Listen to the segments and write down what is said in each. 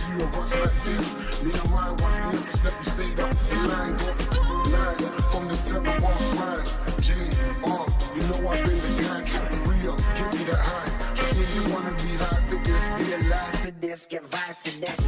few of us like this. Me and my wife never slept, we stayed up in line. From the 715 G, you know I've been the guy, trying to re-up, give me that high. Just when you wanna be high for this, be alive for this, get vibes to this.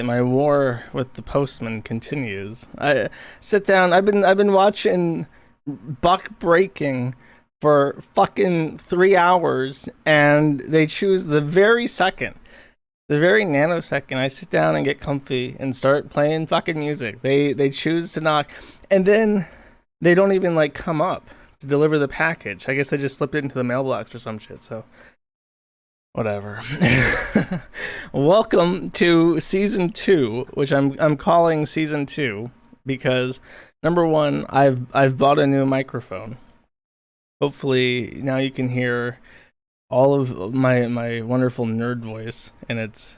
My war with the postman continues. I sit down. I've been watching Buck Breaking for fucking 3 hours, and they choose the very nanosecond I sit down and get comfy and start playing fucking music. They choose to knock, and then they don't even like come up to deliver the package. I guess they just slipped it into the mailbox or some shit. So. Whatever. Welcome to season 2, which I'm calling season 2 because number one, I've bought a new microphone. Hopefully now you can hear all of my wonderful nerd voice and its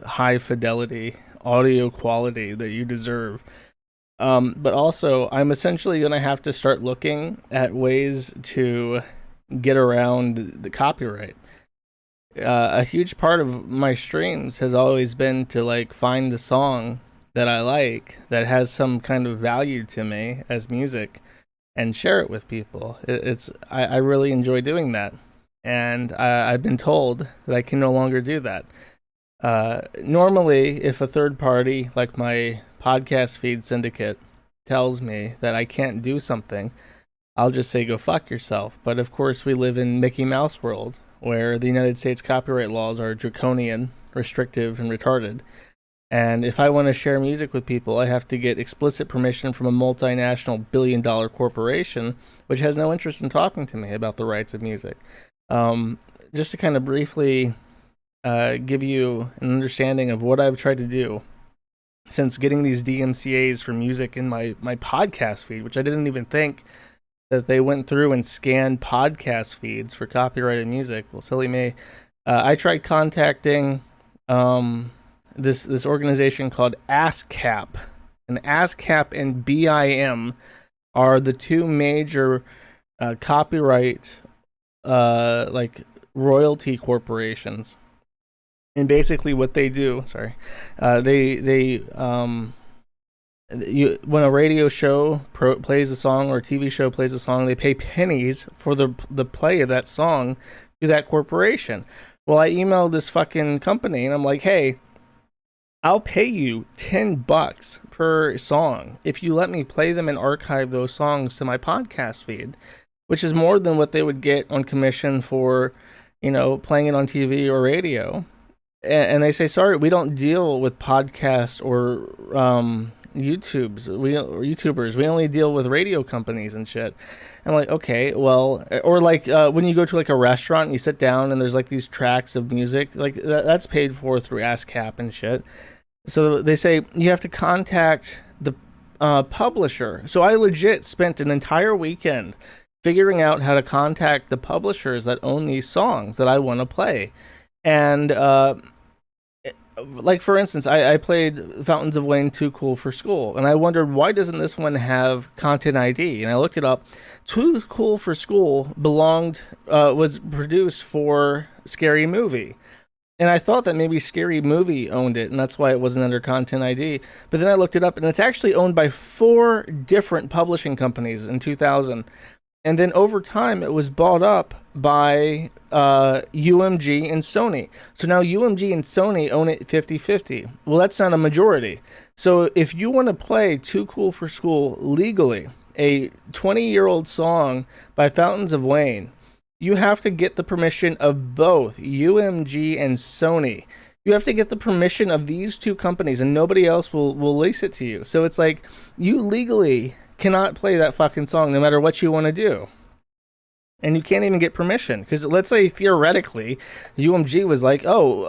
high fidelity audio quality that you deserve. But also, I'm essentially gonna have to start looking at ways to get around the copyright. A huge part of my streams has always been to like find the song that I like that has some kind of value to me as music and share it with people. I really enjoy doing that, and I've been told that I can no longer do that. Normally, if a third party like my podcast feed syndicate tells me that I can't do something, I'll just say go fuck yourself. But of course, we live in Mickey Mouse world, where the United States copyright laws are draconian, restrictive, and retarded. And if I want to share music with people, I have to get explicit permission from a multinational billion-dollar corporation, which has no interest in talking to me about the rights of music. Just to kind of briefly give you an understanding of what I've tried to do since getting these DMCAs for music in my podcast feed, which I didn't even think that they went through and scanned podcast feeds for copyrighted music. Well, silly me. I tried contacting this organization called ASCAP. And ASCAP and BIM are the two major copyright like royalty corporations. And basically what they do, when a radio show plays a song or a TV show plays a song, they pay pennies for the play of that song to that corporation. Well, I emailed this fucking company and I'm like, hey, I'll pay you $10 per song if you let me play them and archive those songs to my podcast feed, which is more than what they would get on commission for, playing it on TV or radio. And they say, sorry, we don't deal with podcasts or YouTubers. We only deal with radio companies and shit. I'm like, okay, well, or like when you go to like a restaurant and you sit down and there's like these tracks of music, like that's paid for through ASCAP and shit. So they say you have to contact the publisher. So I legit spent an entire weekend figuring out how to contact the publishers that own these songs that I want to play. And like, for instance, I played Fountains of Wayne Too Cool for School, and I wondered, why doesn't this one have content ID? And I looked it up. Too Cool for School was produced for Scary Movie. And I thought that maybe Scary Movie owned it, and that's why it wasn't under Content ID. But then I looked it up, and it's actually owned by 4 different publishing companies in 2000. And then over time, it was bought up by UMG and Sony. So now UMG and Sony own it 50-50. Well, that's not a majority. So if you want to play Too Cool for School legally, a 20-year-old song by Fountains of Wayne, you have to get the permission of both UMG and Sony. You have to get the permission of these 2 companies, and nobody else will lease it to you. So it's like, you legally cannot play that fucking song no matter what you want to do. And you can't even get permission. Because let's say, theoretically, UMG was like, oh,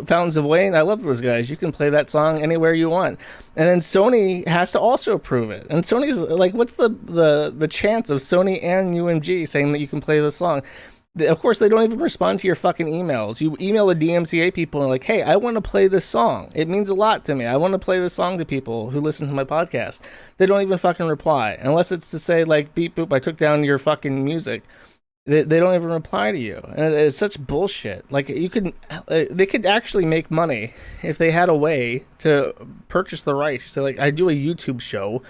Fountains of Wayne, I love those guys. You can play that song anywhere you want. And then Sony has to also approve it. And Sony's like, what's the chance of Sony and UMG saying that you can play this song? Of course, they don't even respond to your fucking emails. You email the DMCA people and like, hey, I want to play this song. It means a lot to me. I want to play this song to people who listen to my podcast. They don't even fucking reply. Unless it's to say, like, beep, boop, I took down your fucking music. They don't even reply to you. And it's such bullshit. Like, they could actually make money if they had a way to purchase the rights. So, like, I do a YouTube show.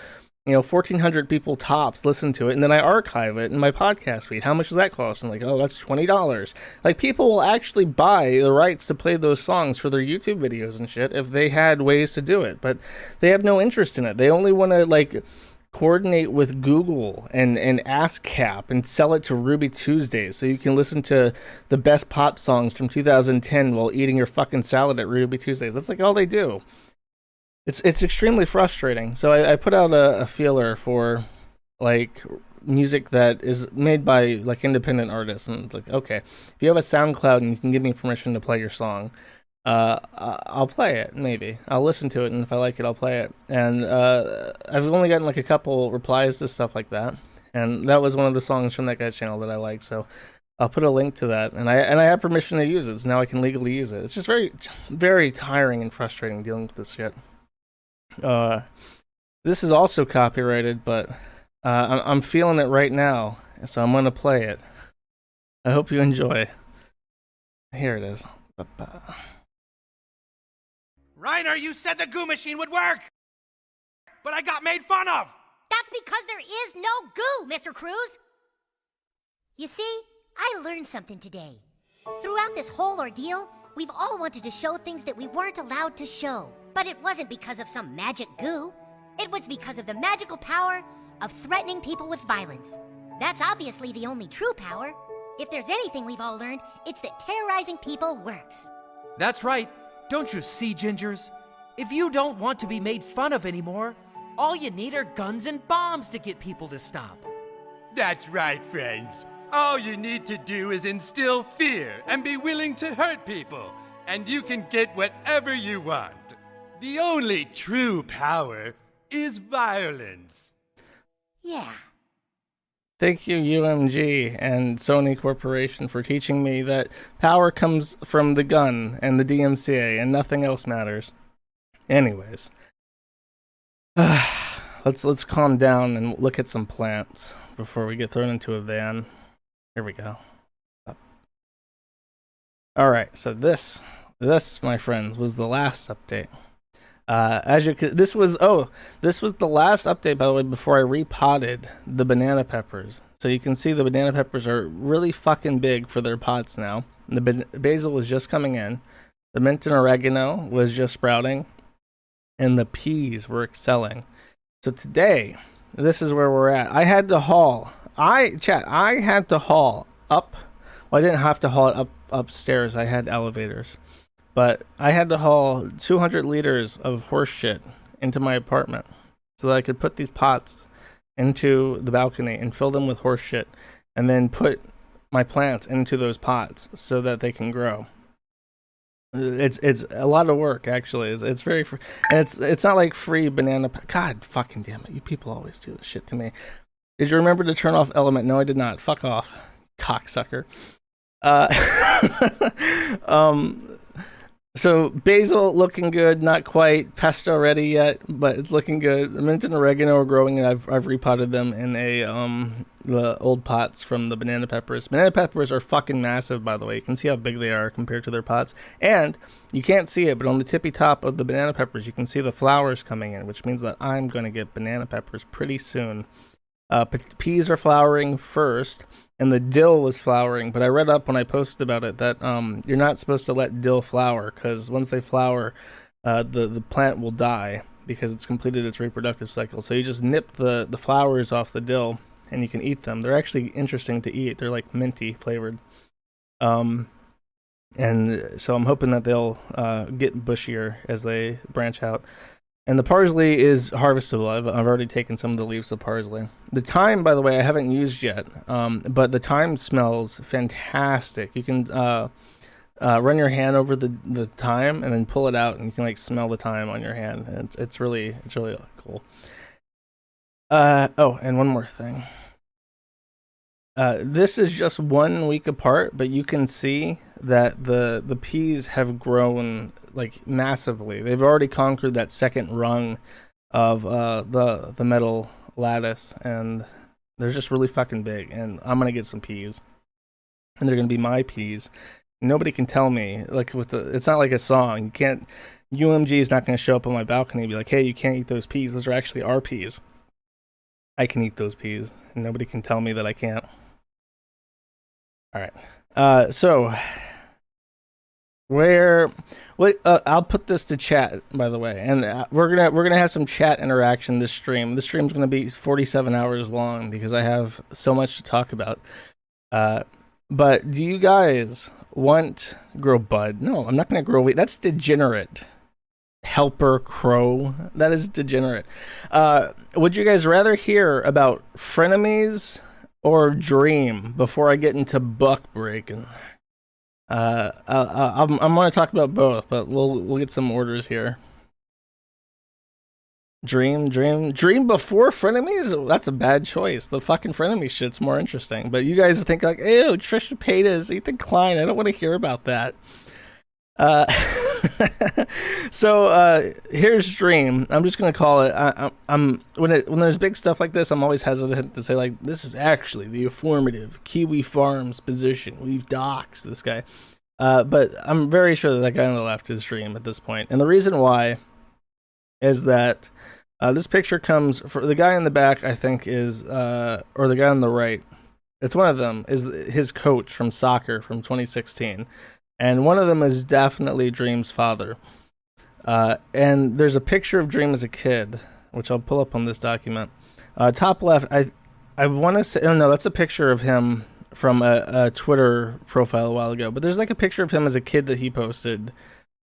1,400 people tops listen to it, and then I archive it in my podcast feed. How much does that cost? And like, oh, that's $20. Like, people will actually buy the rights to play those songs for their YouTube videos and shit if they had ways to do it, but they have no interest in it. They only want to like coordinate with Google and ASCAP and sell it to Ruby Tuesdays so you can listen to the best pop songs from 2010 while eating your fucking salad at Ruby Tuesdays. That's like all they do. It's extremely frustrating. So I put out a feeler for like music that is made by like independent artists, and it's like, okay, if you have a SoundCloud and you can give me permission to play your song, I'll play it. Maybe I'll listen to it, and if I like it, I'll play it. And I've only gotten like a couple replies to stuff like that, and that was one of the songs from that guy's channel that I like. So I'll put a link to that, and I have permission to use it, so now I can legally use it. It's just very, very tiring and frustrating dealing with this shit. This is also copyrighted, but I'm feeling it right now, so I'm gonna play it. I hope you enjoy. Here it is. Reiner, you said the goo machine would work, but I got made fun of. That's because there is no goo, Mr. Cruz. You see, I learned something today. Throughout this whole ordeal, we've all wanted to show things that we weren't allowed to show. But it wasn't because of some magic goo. It was because of the magical power of threatening people with violence. That's obviously the only true power. If there's anything we've all learned, it's that terrorizing people works. That's right. Don't you see, Gingers? If you don't want to be made fun of anymore, all you need are guns and bombs to get people to stop. That's right, friends. All you need to do is instill fear and be willing to hurt people, and you can get whatever you want. The only true power is violence. Yeah. Thank you, UMG and Sony Corporation, for teaching me that power comes from the gun and the DMCA, and nothing else matters. Anyways, let's calm down and look at some plants before we get thrown into a van. Here we go. All right, so this, my friends, was the last update. As you could, this was the last update, by the way, before I repotted the banana peppers. So you can see the banana peppers are really fucking big for their pots now. The basil was just coming in. The mint and oregano was just sprouting. And the peas were excelling. So today, this is where we're at. I had to haul. I had to haul up. Well, I didn't have to haul it upstairs. I had elevators. But I had to haul 200 liters of horse shit into my apartment so that I could put these pots into the balcony and fill them with horse shit and then put my plants into those pots so that they can grow. It's a lot of work, actually. It's very free. And it's not like free banana. God fucking damn it. You people always do this shit to me. Did you remember to turn off Element? No, I did not. Fuck off, cocksucker. So basil looking good, not quite pesto ready yet, but it's looking good. The mint and oregano are growing, and I've repotted them in the old pots from the banana peppers. Banana peppers are fucking massive, by the way. You can see how big they are compared to their pots, and you can't see it, but on the tippy top of the banana peppers, you can see the flowers coming in, which means that I'm going to get banana peppers pretty soon. Peas are flowering first. And the dill was flowering, but I read up when I posted about it that you're not supposed to let dill flower, because once they flower, the plant will die because it's completed its reproductive cycle. So you just nip the flowers off the dill, and you can eat them. They're actually interesting to eat. They're like minty flavored. And so I'm hoping that they'll get bushier as they branch out. And the parsley is harvestable. I've already taken some of the leaves of parsley. The thyme, by the way, I haven't used yet, but the thyme smells fantastic. You can run your hand over the thyme and then pull it out, and you can like smell the thyme on your hand. And it's really cool. Oh, and one more thing. This is just 1 week apart, but you can see that the peas have grown like massively. They've already conquered that second rung of the metal lattice, and they're just really fucking big. And I'm gonna get some peas, and they're gonna be my peas. Nobody can tell me, like, it's not like a song. You can't. UMG is not gonna show up on my balcony and be like, "Hey, you can't eat those peas. Those are actually our peas." I can eat those peas, and nobody can tell me that I can't. All right. So I'll put this to chat, by the way, and we're gonna have some chat interaction this stream. This stream's gonna be 47 hours long because I have so much to talk about. But do you guys want grow bud? No, I'm not gonna grow wheat. That's degenerate. Helper crow. That is degenerate. Would you guys rather hear about frenemies or dream before I get into buck breaking? I'm going to talk about both, but we'll get some orders here. Dream before frenemies? That's a bad choice. The fucking frenemy shit's more interesting. But you guys think like, ew, Trisha Paytas, Ethan Klein. I don't want to hear about that. So here's dream. I'm just gonna call it. I'm when there's big stuff like this, I'm always hesitant to say like this is actually the affirmative Kiwi Farms position. We've doxed this guy, but I'm very sure that guy on the left is dream at this point. And the reason why is that this picture comes for the guy in the back. I think is or the guy on the right. It's one of them is his coach from soccer from 2016. And one of them is definitely Dream's father. And there's a picture of Dream as a kid, which I'll pull up on this document. Top left, I want to say, oh no, that's a picture of him from a Twitter profile a while ago. But there's like a picture of him as a kid that he posted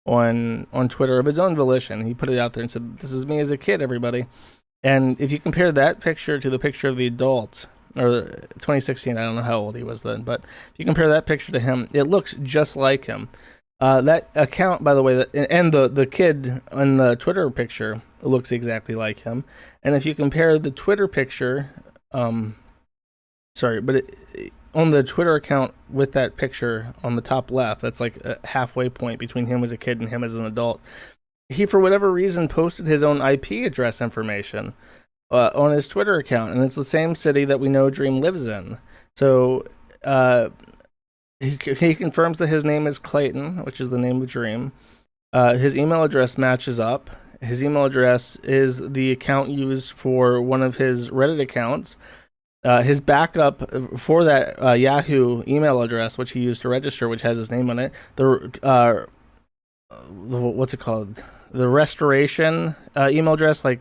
on Twitter of his own volition. He put it out there and said, "This is me as a kid, everybody." And if you compare that picture to the picture of the adult, or 2016, I don't know how old he was then, but if you compare that picture to him, it looks just like him. That account, by the way, and the kid in the Twitter picture looks exactly like him. And if you compare the Twitter picture, on the Twitter account with that picture on the top left, that's like a halfway point between him as a kid and him as an adult. He, for whatever reason, posted his own IP address information on his Twitter account, and it's the same city that we know Dream lives in. So he confirms that his name is Clayton, which is the name of Dream. His email address matches up, his email address is the account used for one of his Reddit accounts. His backup for that Yahoo email address, which he used to register, which has his name on it, the what's it called? The restoration email address, like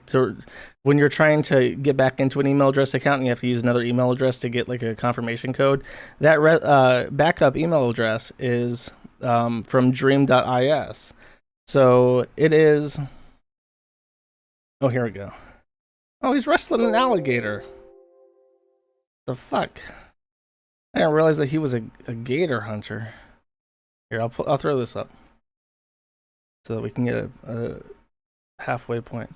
when you're trying to get back into an email address account and you have to use another email address to get like a confirmation code. That backup email address is from dream.is. So it is. Oh, here we go. Oh, he's wrestling an alligator. The fuck? I didn't realize that he was a gator hunter. Here, I'll throw this up so that we can get a halfway point.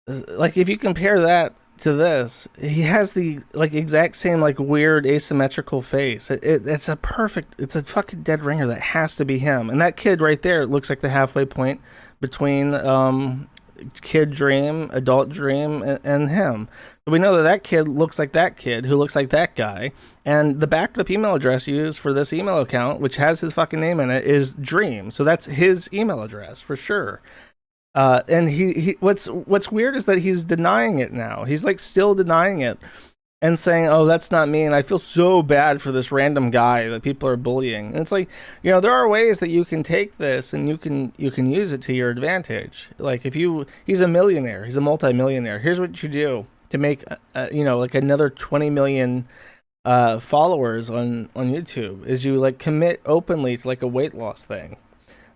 Like, if you compare that to this, he has the like exact same like weird asymmetrical face. It's a fucking dead ringer. That has to be him. And that kid right there looks like the halfway point between kid Dream, adult Dream, and him. But we know that kid looks like that kid who looks like that guy. And the backup email address used for this email account, which has his fucking name in it, is Dream. So that's his email address for sure. And he what's weird is that he's denying it now. He's like still denying it and saying, "Oh, that's not me." And I feel so bad for this random guy that people are bullying. And it's like, you know, there are ways that you can take this and you can use it to your advantage. Like he's a millionaire, he's a multi-millionaire. Here's what you do to make, like another 20 million followers on YouTube is you like commit openly to like a weight loss thing.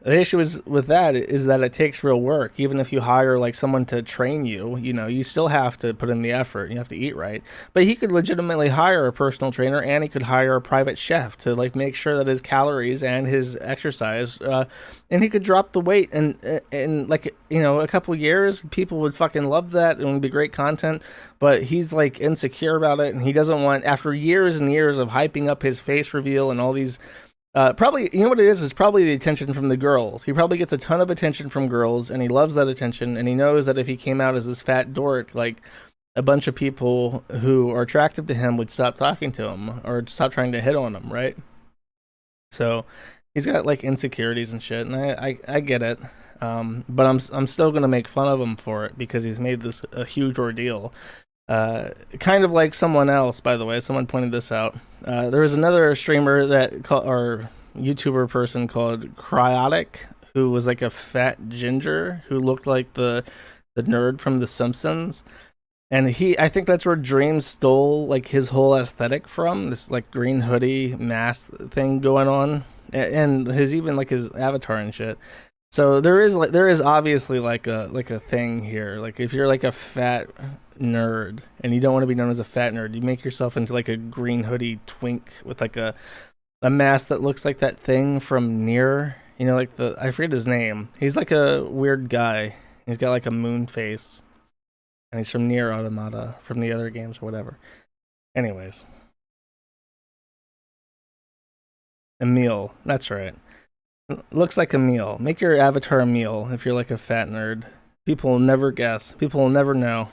The issue with that is that it takes real work. Even if you hire like someone to train you, you still have to put in the effort. You have to eat right. But he could legitimately hire a personal trainer, and he could hire a private chef to like make sure that his calories and his exercise, and he could drop the weight. And like a couple years, people would fucking love that. It would be great content. But he's like insecure about it, and he doesn't want, after years and years of hyping up his face reveal and all these. Probably, you know what it is probably the attention from the girls. He probably gets a ton of attention from girls, and he loves that attention, and he knows that if he came out as this fat dork, like, a bunch of people who are attractive to him would stop talking to him, or stop trying to hit on him, right? So, he's got, like, insecurities and shit, and I get it, but I'm still gonna make fun of him for it, because he's made this a huge ordeal. Kind of like someone else, by the way. Someone pointed this out. There was another streamer or YouTuber person called Cryotic, who was like a fat ginger who looked like the nerd from The Simpsons. And I think that's where Dream stole like his whole aesthetic from. This like green hoodie mask thing going on, and even like his avatar and shit. So there is obviously like a thing here. Like if you're like a fat nerd and you don't want to be known as a fat nerd, you make yourself into like a green hoodie twink with like a mask that looks like that thing from Nier. Like I forget his name. He's like a weird guy. He's got like a moon face, and he's from Nier Automata, from the other games or whatever. Anyways, Emil, that's right. Looks like a meal. Make your avatar a meal if you're like a fat nerd. People will never guess. People will never know.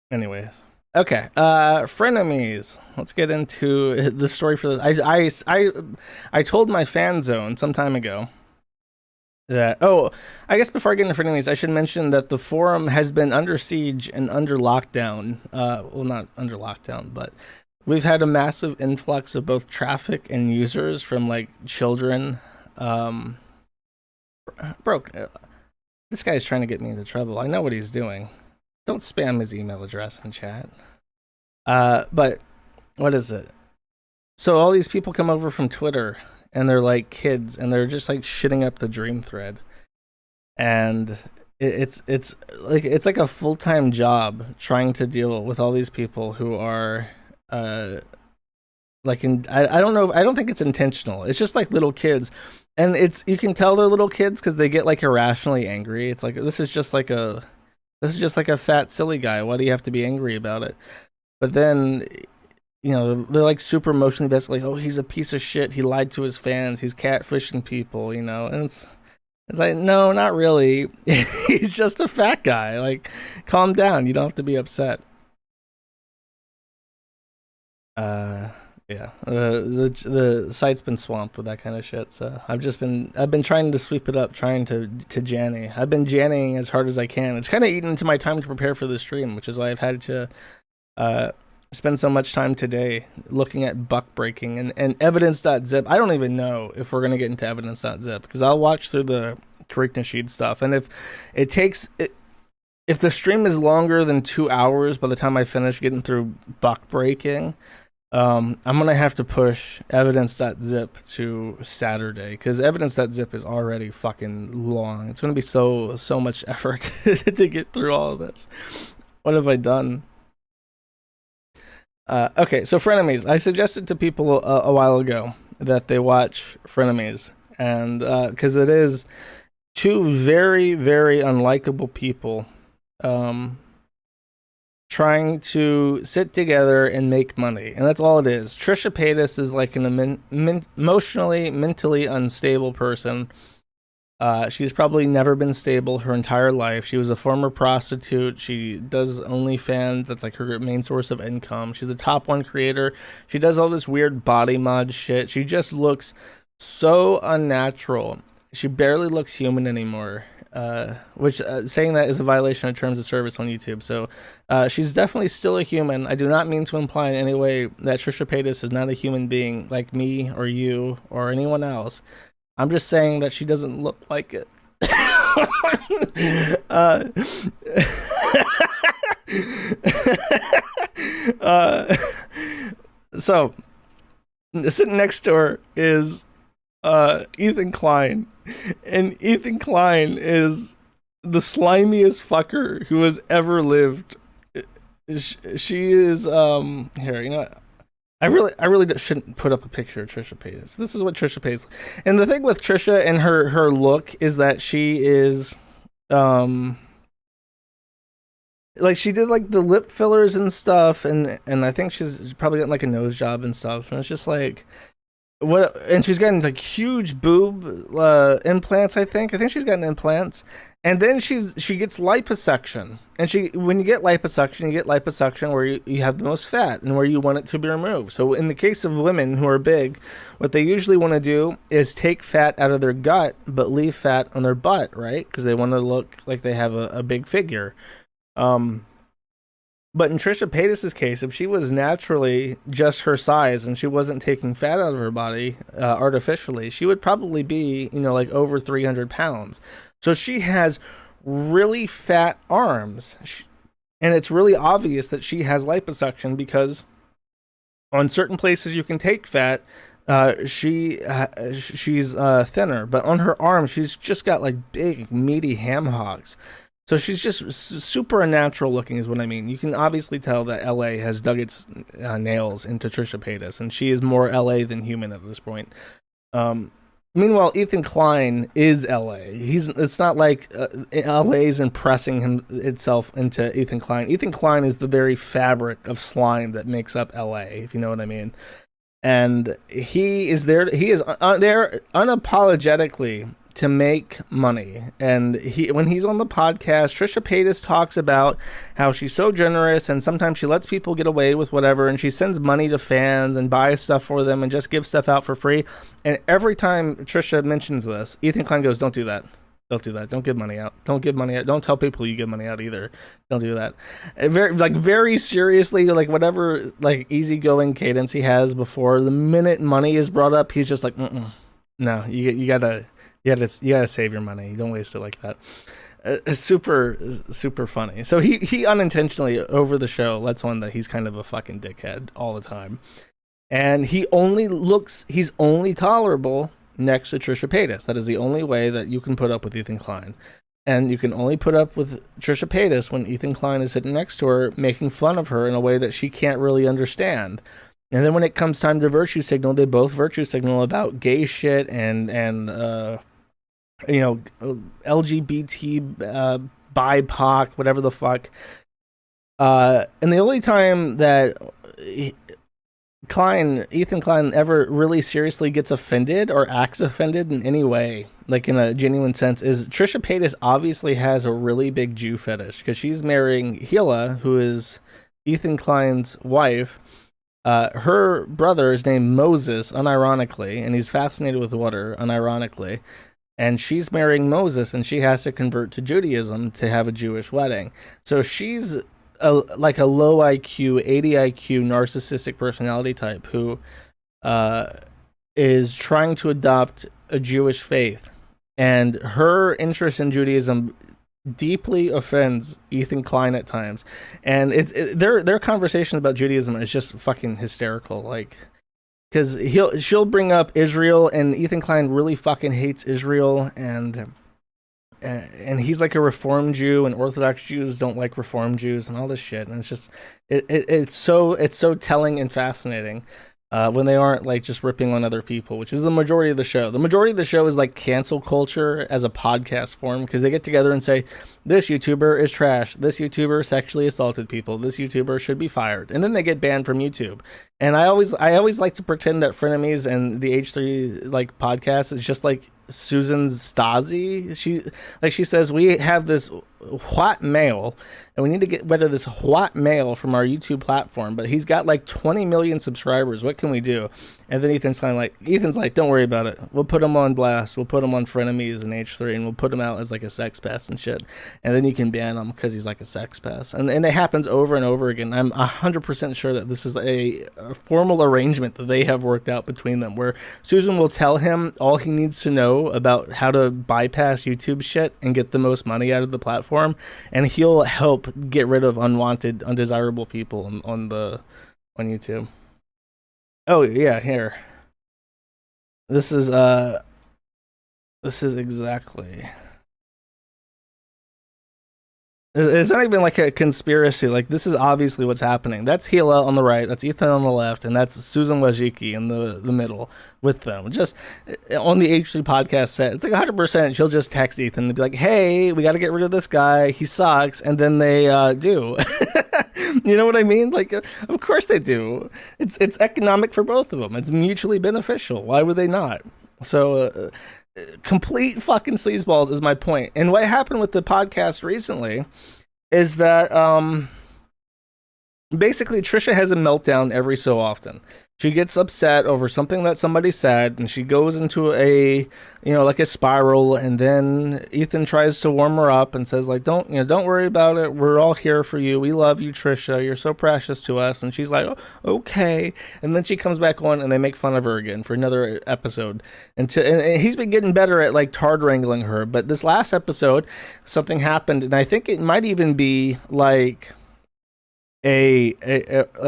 Anyways. Okay. Frenemies. Let's get into the story for this. I told my fan zone some time ago that, I guess before I get into frenemies, I should mention that the forum has been under siege and under lockdown. Well, not under lockdown, but we've had a massive influx of both traffic and users from like children. This guy's trying to get me into trouble. I know what he's doing. Don't spam his email address in chat. But what is it? So all these people come over from Twitter, and they're like kids, and they're just like shitting up the Dream thread. And it's like a full-time job trying to deal with all these people who are I don't know. I don't think it's intentional. It's just like little kids, and you can tell they're little kids because they get like irrationally angry. It's like this is just like a fat silly guy. Why do you have to be angry about it? But then they're like super emotionally invested. Like, oh, he's a piece of shit. He lied to his fans. He's catfishing people. And it's like, no, not really. He's just a fat guy. Like, calm down. You don't have to be upset. Yeah, the site's been swamped with that kind of shit. So I've been trying to sweep it up, trying to janny. I've been janning as hard as I can. It's kind of eaten into my time to prepare for the stream, which is why I've had to spend so much time today looking at buck breaking and Evidence.zip. I don't even know if we're gonna get into Evidence.zip because I'll watch through the Tariq Nasheed stuff, and if it takes it. If the stream is longer than 2 hours by the time I finish getting through buck breaking, I'm going to have to push Evidence.zip to Saturday, because Evidence.zip is already fucking long. It's going to be so much effort to get through all of this. What have I done? Okay, so Frenemies. I suggested to people a while ago that they watch Frenemies, and because it is two very, very unlikable people trying to sit together and make money, and that's all it is. Trisha Paytas is like an emotionally, mentally unstable person. She's probably never been stable her entire life. She was a former prostitute. She does OnlyFans. That's like her main source of income. She's a top 1 creator. She does all this weird body mod shit. She just looks so unnatural. She barely looks human anymore. Which saying that is a violation of terms of service on YouTube. So she's definitely still a human. I do not mean to imply in any way that Trisha Paytas is not a human being like me or you or anyone else. I'm just saying that she doesn't look like it. So sitting next to her is Ethan Klein, and Ethan Klein is the slimiest fucker who has ever lived. She is here, you know what? I really shouldn't put up a picture of Trisha Paytas. This is what Trisha Paytas. And the thing with Trisha and her look is that she is like, she did like the lip fillers and stuff, and I think she's probably gotten like a nose job and stuff, and it's just like, what? And she's gotten like huge boob implants. I think she's gotten implants, and then she gets liposuction. And when you get liposuction where you have the most fat and where you want it to be removed. So in the case of women who are big, what they usually want to do is take fat out of their gut but leave fat on their butt, right? Because they want to look like they have a big figure. But in Trisha Paytas' case, if she was naturally just her size and she wasn't taking fat out of her body artificially, she would probably be, like over 300 pounds. So she has really fat arms. And it's really obvious that she has liposuction, because on certain places you can take fat, she's thinner. But on her arms, she's just got like big, meaty ham hocks. So she's just super unnatural looking is what I mean. You can obviously tell that LA has dug its nails into Trisha Paytas, and she is more LA than human at this point. Meanwhile, Ethan Klein is LA. It's not like LA's impressing itself into Ethan Klein. Ethan Klein is the very fabric of slime that makes up LA, if you know what I mean. And he is there. He is there unapologetically to make money. And when he's on the podcast, Trisha Paytas talks about how she's so generous, and sometimes she lets people get away with whatever, and she sends money to fans and buys stuff for them and just gives stuff out for free. And every time Trisha mentions this, Ethan Klein goes, "Don't do that. Don't do that. Don't give money out. Don't give money out. Don't tell people you give money out either. Don't do that." Very seriously, like whatever like easygoing cadence he has before the minute money is brought up, he's just like, no, you gotta save your money. You don't waste it like that. It's super funny. So he unintentionally over the show lets on that he's kind of a fucking dickhead all the time, and he's only tolerable next to Trisha Paytas. That is the only way that you can put up with Ethan Klein, and you can only put up with Trisha Paytas when Ethan Klein is sitting next to her, making fun of her in a way that she can't really understand. And then when it comes time to virtue signal, they both virtue signal about gay shit and LGBT, BIPOC, whatever the fuck. And the only time that Ethan Klein ever really seriously gets offended or acts offended in any way, like in a genuine sense, is Trisha Paytas obviously has a really big Jew fetish, because she's marrying Hila, who is Ethan Klein's wife. Her brother is named Moses, unironically, and he's fascinated with water, unironically. And she's marrying Moses, and she has to convert to Judaism to have a Jewish wedding. So she's like a low IQ, 80 IQ narcissistic personality type who is trying to adopt a Jewish faith. And her interest in Judaism deeply offends Ethan Klein at times. And their conversation about Judaism is just fucking hysterical. Like, because she'll bring up Israel, and Ethan Klein really fucking hates Israel, and he's like a Reformed Jew, and Orthodox Jews don't like Reformed Jews, and all this shit. And it's just it's so telling and fascinating when they aren't like just ripping on other people, which is the majority of the show. The majority of the show is like cancel culture as a podcast form, because they get together and say, this YouTuber is trash, this YouTuber sexually assaulted people, this YouTuber should be fired, and then they get banned from YouTube. And I always like to pretend that Frenemies and the H3 like podcast is just like Susan Stasi. She says, we have this white male and we need to get rid of this white male from our YouTube platform, but he's got like 20 million subscribers. What can we do? And then Ethan's like, don't worry about it. We'll put him on blast. We'll put him on Frenemies and H3, and we'll put him out as like a sex pest and shit. And then you can ban him because he's like a sex pest. And it happens over and over again. I'm 100% sure that this is a formal arrangement that they have worked out between them, where Susan will tell him all he needs to know about how to bypass YouTube shit and get the most money out of the platform, and he'll help get rid of unwanted, undesirable people on YouTube. Oh yeah, here. This is exactly. It's not even like a conspiracy. Like, this is obviously what's happening. That's Hila on the right, that's Ethan on the left, and that's Susan Wojcicki in the middle with them. Just on the H3 podcast set, it's like 100%. She'll just text Ethan and be like, hey, we got to get rid of this guy. He sucks. And then they do. You know what I mean? Like, of course they do. It's economic for both of them. It's mutually beneficial. Why would they not? So, complete fucking sleazeballs is my point. And what happened with the podcast recently is that basically Trisha has a meltdown every so often. She gets upset over something that somebody said, and she goes into a like a spiral, and then Ethan tries to warm her up and says, like, don't worry about it, we're all here for you, we love you, Trisha, you're so precious to us. And she's like, oh, okay. And then she comes back on and they make fun of her again for another episode, and he's been getting better at like tard wrangling her. But this last episode, something happened, and I think it might even be like a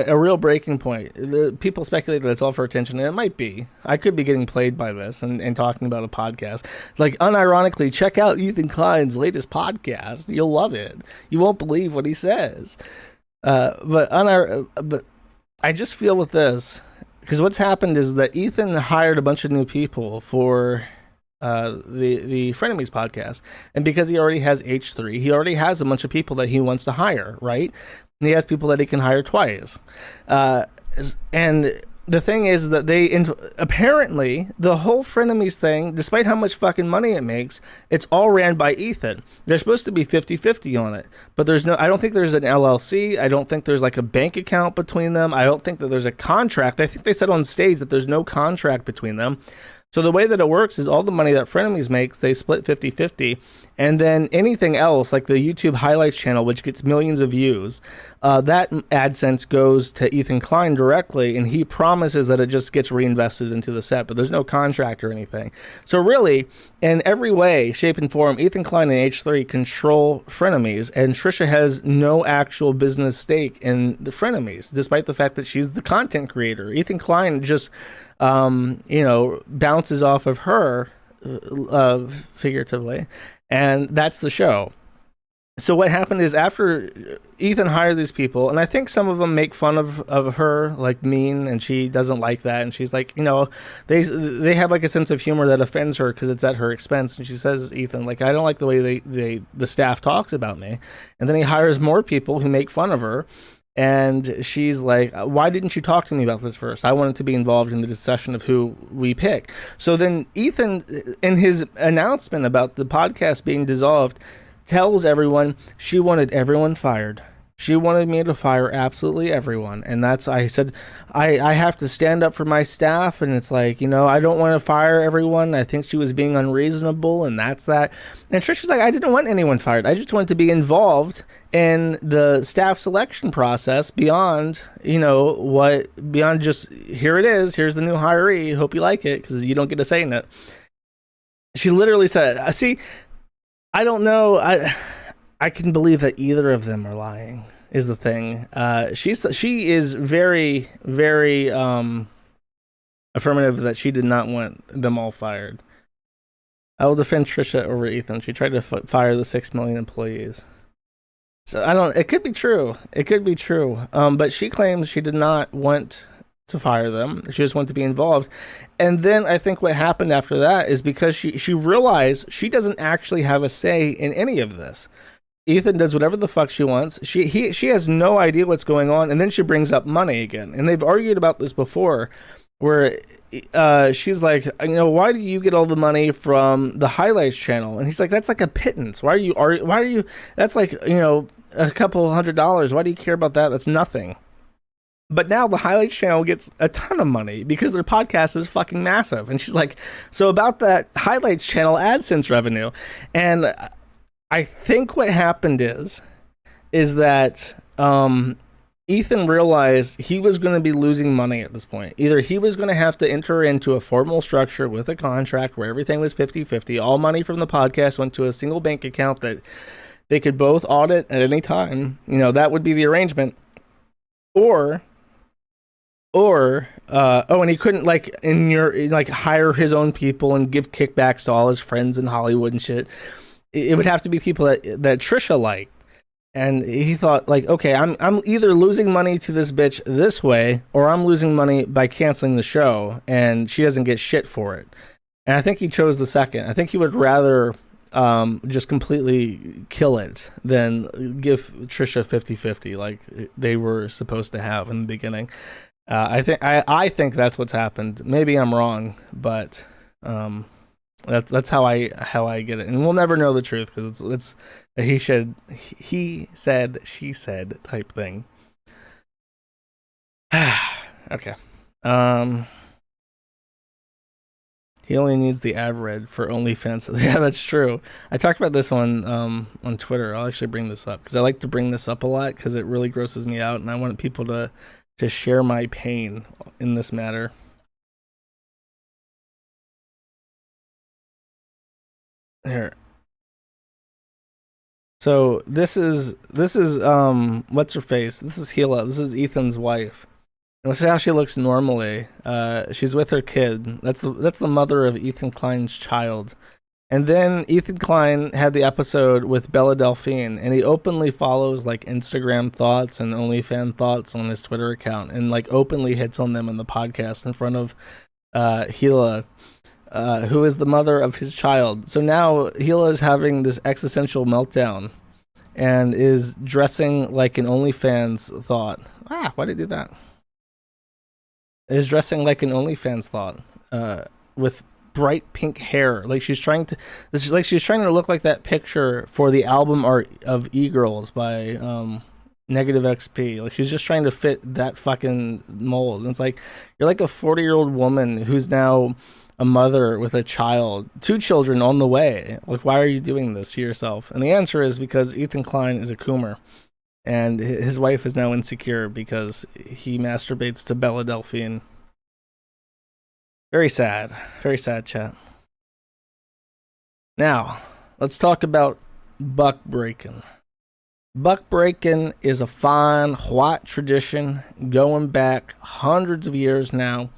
real breaking point. People speculate that it's all for attention, and it might be. I could be getting played by this and talking about a podcast. Like, unironically, check out Ethan Klein's latest podcast. You'll love it. You won't believe what he says. But I just feel with this, because what's happened is that Ethan hired a bunch of new people for the Frenemies podcast, and because he already has H3, he already has a bunch of people that he wants to hire, right? And he has people that he can hire twice. And the thing is that they apparently the whole Frenemies thing, despite how much fucking money it makes, it's all ran by Ethan. They're supposed to be 50-50 on it, but I don't think there's an LLC. I don't think there's like a bank account between them. I don't think that there's a contract. I think they said on stage that there's no contract between them. So the way that it works is all the money that Frenemies makes, they split 50-50. And then anything else, like the YouTube highlights channel, which gets millions of views, that AdSense goes to Ethan Klein directly, and he promises that it just gets reinvested into the set, but there's no contract or anything. So really, in every way, shape, and form, Ethan Klein and H3 control Frenemies, and Trisha has no actual business stake in the Frenemies, despite the fact that she's the content creator. Ethan Klein just bounces off of her, figuratively, and that's the show. So what happened is, after Ethan hired these people, and I think some of them make fun of her, like mean, and she doesn't like that, and she's like, they have like a sense of humor that offends her because it's at her expense, and she says, Ethan, like, I don't like the way the staff talks about me. And then he hires more people who make fun of her. And she's like, why didn't you talk to me about this first? I wanted to be involved in the discussion of who we pick. So then Ethan, in his announcement about the podcast being dissolved, tells everyone she wanted everyone fired. She wanted me to fire absolutely everyone. And that's, I said, I have to stand up for my staff. And it's like, you know, I don't want to fire everyone. I think she was being unreasonable, and that's that. And Trisha's like, I didn't want anyone fired. I just wanted to be involved in the staff selection process beyond, you know, beyond just, here it is. Here's the new hiree. Hope you like it, because you don't get a say in it. She literally said, see, I don't know. I can believe that either of them are lying, is the thing. She is very, very affirmative that she did not want them all fired. I will defend Trisha over Ethan. She tried to fire the 6 million employees. So it could be true. It could be true. But she claims she did not want to fire them. She just wanted to be involved. And then I think what happened after that is because she realized she doesn't actually have a say in any of this. Ethan does whatever the fuck she wants. She has no idea what's going on, and then she brings up money again. And they've argued about this before, where she's like, you know, why do you get all the money from the highlights channel? And he's like, that's like a pittance. Why are you? That's like, you know, a couple $100. Why do you care about that? That's nothing. But now the highlights channel gets a ton of money because their podcast is fucking massive. And she's like, so about that highlights channel AdSense revenue, and I think what happened is that Ethan realized he was going to be losing money at this point. Either he was going to have to enter into a formal structure with a contract where everything was 50-50. All money from the podcast went to a single bank account that they could both audit at any time. You know, that would be the arrangement. Or and he couldn't hire his own people and give kickbacks to all his friends in Hollywood and shit. It would have to be people that Trisha liked. And he thought, like, okay, I'm either losing money to this bitch this way, or I'm losing money by canceling the show, and she doesn't get shit for it. And I think he chose the second. I think he would rather just completely kill it than give Trisha 50-50 like they were supposed to have in the beginning. I think that's what's happened. Maybe I'm wrong, but that's how I get it, and we'll never know the truth because it's a he said, she said type thing. Okay. He only needs the ad read for OnlyFans. Yeah, that's true. I talked about this one on Twitter. I'll actually bring this up because I like to bring this up a lot because it really grosses me out, and I want people to share my pain in this matter. Here. So this is what's her face? This is Gila. This is Ethan's wife. And this is how she looks normally. She's with her kid. That's the mother of Ethan Klein's child. And then Ethan Klein had the episode with Bella Delphine, and he openly follows like Instagram thoughts and OnlyFans thoughts on his Twitter account, and like openly hits on them in the podcast in front of Gila. Who is the mother of his child. So now Gila is having this existential meltdown and is dressing like an OnlyFans thought. Why did I do that? Is dressing like an OnlyFans thought with bright pink hair. Like she's trying to look like that picture for the album art of E-Girls by Negative XP. Like she's just trying to fit that fucking mold. And it's like you're like a 40-year-old woman who's now a mother with a child, 2 children on the way. Like, why are you doing this to yourself? And the answer is because Ethan Klein is a coomer, and his wife is now insecure because he masturbates to Bella Delphine. Very sad, chat. Now, let's talk about buck breaking. Buck breaking is a fine white tradition going back hundreds of years now,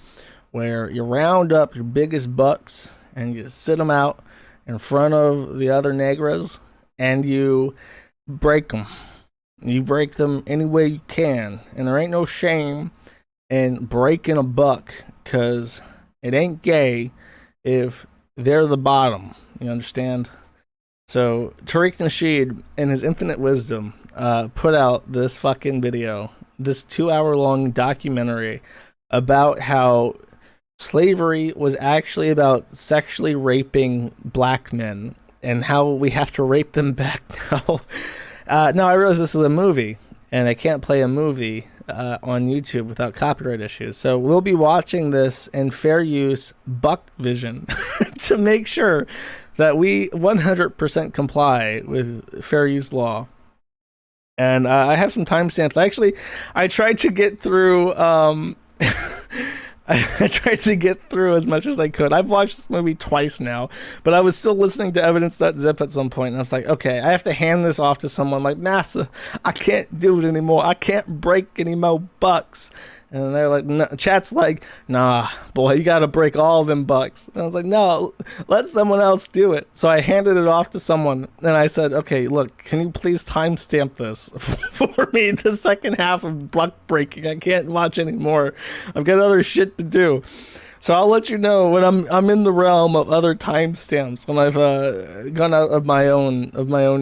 where you round up your biggest bucks and you sit them out in front of the other negros and you break them. You break them any way you can. And there ain't no shame in breaking a buck because it ain't gay if they're the bottom. You understand? So Tariq Nasheed, in his infinite wisdom, put out this fucking video, this 2-hour-long documentary about how slavery was actually about sexually raping black men and how we have to rape them back now. Now I realize this is a movie, and I can't play a movie on YouTube without copyright issues. So we'll be watching this in fair use buck vision to make sure that we 100% comply with fair use law. And I have some timestamps. I tried to get through. I tried to get through as much as I could. I've watched this movie twice now, but I was still listening to Evidence.zip at some point, and I was like, okay, I have to hand this off to someone like NASA. I can't do it anymore. I can't break any more bucks. And they're like, no, chat's like, nah, boy, you got to break all of them bucks. And I was like, no, let someone else do it. So I handed it off to someone, and I said, okay, look, can you please timestamp this for me, the second half of buck breaking? I can't watch anymore. I've got other shit to do. So I'll let you know when I'm in the realm of other timestamps, when I've gone out of my own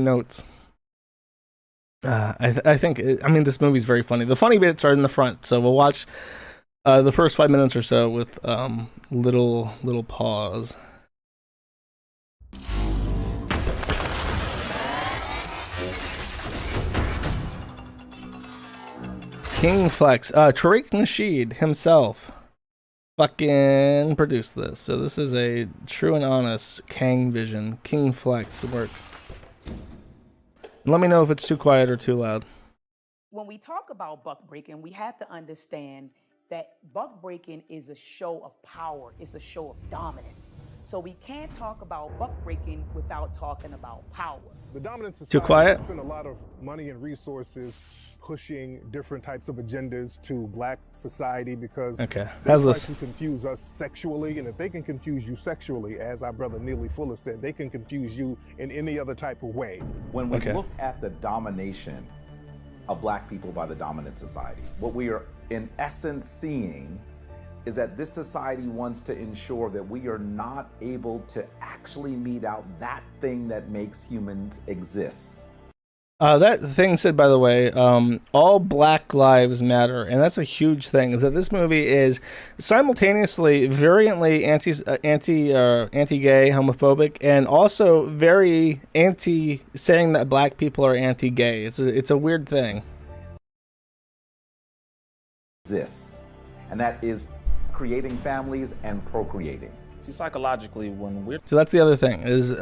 notes. I think, this movie's very funny. The funny bits are in the front, so we'll watch the first 5 minutes or so with little pause. King Flex, Tariq Nasheed himself fucking produced this. So this is a true and honest Kang Vision, King Flex work. Let me know if it's too quiet or too loud. When we talk about buck breaking, we have to understand that buck breaking is a show of power. It's a show of dominance. So we can't talk about buck breaking without talking about power. The dominant society Too quiet? spend a lot of money and resources pushing different types of agendas to black society because they how's try this? to confuse us sexually, and if they can confuse you sexually, as our brother Neely Fuller said, they can confuse you in any other type of way. When we look at the domination of black people by the dominant society, what we are in essence seeing is that this society wants to ensure that we are not able to actually mete out that thing that makes humans exist. That thing said, by the way, all Black Lives Matter, and that's a huge thing. Is that this movie is simultaneously variantly anti-gay, homophobic, and also very anti saying that black people are anti-gay. It's a weird thing. Exist, and that is creating families and procreating. See, psychologically, when we're So that's the other thing is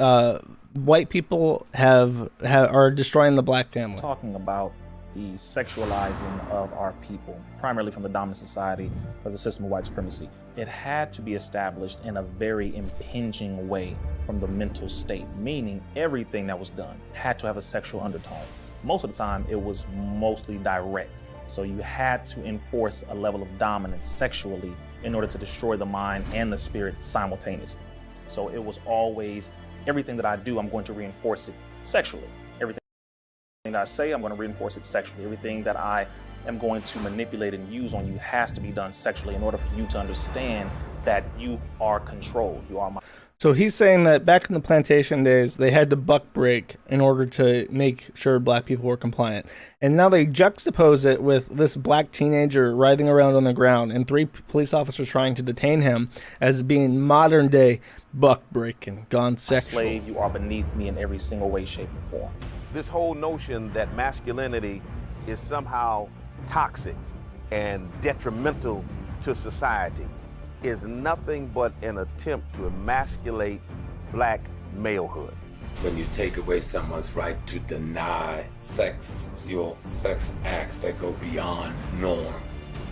white people are destroying the black family. talking about the sexualizing of our people, primarily from the dominant society of the system of white supremacy, it had to be established in a very impinging way from the mental state, meaning everything that was done had to have a sexual undertone. Most of the time, it was mostly direct. So you had to enforce a level of dominance sexually in order to destroy the mind and the spirit simultaneously. So it was always, everything that I do, I'm going to reinforce it sexually. Everything that I say, I'm going to reinforce it sexually. Everything that I am going to manipulate and use on you has to be done sexually in order for you to understand that you are controlled. You are my... So he's saying that back in the plantation days, they had to buck break in order to make sure black people were compliant. And now they juxtapose it with this black teenager writhing around on the ground and 3 police officers trying to detain him as being modern day buck breaking, gone sexual. Slave, you are beneath me in every single way, shape, and form. This whole notion that masculinity is somehow toxic and detrimental to society is nothing but an attempt to emasculate black malehood. When you take away someone's right to deny sex, your sex acts that go beyond norm,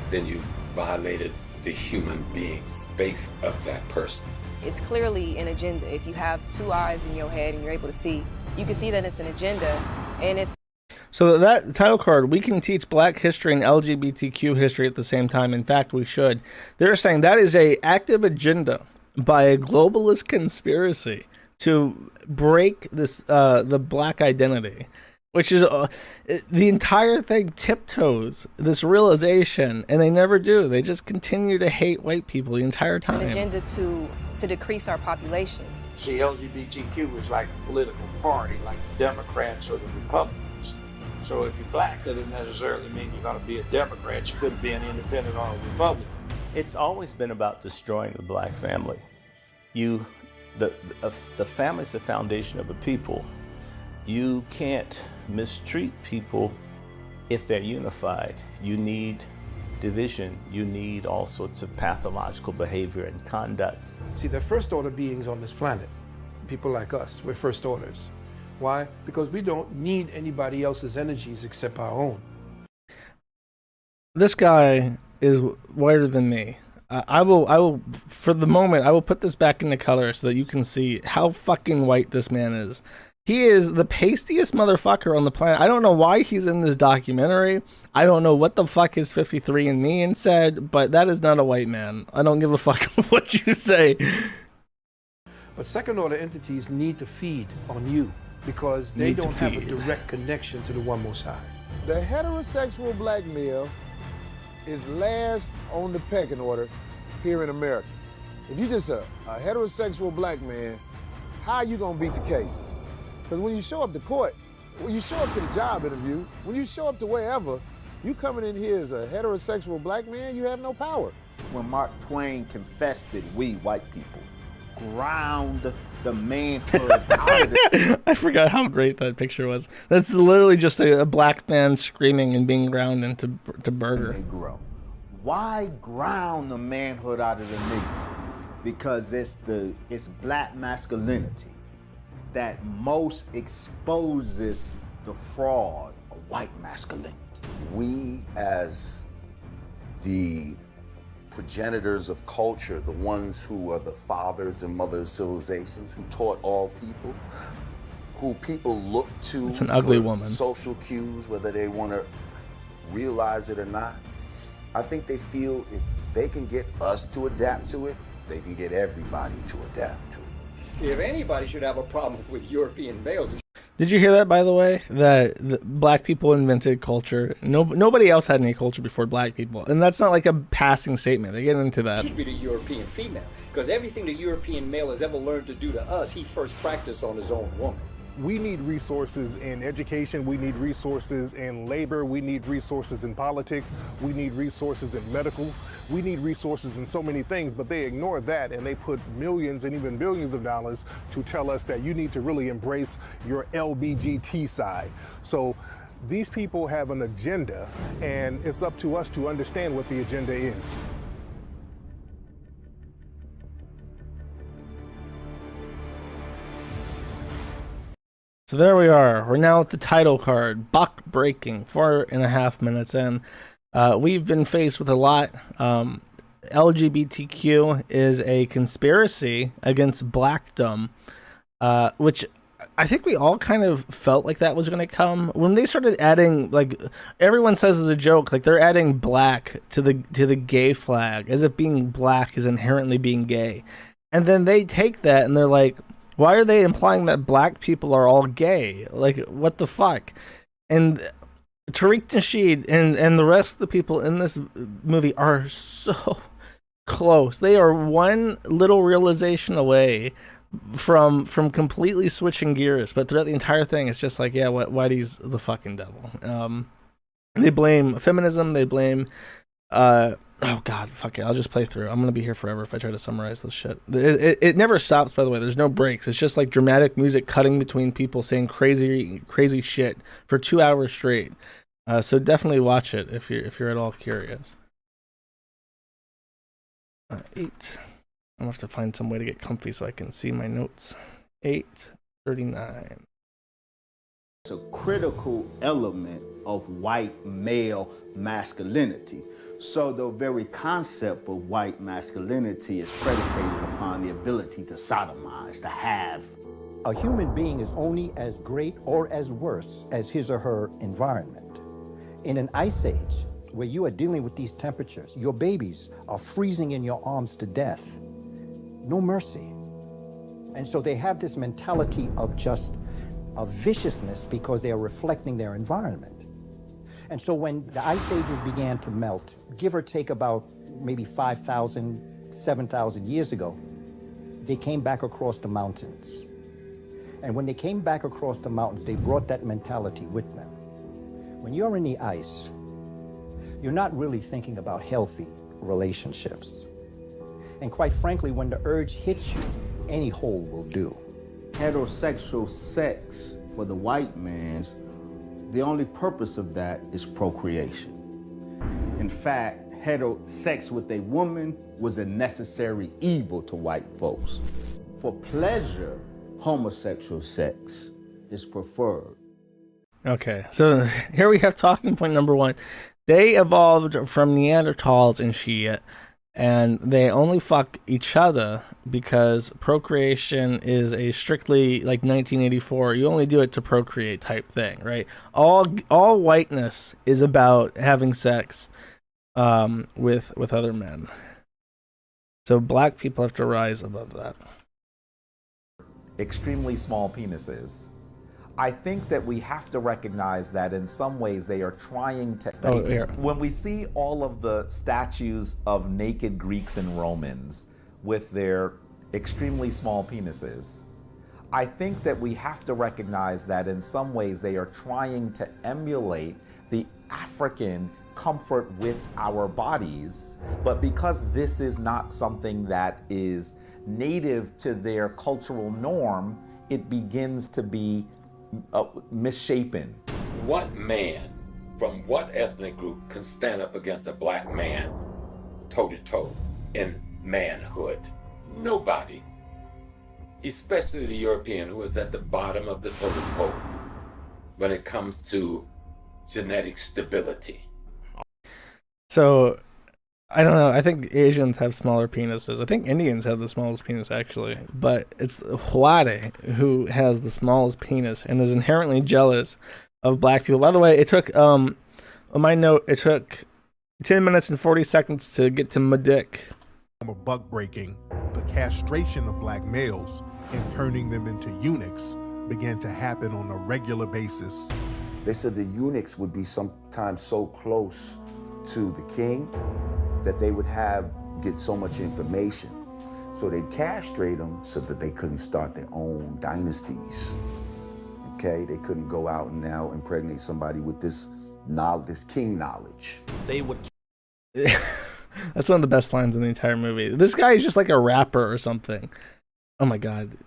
then you violated the human being space of that person. It's clearly an agenda. If you have 2 eyes in your head and you're able to see, you can see that it's an agenda, and it's... So that title card, we can teach black history and LGBTQ history at the same time. In fact, we should. They're saying that is a active agenda by a globalist conspiracy to break this the black identity, which is the entire thing tiptoes this realization, and they never do. They just continue to hate white people the entire time. An agenda to decrease our population. See, LGBTQ is like a political party, like the Democrats or the Republicans. So if you're black, that doesn't necessarily mean you're going to be a Democrat. You could be an independent or a Republican. It's always been about destroying the black family. The family's the foundation of a people. You can't mistreat people if they're unified, you need division, you need all sorts of pathological behavior and conduct. See, they're first order beings on this planet. People like us, we're first orders. Why? Because we don't need anybody else's energies except our own. This guy is whiter than me. I will, for the moment, I will put this back into color so that you can see how fucking white this man is. He is the pastiest motherfucker on the planet. I don't know why he's in this documentary. I don't know what the fuck his 53andMe said, but that is not a white man. I don't give a fuck what you say. But second order entities need to feed on you because they don't have a direct connection to the One Most High. The heterosexual black male is last on the pecking order here in America. If you're just a heterosexual black man, how are you gonna beat the case? Because when you show up to court, when you show up to the job interview, when you show up to wherever, you coming in here as a heterosexual black man, you have no power. When Mark Twain confessed that we white people ground the manhood out of the... I forgot how great that picture was. That's literally just a black man screaming and being ground into burger. They grow. Why ground the manhood out of the nigga? Because it's black masculinity that most exposes the fraud of white masculinity. We as the progenitors of culture, the ones who are the fathers and mothers of civilizations, who taught all people, who people look to It's an ugly for woman. social cues, whether they want to realize it or not. I think they feel if they can get us to adapt to it, they can get everybody to adapt to it. If anybody should have a problem with European males, Did you hear that, by the way? That black people invented culture. Nobody else had any culture before black people. And that's not like a passing statement. They get into that. it should be the European female. Because everything the European male has ever learned to do to us, he first practiced on his own woman. We need resources in education, we need resources in labor, we need resources in politics, we need resources in medical, we need resources in so many things, but they ignore that and they put millions and even billions of dollars to tell us that you need to really embrace your LBGT side. So these people have an agenda and it's up to us to understand what the agenda is. So there we are. We're now at the title card. Buck breaking. 4.5 minutes in. We've been faced with a lot. LGBTQ is a conspiracy against blackdom, which I think we all kind of felt like that was going to come. When they started adding, like, everyone says as a joke, like they're adding black to the gay flag, as if being black is inherently being gay. And then they take that and they're like, why are they implying that black people are all gay? Like, what the fuck? And Tariq Nasheed and the rest of the people in this movie are so close. They are one little realization away from completely switching gears. But throughout the entire thing, it's just like, yeah, Whitey's the fucking devil. They blame feminism. They blame... oh god, fuck it, I'll just play through. I'm gonna be here forever if I try to summarize this shit. It never stops, by the way. There's no breaks. It's just like dramatic music cutting between people saying crazy shit for 2 hours straight. So definitely watch it if you're at all curious. 8. I'm gonna have to find some way to get comfy so I can see my notes. 8:39. It's a critical element of white male masculinity. So the very concept of white masculinity is predicated upon the ability to sodomize, to have. A human being is only as great or as worse as his or her environment. In an ice age, where you are dealing with these temperatures, your babies are freezing in your arms to death. No mercy. And so they have this mentality of just a viciousness because they are reflecting their environment. And so when the ice ages began to melt, give or take about maybe 5,000, 7,000 years ago, they came back across the mountains. And when they came back across the mountains, they brought that mentality with them. When you're in the ice, you're not really thinking about healthy relationships. And quite frankly, when the urge hits you, any hole will do. Heterosexual sex for the white man the only purpose of that is procreation. In fact, sex with a woman was a necessary evil to white folks. For pleasure, homosexual sex is preferred. Okay, so here we have talking point number one. They evolved from Neanderthals and shit, and they only fuck each other because procreation is a strictly, like, 1984, you only do it to procreate type thing, right? All whiteness is about having sex with other men. So black people have to rise above that. Extremely small penises. I think that we have to recognize that in some ways they are trying to... When we see all of the statues of naked Greeks and Romans with their extremely small penises, I think that we have to recognize that in some ways they are trying to emulate the African comfort with our bodies, but because this is not something that is native to their cultural norm, it begins to be misshapen. What man from what ethnic group can stand up against a black man toe to toe in manhood? Nobody. Especially the European, who is at the bottom of the totem pole when it comes to genetic stability. So, I don't know. I think Asians have smaller penises. I think Indians have the smallest penis, actually. But it's Huare who has the smallest penis and is inherently jealous of black people. By the way, it took, on my note, it took 10 minutes and 40 seconds to get to my dick. Of buck breaking, the castration of black males and turning them into eunuchs began to happen on a regular basis. They said the eunuchs would be sometimes so close to the king that they would get so much information. So they'd castrate them so that they couldn't start their own dynasties. Okay, they couldn't go out and now impregnate somebody with this knowledge, this king knowledge. They would. That's one of the best lines in the entire movie. This guy is just like a rapper or something. Oh my god.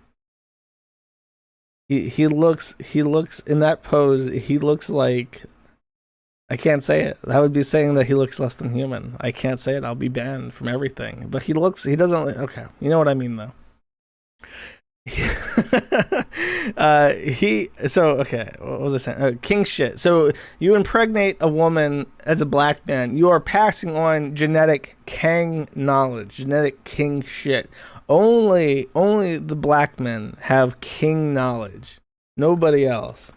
He looks in that pose, he looks like, I can't say it. That would be saying that he looks less than human. I can't say it. I'll be banned from everything. But he doesn't, okay. You know what I mean, though. Okay, what was I saying? King shit. So you impregnate a woman as a black man, you are passing on genetic king knowledge, genetic king shit. Only the black men have king knowledge. Nobody else.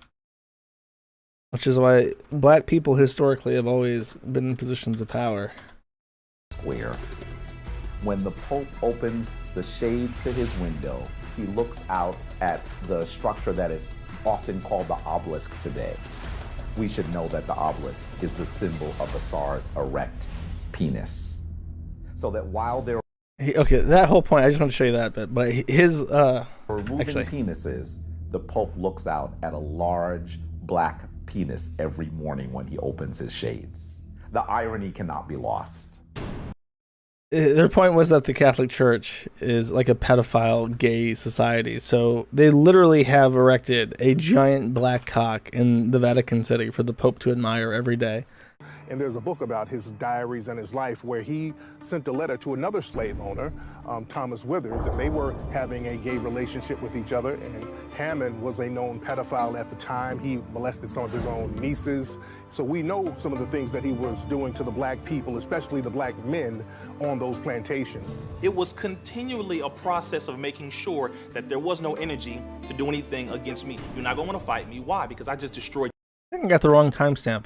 Which is why black people historically have always been in positions of power. Square. When the Pope opens the shades to his window, he looks out at the structure that is often called the obelisk today. We should know that the obelisk is the symbol of the Tsar's erect penis. So that while they're okay, that whole point, I just want to show you that bit, but his removing penises, the Pope looks out at a large black penis every morning when he opens his shades. The irony cannot be lost. Their point was that the Catholic Church is like a pedophile gay society, so they literally have erected a giant black cock in the Vatican City for the Pope to admire every day. And there's a book about his diaries and his life where he sent a letter to another slave owner, Thomas Withers, and they were having a gay relationship with each other. And Hammond was a known pedophile at the time. He molested some of his own nieces. So we know some of the things that he was doing to the black people, especially the black men on those plantations. It was continually a process of making sure that there was no energy to do anything against me. You're not going to want to fight me. Why? Because I just destroyed. I think I got the wrong timestamp.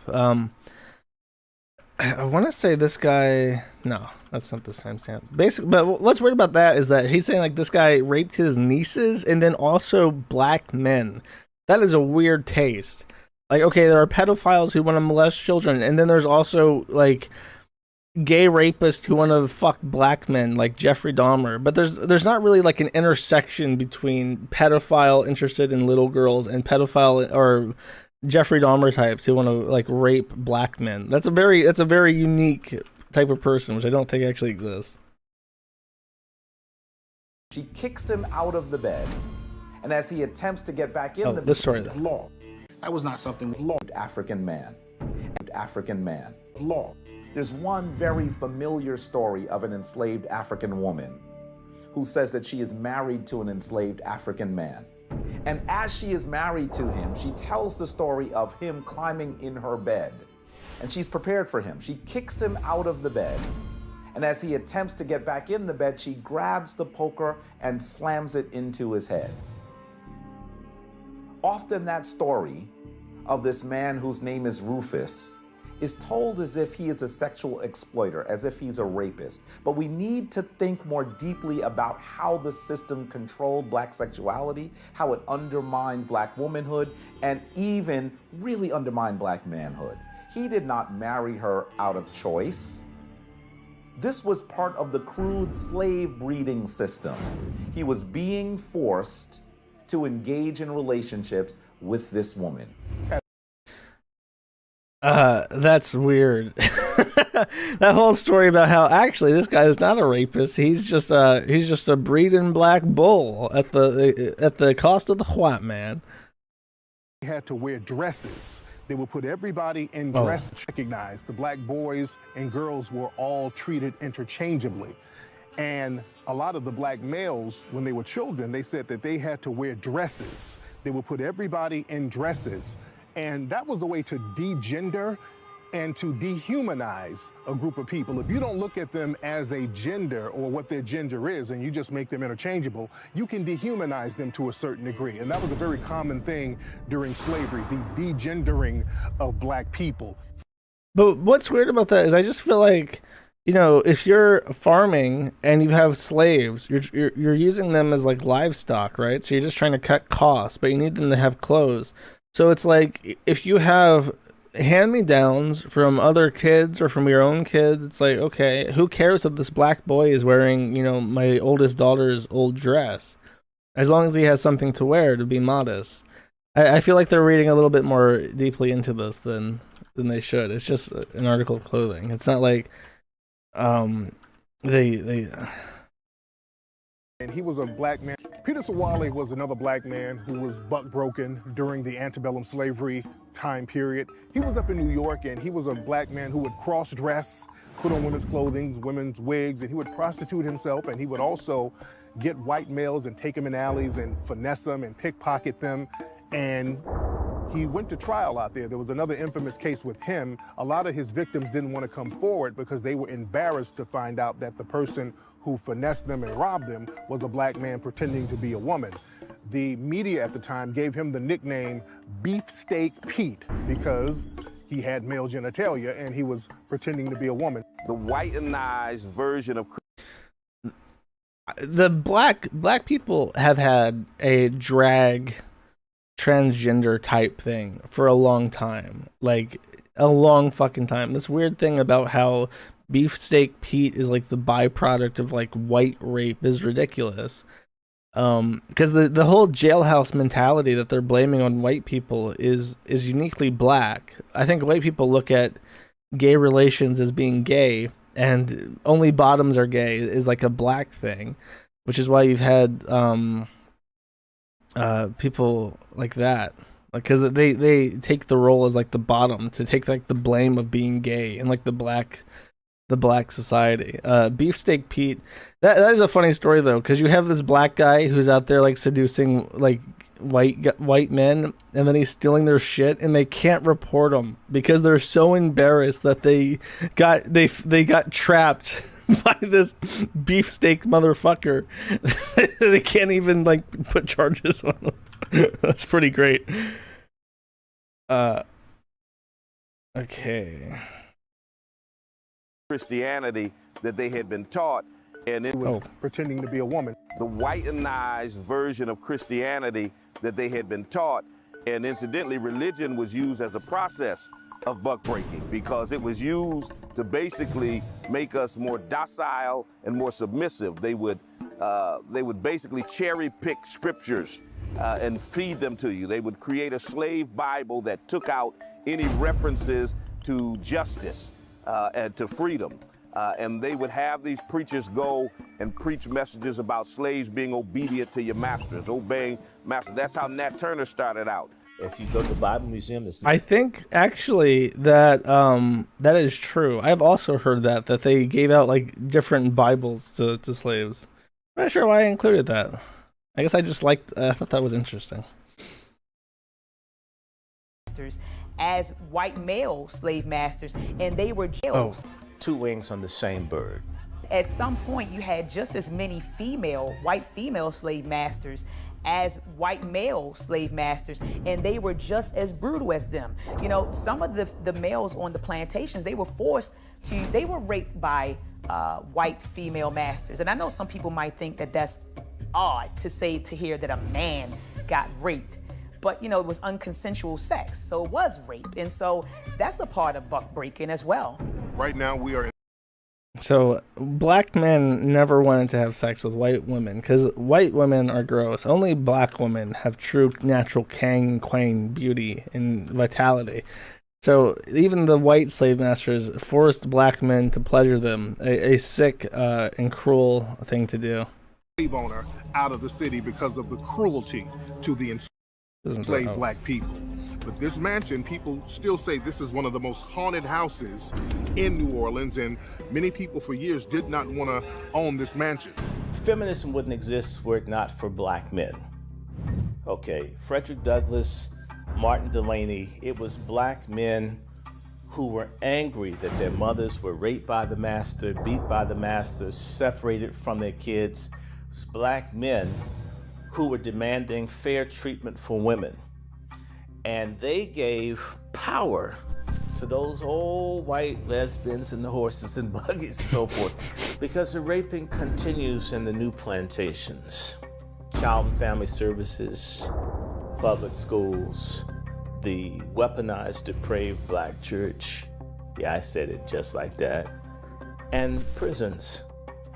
I want to say this guy. No, that's not the timestamp. Basically, but what's weird about that is that he's saying like this guy raped his nieces and then also black men. That is a weird taste. Like, okay, there are pedophiles who want to molest children, and then there's also like gay rapists who want to fuck black men, like Jeffrey Dahmer. But there's not really like an intersection between pedophile interested in little girls and pedophile or Jeffrey Dahmer types who want to like rape black men. That's a very unique type of person, which I don't think actually exists. She kicks him out of the bed, and as he attempts to get back in this story, law. That was not something with law. African man. African man. Law. There's one very familiar story of an enslaved African woman who says that she is married to an enslaved African man. And as she is married to him, she tells the story of him climbing in her bed. And she's prepared for him. She kicks him out of the bed. And as he attempts to get back in the bed, she grabs the poker and slams it into his head. Often that story of this man whose name is Rufus is told as if he is a sexual exploiter, as if he's a rapist. But we need to think more deeply about how the system controlled Black sexuality, how it undermined Black womanhood, and even really undermined Black manhood. He did not marry her out of choice. This was part of the crude slave breeding system. He was being forced to engage in relationships with this woman. That's weird. That whole story about how actually this guy is not a rapist. He's just a breeding black bull at the cost of the white man. They had to wear dresses. They would put everybody in dress. Recognized the black boys and girls were all treated interchangeably. And a lot of the black males, when they were children, they said that they had to wear dresses. They would put everybody in dresses. And that was a way to degender and to dehumanize a group of people. If you don't look at them as a gender or what their gender is, and you just make them interchangeable, you can dehumanize them to a certain degree. And that was a very common thing during slavery, the degendering of black people. But what's weird about that is I just feel like, you know, if you're farming and you have slaves, you're using them as like livestock, right? So you're just trying to cut costs, but you need them to have clothes. So it's like if you have hand-me-downs from other kids or from your own kids, it's like, okay, who cares if this black boy is wearing, you know, my oldest daughter's old dress? As long as he has something to wear to be modest. I feel like they're reading a little bit more deeply into this than they should. It's just an article of clothing. It's not like they And he was a black man. Peter Sawale was another black man who was buck-broken during the antebellum slavery time period. He was up in New York, and he was a black man who would cross-dress, put on women's clothing, women's wigs, and he would prostitute himself, and he would also get white males and take them in alleys and finesse them and pickpocket them. And he went to trial out there. There was another infamous case with him. A lot of his victims didn't want to come forward because they were embarrassed to find out that the person who finessed them and robbed them was a black man pretending to be a woman. The media at the time gave him the nickname Beefsteak Pete because he had male genitalia and he was pretending to be a woman. The whitenized version of the black people have had a drag transgender type thing for a long time, like a long fucking time. This weird thing about how Beefsteak Pete is like the byproduct of like white rape is ridiculous. Because the whole jailhouse mentality that they're blaming on white people is uniquely black. I think white people look at gay relations as being gay, and only bottoms are gay is like a black thing, which is why you've had people like that, like, because they take the role as like the bottom to take like the blame of being gay in like the black society. Beefsteak Pete, that is a funny story though, because you have this black guy who's out there like seducing like white men, and then he's stealing their shit, and they can't report him because they're so embarrassed that they got trapped by this beefsteak motherfucker. They can't even like put charges on him. That's pretty great. Okay. Christianity that they had been taught, and it was pretending to be a woman. The whitenized version of Christianity that they had been taught, and incidentally, religion was used as a process of buck breaking because it was used to basically make us more docile and more submissive. They would basically cherry pick scriptures and feed them to you. They would create a slave Bible that took out any references to justice and to freedom. And they would have these preachers go and preach messages about slaves being obedient to your masters, obeying masters. That's how Nat Turner started out. If you go to the Bible Museum, I think actually that that is true. I've also heard that they gave out like different Bibles to slaves. I'm not sure why I included that. I guess I just liked. I thought that was interesting. As white male slave masters, and they were jailed. Two wings on the same bird. At some point, you had just as many white female slave masters as white male slave masters, and they were just as brutal as them. You know, some of the males on the plantations, they were raped by white female masters. And I know some people might think that that's odd to hear that a man got raped. But, you know, it was unconsensual sex, so it was rape. And so that's a part of buck breaking as well. Right now, we are... So black men never wanted to have sex with white women because white women are gross. Only black women have true natural king, queen beauty and vitality. So even the white slave masters forced black men to pleasure them, a sick and cruel thing to do. Slave owner out of the city because of the cruelty to the enslaved black people. But this mansion, people still say this is one of the most haunted houses in New Orleans, and many people for years did not want to own this mansion. Feminism wouldn't exist were it not for black men. Okay, Frederick Douglass, Martin Delany, it was black men who were angry that their mothers were raped by the master, beat by the master, separated from their kids. It was black men who were demanding fair treatment for women. And they gave power to those old white lesbians and the horses and buggies and so forth, because the raping continues in the new plantations. Child and Family Services, public schools, the weaponized, depraved black church. Yeah, I said it just like that. And prisons,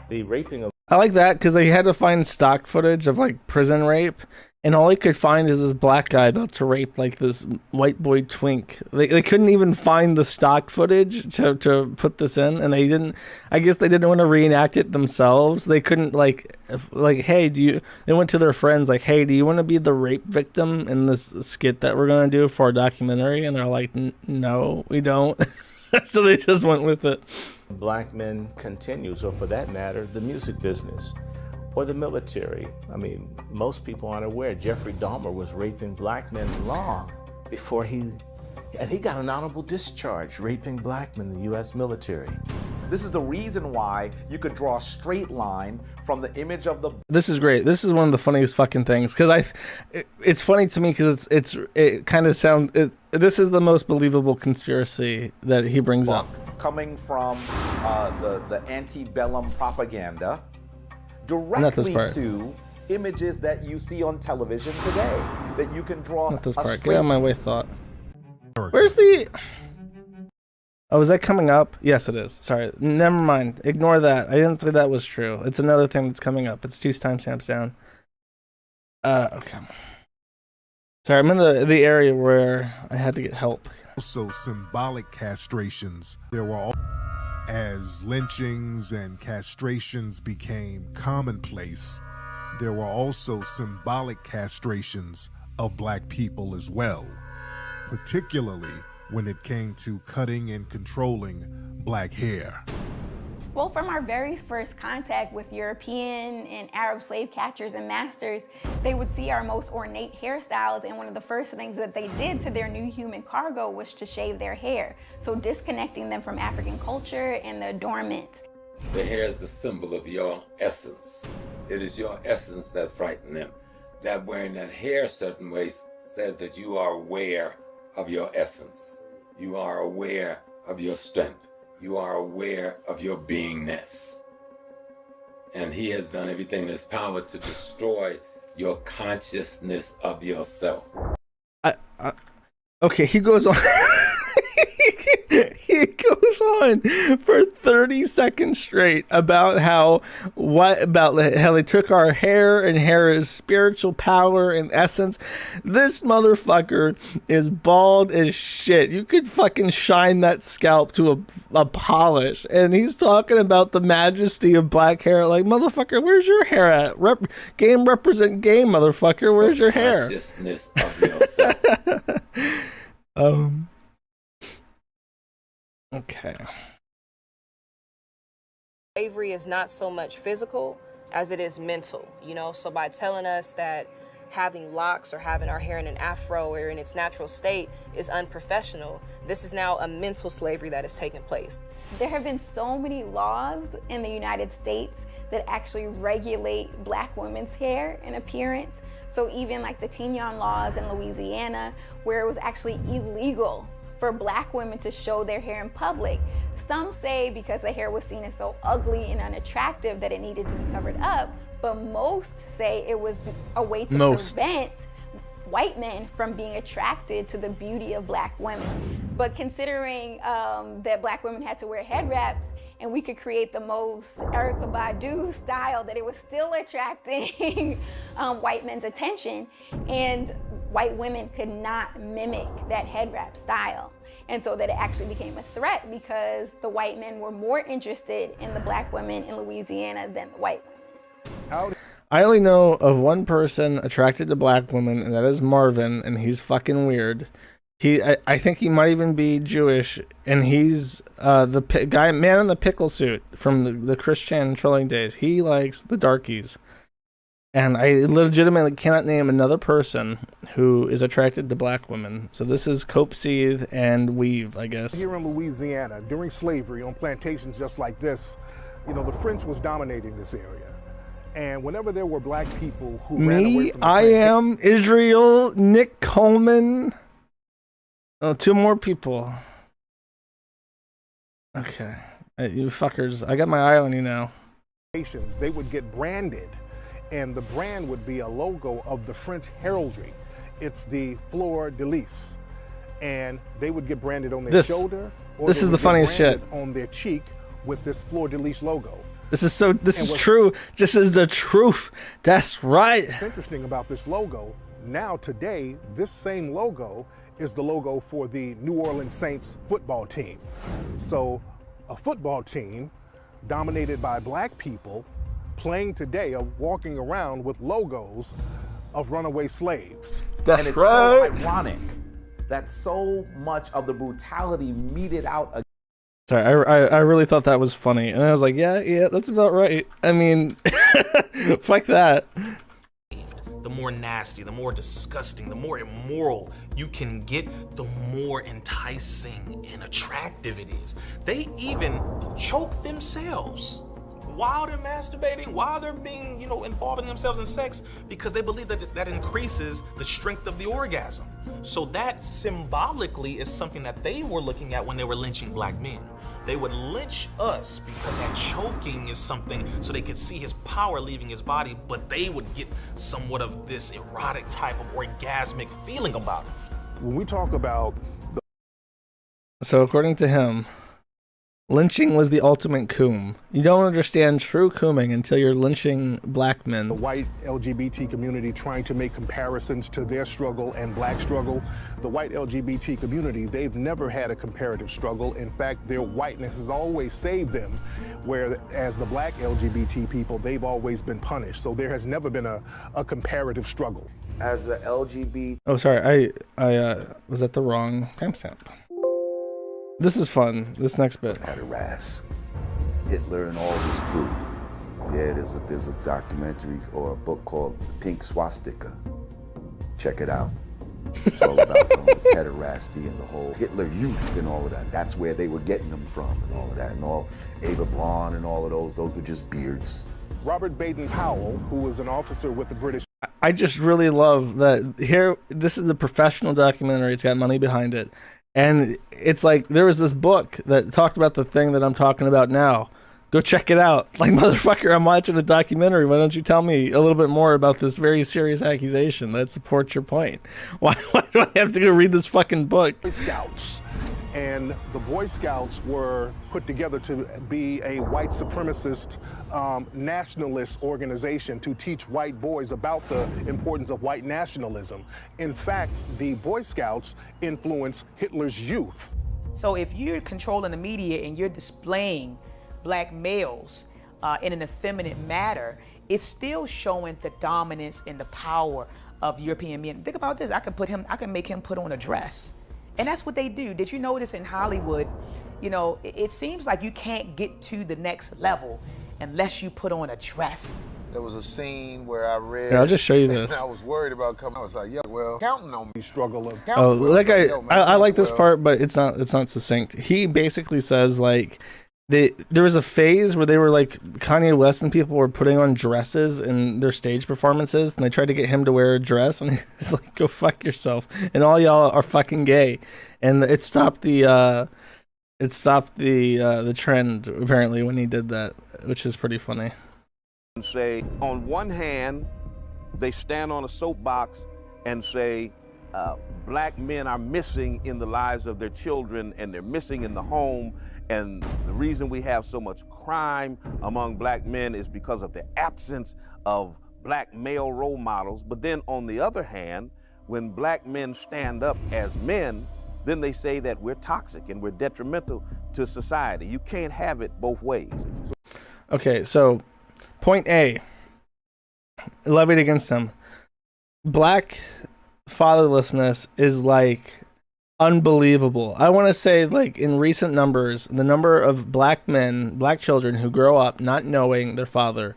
the raping of... I like that because they had to find stock footage of like prison rape, and all they could find is this black guy about to rape like this white boy twink. They couldn't even find the stock footage to put this in, and they didn't. I guess they didn't want to reenact it themselves. They couldn't like hey, they went to their friends like, hey, do you want to be the rape victim in this skit that we're gonna do for our documentary? And they're like, no, we don't. So they just went with it. Black men continues, or for that matter, the music business or the military. I mean, most people aren't aware Jeffrey Dahmer was raping black men long before he got an honorable discharge, raping black men in the U.S. military. This is the reason why you could draw a straight line from the image of the... This is great. This is one of the funniest fucking things because it's funny to me because it kind of sounds... This is the most believable conspiracy that he brings up. Coming from the antebellum propaganda directly to images that you see on television today, that you can draw... Not this part. Get out of my way, thought. Where's the... Oh, is that coming up? Yes, it is. Sorry. Never mind. Ignore that. I didn't say that was true. It's another thing that's coming up. It's 2 timestamps down. Okay. Sorry, I'm in the area where I had to get help. Also symbolic castrations. There were all... As lynchings and castrations became commonplace, there were also symbolic castrations of black people as well, particularly when it came to cutting and controlling black hair. Well, from our very first contact with European and Arab slave catchers and masters, they would see our most ornate hairstyles, and one of the first things that they did to their new human cargo was to shave their hair, so disconnecting them from African culture and the adornment. The hair is the symbol of your essence. It is your essence that frightens them. That wearing that hair certain ways says that you are aware of your essence. You are aware of your strength. You are aware of your beingness. And he has done everything in his power to destroy your consciousness of yourself. Okay, he goes on. He goes on for 30 seconds straight about how they took our hair, and hair is spiritual power and essence. This motherfucker is bald as shit. You could fucking shine that scalp to a polish, and he's talking about the majesty of black hair. Like, motherfucker, where's your hair at? Game represent game, motherfucker. Where's your hair? Consciousness of yourself. Okay. Slavery is not so much physical as it is mental, you know? So by telling us that having locks or having our hair in an afro or in its natural state is unprofessional, this is now a mental slavery that is taking place. There have been so many laws in the United States that actually regulate Black women's hair and appearance. So even like the Tignon laws in Louisiana, where it was actually illegal for Black women to show their hair in public. Some say because the hair was seen as so ugly and unattractive that it needed to be covered up, but most say it was a way to prevent white men from being attracted to the beauty of Black women. But considering that Black women had to wear head wraps, and we could create the most Erykah Badu style, that it was still attracting white men's attention, and white women could not mimic that head wrap style. And so that it actually became a threat because the white men were more interested in the Black women in Louisiana than the white women. I only know of one person attracted to Black women, and that is Marvin, and he's fucking weird. I think he might even be Jewish, and he's the guy, man in the pickle suit from the Christian trolling days. He likes the darkies. And I legitimately cannot name another person who is attracted to Black women. So this is cope, seethe, and weave, I guess. Here in Louisiana, during slavery, on plantations just like this, you know, the French was dominating this area. And whenever there were Black people who ran away from the I am Israel, Nick Coleman. Oh, two more people. Okay. You fuckers, I got my eye on you now. They would get branded. And the brand would be a logo of the French heraldry. It's the fleur de lis. And they would get branded on their shoulder. Or this is the funniest shit. On their cheek with this fleur de lis logo. This is true. This is the truth. That's right. What's interesting about this logo, now today, this same logo is the logo for the New Orleans Saints football team. So a football team dominated by Black people playing today are walking around with logos of runaway slaves. And it's so ironic that so much of the brutality meted out. Sorry, I really thought that was funny, and I was like, yeah, that's about right. I mean, fuck that. The more nasty, the more disgusting, the more immoral you can get, the more enticing and attractive it is. They even choke themselves while they're masturbating, while they're being, involving themselves in sex, because they believe that that increases the strength of the orgasm. So that symbolically is something that they were looking at when they were lynching Black men. They would lynch us because that choking is something so they could see his power leaving his body, but they would get somewhat of this erotic type of orgasmic feeling about it. When we talk about So according to him, lynching was the ultimate coom. You don't understand true cooming until you're lynching Black men. The white LGBT community trying to make comparisons to their struggle and Black struggle. The white LGBT community, they've never had a comparative struggle. In fact, their whiteness has always saved them, whereas the Black LGBT people, they've always been punished. So there has never been a comparative struggle. As a LGBT... Oh, sorry, I was at the wrong timestamp. This is fun. This next bit. Harass Hitler and all his crew. Yeah, there's a documentary or a book called Pink Swastika. Check it out. It's all about pederasty and the whole Hitler Youth and all of that. That's where they were getting them from and all of that. And all Ava Braun and all of those were just beards. Robert Baden-Powell, who was an officer with the British... I just really love that here, this is a professional documentary. It's got money behind it. And it's like, there was this book that talked about the thing that I'm talking about now. Go check it out. Like, motherfucker, I'm watching a documentary. Why don't you tell me a little bit more about this very serious accusation that supports your point? Why do I have to go read this fucking book? Boy Scouts. And the Boy Scouts were put together to be a white supremacist nationalist organization to teach white boys about the importance of white nationalism. In fact, the Boy Scouts influenced Hitler's youth. So if you're controlling the media and you're displaying Black males in an effeminate manner, it's still showing the dominance and the power of European men. Think about this. I can make him put on a dress. And that's what they do. Did you notice in Hollywood, you know, it seems like you can't get to the next level unless you put on a dress. There was a scene where I read. Here, I'll just show you this. I was worried about coming. I was like, yo, well, counting on me. Struggle of. Oh, that guy. I like this part, but it's not succinct. He basically says like, there was a phase where they were like Kanye West and people were putting on dresses in their stage performances, and they tried to get him to wear a dress, and he's like, "Go fuck yourself!" And all y'all are fucking gay, and it stopped the trend apparently when he did that, which is pretty funny. Say on one hand, they stand on a soapbox and say black men are missing in the lives of their children, and they're missing in the home. And the reason we have so much crime among black men is because of the absence of black male role models. But then on the other hand, when black men stand up as men, then they say that we're toxic and we're detrimental to society. You can't have it both ways. Okay, so point A, levied against them. Black fatherlessness is like unbelievable. I want to say, like, in recent numbers, the number of black children who grow up not knowing their father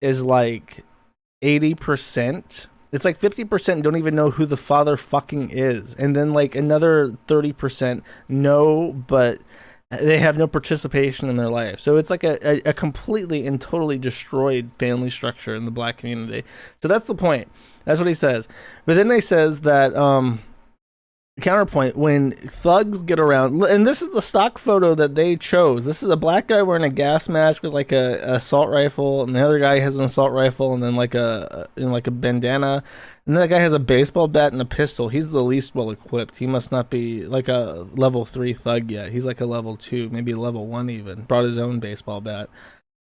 is like 80%. It's like 50% don't even know who the father fucking is. And then like another 30% know, but they have no participation in their life. So it's like a completely and totally destroyed family structure in the black community. So that's the point. That's what he says. But then he says that counterpoint, when thugs get around, and this is the stock photo that they chose. This is a black guy wearing a gas mask with like a assault rifle, and the other guy has an assault rifle and then like a bandana, and that guy has a baseball bat and a pistol. He's the least well equipped. He must not be like a level 3 thug yet. He's like a level 2, maybe a level 1 even. Brought his own baseball bat.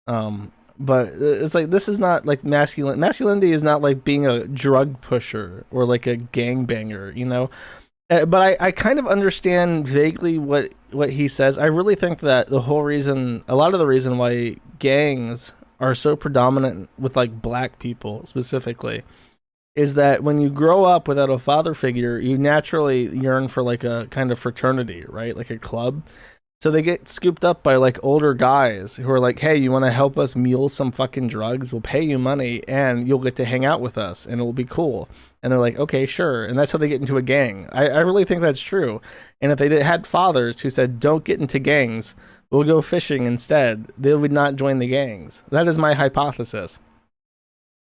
But it's like, this is not like masculinity is not like being a drug pusher or like a gangbanger, you know. But I kind of understand vaguely what he says. I really think that a lot of the reason why gangs are so predominant with like black people specifically is that when you grow up without a father figure, you naturally yearn for like a kind of fraternity, right? Like a club. So they get scooped up by like older guys who are like, hey, you want to help us mule some fucking drugs? We'll pay you money and you'll get to hang out with us and it'll be cool. And they're like, okay, sure. And that's how they get into a gang. I really think that's true. And if they had fathers who said, don't get into gangs, we'll go fishing instead, they would not join the gangs. That is my hypothesis.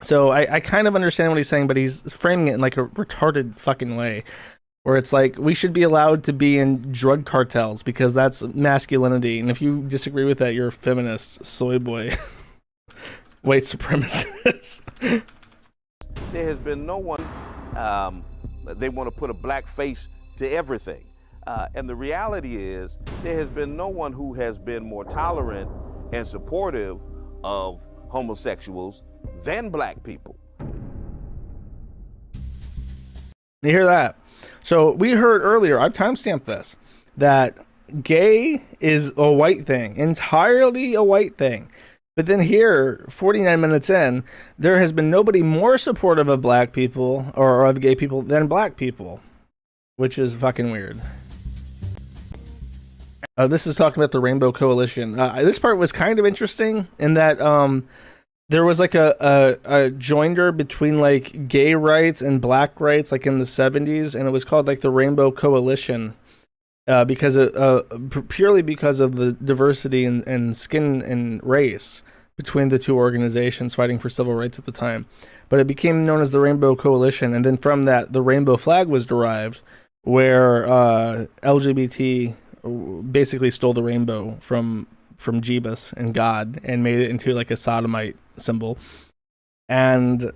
So I kind of understand what he's saying, but he's framing it in like a retarded fucking way. Where it's like, we should be allowed to be in drug cartels because that's masculinity. And if you disagree with that, you're a feminist, soy boy, white supremacist. There has been no one, they want to put a black face to everything. And the reality is, there has been no one who has been more tolerant and supportive of homosexuals than black people. You hear that? So we heard earlier, I've timestamped this, that gay is a white thing, entirely a white thing. But then here, 49 minutes in, there has been nobody more supportive of black people or of gay people than black people, which is fucking weird. This is talking about the Rainbow Coalition. This part was kind of interesting in that there was like a joinder between like gay rights and black rights like in the 70s, and it was called like the Rainbow Coalition because purely because of the diversity and skin and race between the two organizations fighting for civil rights at the time. But it became known as the Rainbow Coalition, and then from that the rainbow flag was derived, where LGBT basically stole the rainbow from Jeebus and God and made it into like a sodomite symbol. And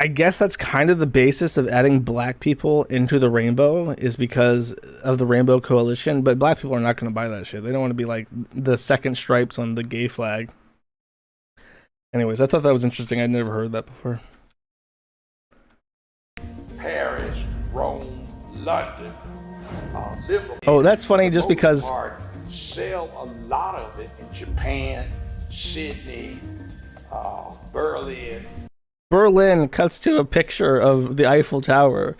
I guess that's kind of the basis of adding black people into the rainbow, is because of the Rainbow Coalition. But black people are not going to buy that shit. They don't want to be like the second stripes on the gay flag. Anyways, I thought that was interesting. I'd never heard that before. Paris, Rome, London, Liverpool. Oh, that's funny just because Sell a lot of it in Japan, Sydney, Berlin, Berlin cuts to a picture of the Eiffel Tower.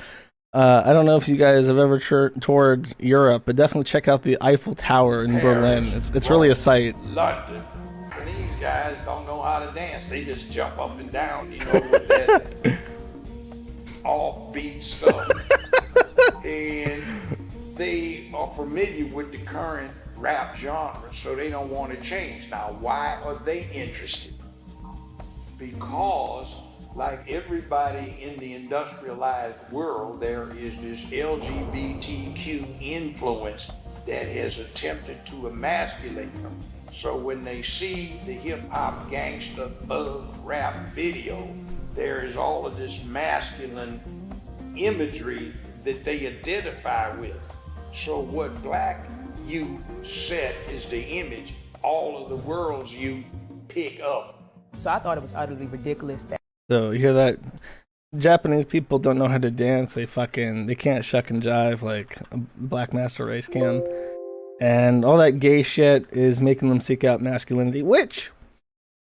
I don't know if you guys have ever toured Europe, but definitely check out the Eiffel Tower in Berlin. It's really a sight. London. And these guys don't know how to dance. They just jump up and down, you know, with that offbeat stuff. And they are familiar with the current rap genre, so they don't want to change. Now, why are they interested? Because, like everybody in the industrialized world, there is this LGBTQ influence that has attempted to emasculate them. So when they see the hip-hop gangsta thug rap video, there is all of this masculine imagery that they identify with. So what black youth set is the image all of the world's youth pick up. So I thought it was utterly ridiculous that. So you hear that? Japanese people don't know how to dance. They can't shuck and jive like a black master race can. And all that gay shit is making them seek out masculinity, which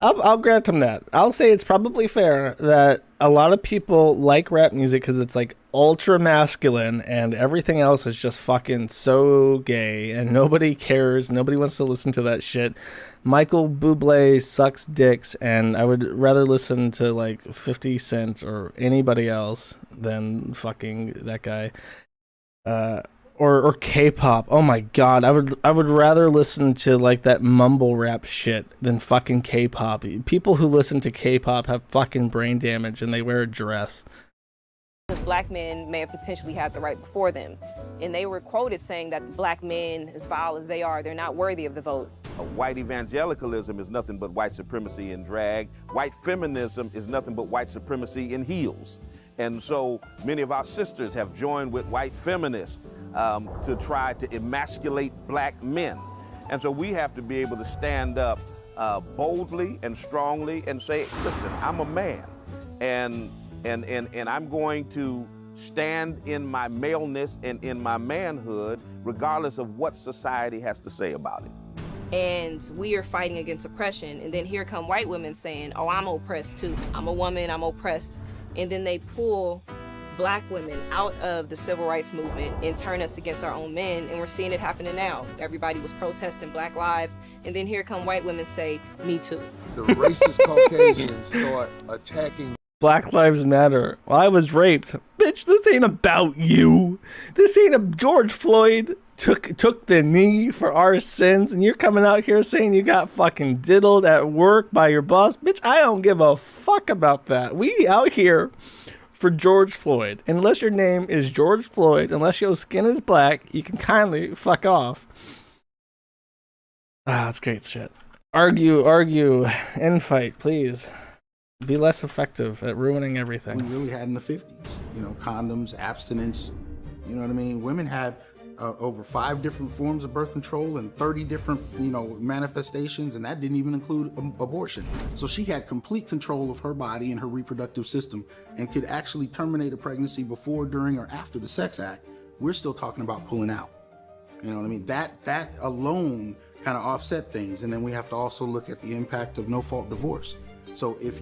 I'll grant them that. I'll say it's probably fair that a lot of people like rap music because it's like ultra masculine and everything else is just fucking so gay and nobody cares. Nobody wants to listen to that shit. Michael Bublé sucks dicks, and I would rather listen to like 50 Cent or anybody else than fucking that guy. Or K-pop. Oh my god, I would rather listen to like that mumble rap shit than fucking K-pop. People who listen to K-pop have fucking brain damage and they wear a dress. Black men may have potentially had the right before them, and they were quoted saying that black men, as vile as they are, they're not worthy of the vote. White evangelicalism is nothing but white supremacy in drag. White feminism is nothing but white supremacy in heels. And so many of our sisters have joined with white feminists to try to emasculate black men. And so we have to be able to stand up boldly and strongly and say, listen, I'm a man, and I'm going to stand in my maleness and in my manhood, regardless of what society has to say about it. And we are fighting against oppression, and then here come white women saying, oh, I'm oppressed too. I'm a woman, I'm oppressed. And then they pull black women out of the civil rights movement and turn us against our own men, and we're seeing it happening now. Everybody was protesting Black lives, and then here come white women say, me too. The racist Caucasians start attacking. Black Lives Matter. Well, I was raped. Bitch, this ain't about you. This ain't a George Floyd took the knee for our sins, and you're coming out here saying you got fucking diddled at work by your boss. Bitch, I don't give a fuck about that. We out here for George Floyd. Unless your name is George Floyd, unless your skin is black, you can kindly fuck off. That's great shit. Argue, infight, please. Be less effective at ruining everything. We really had in the 50s, condoms, abstinence, you know what I mean? Women had over 5 different forms of birth control and 30 different, manifestations, and that didn't even include abortion. So she had complete control of her body and her reproductive system and could actually terminate a pregnancy before, during, or after the Sex Act. We're still talking about pulling out. You know what I mean? That alone kind of offset things, and then we have to also look at the impact of no-fault divorce. So if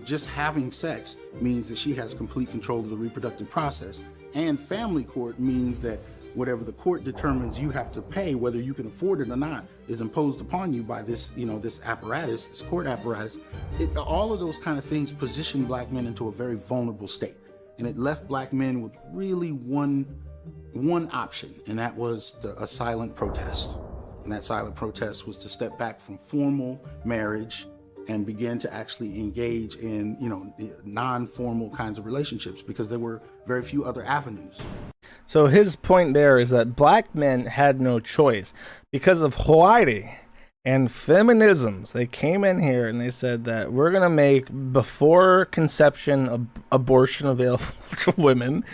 just having sex means that she has complete control of the reproductive process, and family court means that whatever the court determines you have to pay, whether you can afford it or not, is imposed upon you by this, this apparatus, this court apparatus. All of those kind of things position black men into a very vulnerable state. And it left black men with really one option, and that was a silent protest. And that silent protest was to step back from formal marriage and begin to actually engage in, non-formal kinds of relationships, because there were very few other avenues. So his point there is that black men had no choice because of Hawaii and feminisms. They came in here and they said that we're going to make before conception abortion available to women,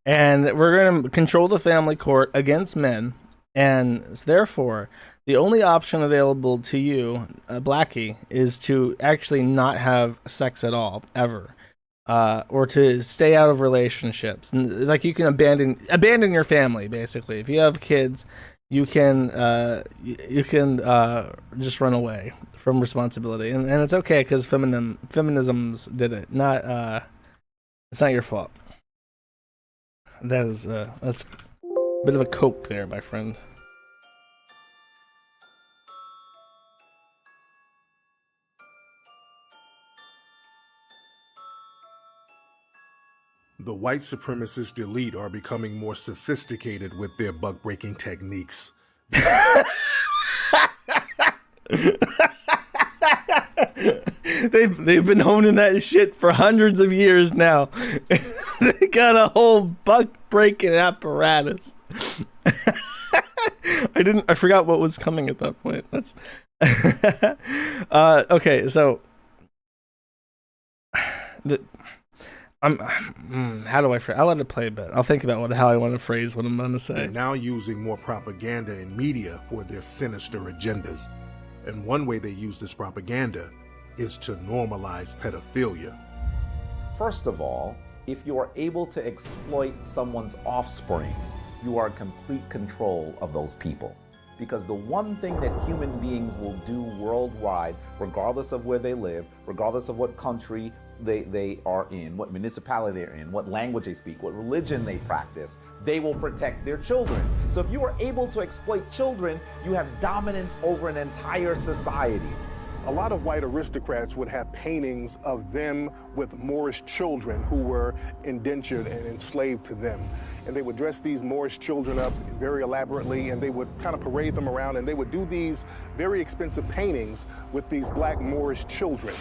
and we're going to control the family court against men. And therefore, the only option available to you, Blackie, is to actually not have sex at all, ever. Or to stay out of relationships. Like, you can abandon your family, basically. If you have kids, you can just run away from responsibility, and it's okay because feminisms did it. It's not your fault. That's a bit of a cope there, my friend. The white supremacist elite are becoming more sophisticated with their buck-breaking techniques. They've been honing that shit for hundreds of years now. They got a whole buck-breaking apparatus. I forgot what was coming at that point. That's okay. So how do I phrase? I'll let it play a bit. I'll think about how I want to phrase what I'm going to say. They're now using more propaganda and media for their sinister agendas. And one way they use this propaganda is to normalize pedophilia. First of all, if you are able to exploit someone's offspring, you are in complete control of those people. Because the one thing that human beings will do worldwide, regardless of where they live, regardless of what country they are in, what municipality they're in, what language they speak, what religion they practice, they will protect their children. So if you are able to exploit children, you have dominance over an entire society. A lot of white aristocrats would have paintings of them with Moorish children who were indentured and enslaved to them. And they would dress these Moorish children up very elaborately, and they would kind of parade them around, and they would do these very expensive paintings with these black Moorish children.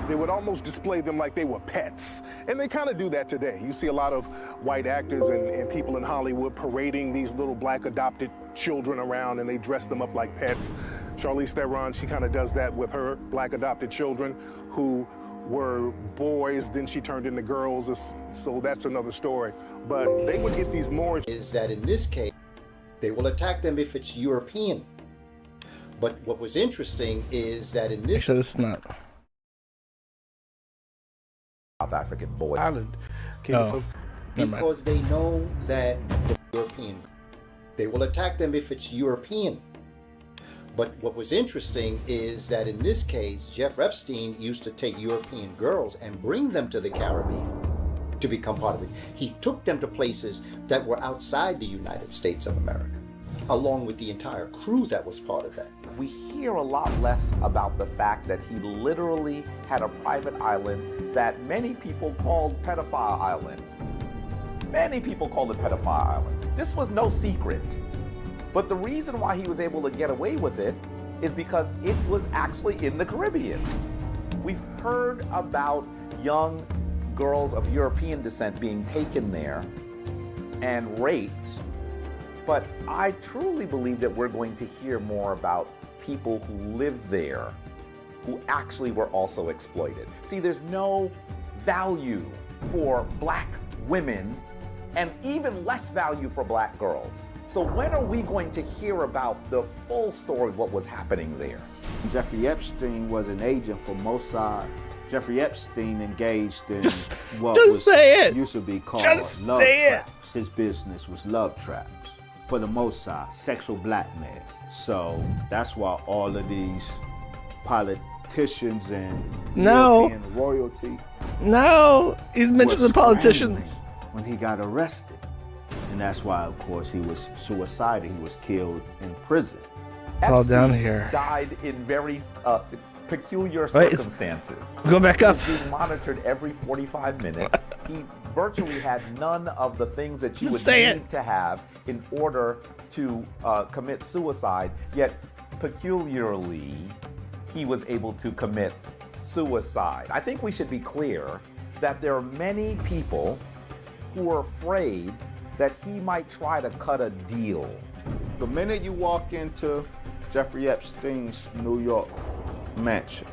They would almost display them like they were pets. And they kind of do that today. You see a lot of white actors and people in Hollywood parading these little black adopted children around, and they dress them up like pets. Charlize Theron, she kind of does that with her black adopted children who were boys, then she turned into girls, so that's another story. But they would get these Moorish... Is that in this case, they will attack them if it's European. But what was interesting is that in this... Actually, this is not... South African boys. Island. Because they know that the European... They will attack them if it's European. But what was interesting is that in this case, Jeff Epstein used to take European girls and bring them to the Caribbean to become part of it. He took them to places that were outside the United States of America, along with the entire crew that was part of that. We hear a lot less about the fact that he literally had a private island that many people called Pedophile Island. Many people called it Pedophile Island. This was no secret. But the reason why he was able to get away with it is because it was actually in the Caribbean. We've heard about young girls of European descent being taken there and raped, but I truly believe that we're going to hear more about people who live there who actually were also exploited. See, there's no value for black women and even less value for black girls. So when are we going to hear about the full story of what was happening there? Jeffrey Epstein was an agent for Mossad. Jeffrey Epstein engaged in what used to be called love traps. His business was love traps for the Mossad, sexual blackmail. So that's why all of these politicians and European royalty. No, he's mentioned the politicians. When he got arrested. And that's why, of course, he was suicided. He was killed in prison. It's all down here. Died in very peculiar circumstances. Go back up. He was being monitored every 45 minutes. He virtually had none of the things that you would need to have in order to commit suicide, yet peculiarly, he was able to commit suicide. I think we should be clear that there are many people who are afraid that he might try to cut a deal. The minute you walk into Jeffrey Epstein's New York mansion,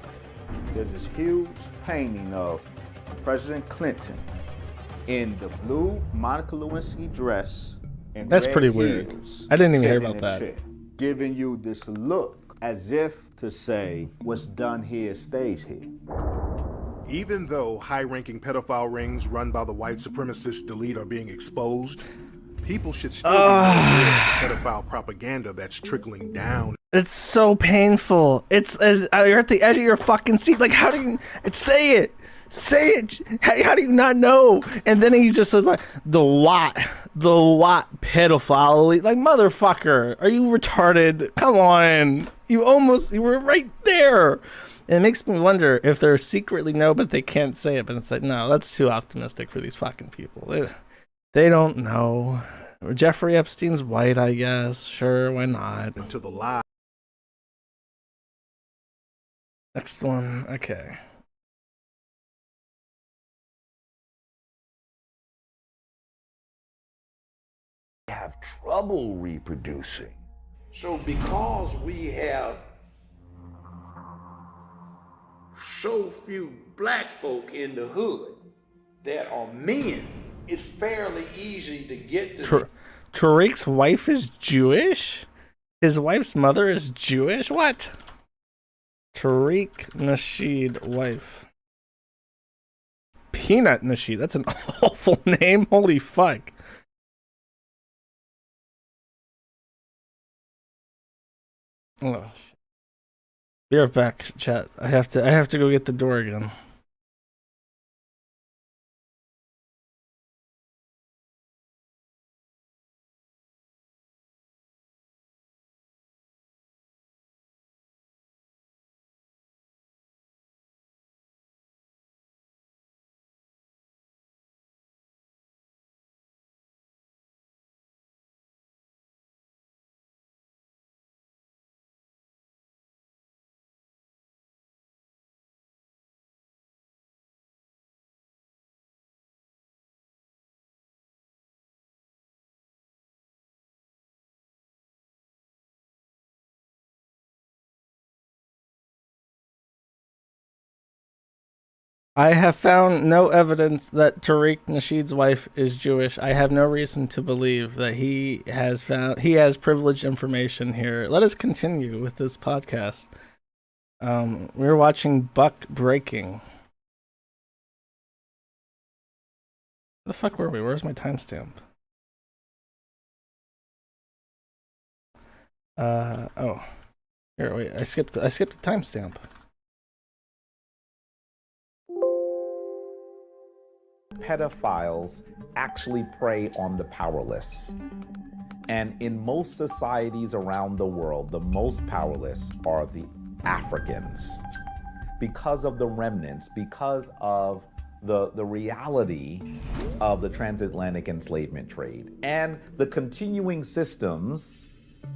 there's this huge painting of President Clinton in the blue Monica Lewinsky dress and that's red pretty weird. heels, I didn't even hear sitting about in a that. chair, giving you this look as if to say, what's done here stays here. Even though high-ranking pedophile rings run by the white supremacist elite are being exposed, People should still be aware of pedophile propaganda that's trickling down. It's so painful. It's you're at the edge of your fucking seat. Like, how do you say it? Say it. How do you not know? And then he just says like the what pedophile. Like, motherfucker, are you retarded? Come on, you were right there. And it makes me wonder if they secretly know, but they can't say it. But it's like, no, that's too optimistic for these fucking people. They don't know. Jeffrey Epstein's white, I guess. Sure, why not? Into the lie. Next one. Okay. Have trouble reproducing. So because we have so few black folk in the hood that are men, it's fairly easy to get to Tariq's wife is Jewish? His wife's mother is Jewish? What? Tariq Nasheed wife. Peanut Nasheed. That's an awful name. Holy fuck. Oh, shit. Be right back, chat. I have to go get the door again. I have found no evidence that Tariq Nasheed's wife is Jewish. I have no reason to believe that he has privileged information here. Let us continue with this podcast. We're watching Buck Breaking. Where the fuck were we? Where's my timestamp? Oh. Here, wait, I skipped the timestamp. Pedophiles actually prey on the powerless. And in most societies around the world, the most powerless are the Africans. Because of the remnants, because of the reality of the transatlantic enslavement trade, and the continuing systems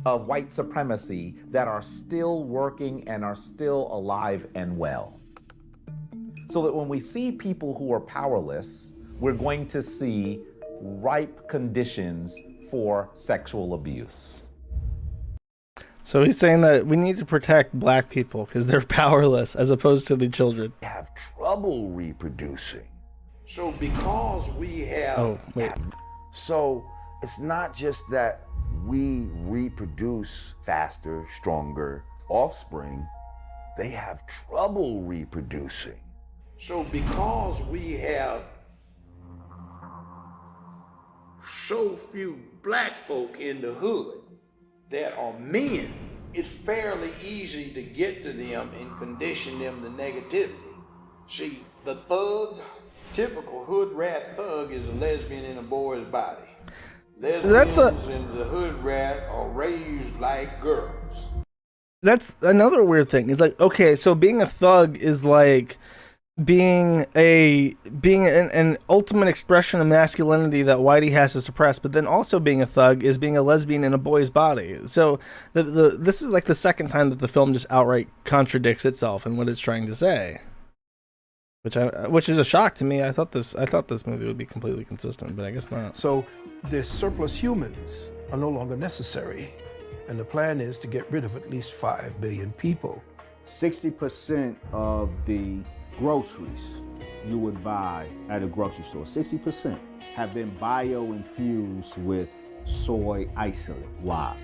of white supremacy that are still working and are still alive and well. So that when we see people who are powerless, we're going to see ripe conditions for sexual abuse. So he's saying that we need to protect black people because they're powerless as opposed to the children. Have trouble reproducing. So because we have... Oh, wait. So it's not just that we reproduce faster, stronger offspring. They have trouble reproducing. So because we have so few black folk in the hood that are men, it's fairly easy to get to them and condition them to negativity. See, the thug, typical hood rat thug, is a lesbian in a boy's body. Lesbians and the hood rat are raised like girls. That's another weird thing. It's like, okay, so being a thug is like being an ultimate expression of masculinity that Whitey has to suppress, but then also being a thug is being a lesbian in a boy's body. So this is like the second time that the film just outright contradicts itself in what it's trying to say, which is a shock to me. I thought this movie would be completely consistent, but I guess not. So the surplus humans are no longer necessary, and the plan is to get rid of at least 5 billion people. 60% of the groceries you would buy at a grocery store, 60% have been bio-infused with soy isolate. Why?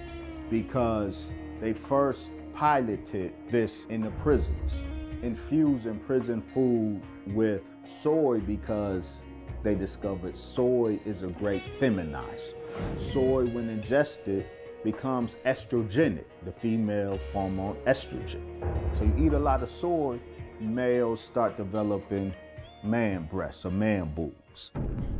Because they first piloted this in the prisons, infusing prison food with soy because they discovered soy is a great feminizer. Soy, when ingested, becomes estrogenic, the female hormone estrogen. So you eat a lot of soy, males start developing man breasts or man boobs.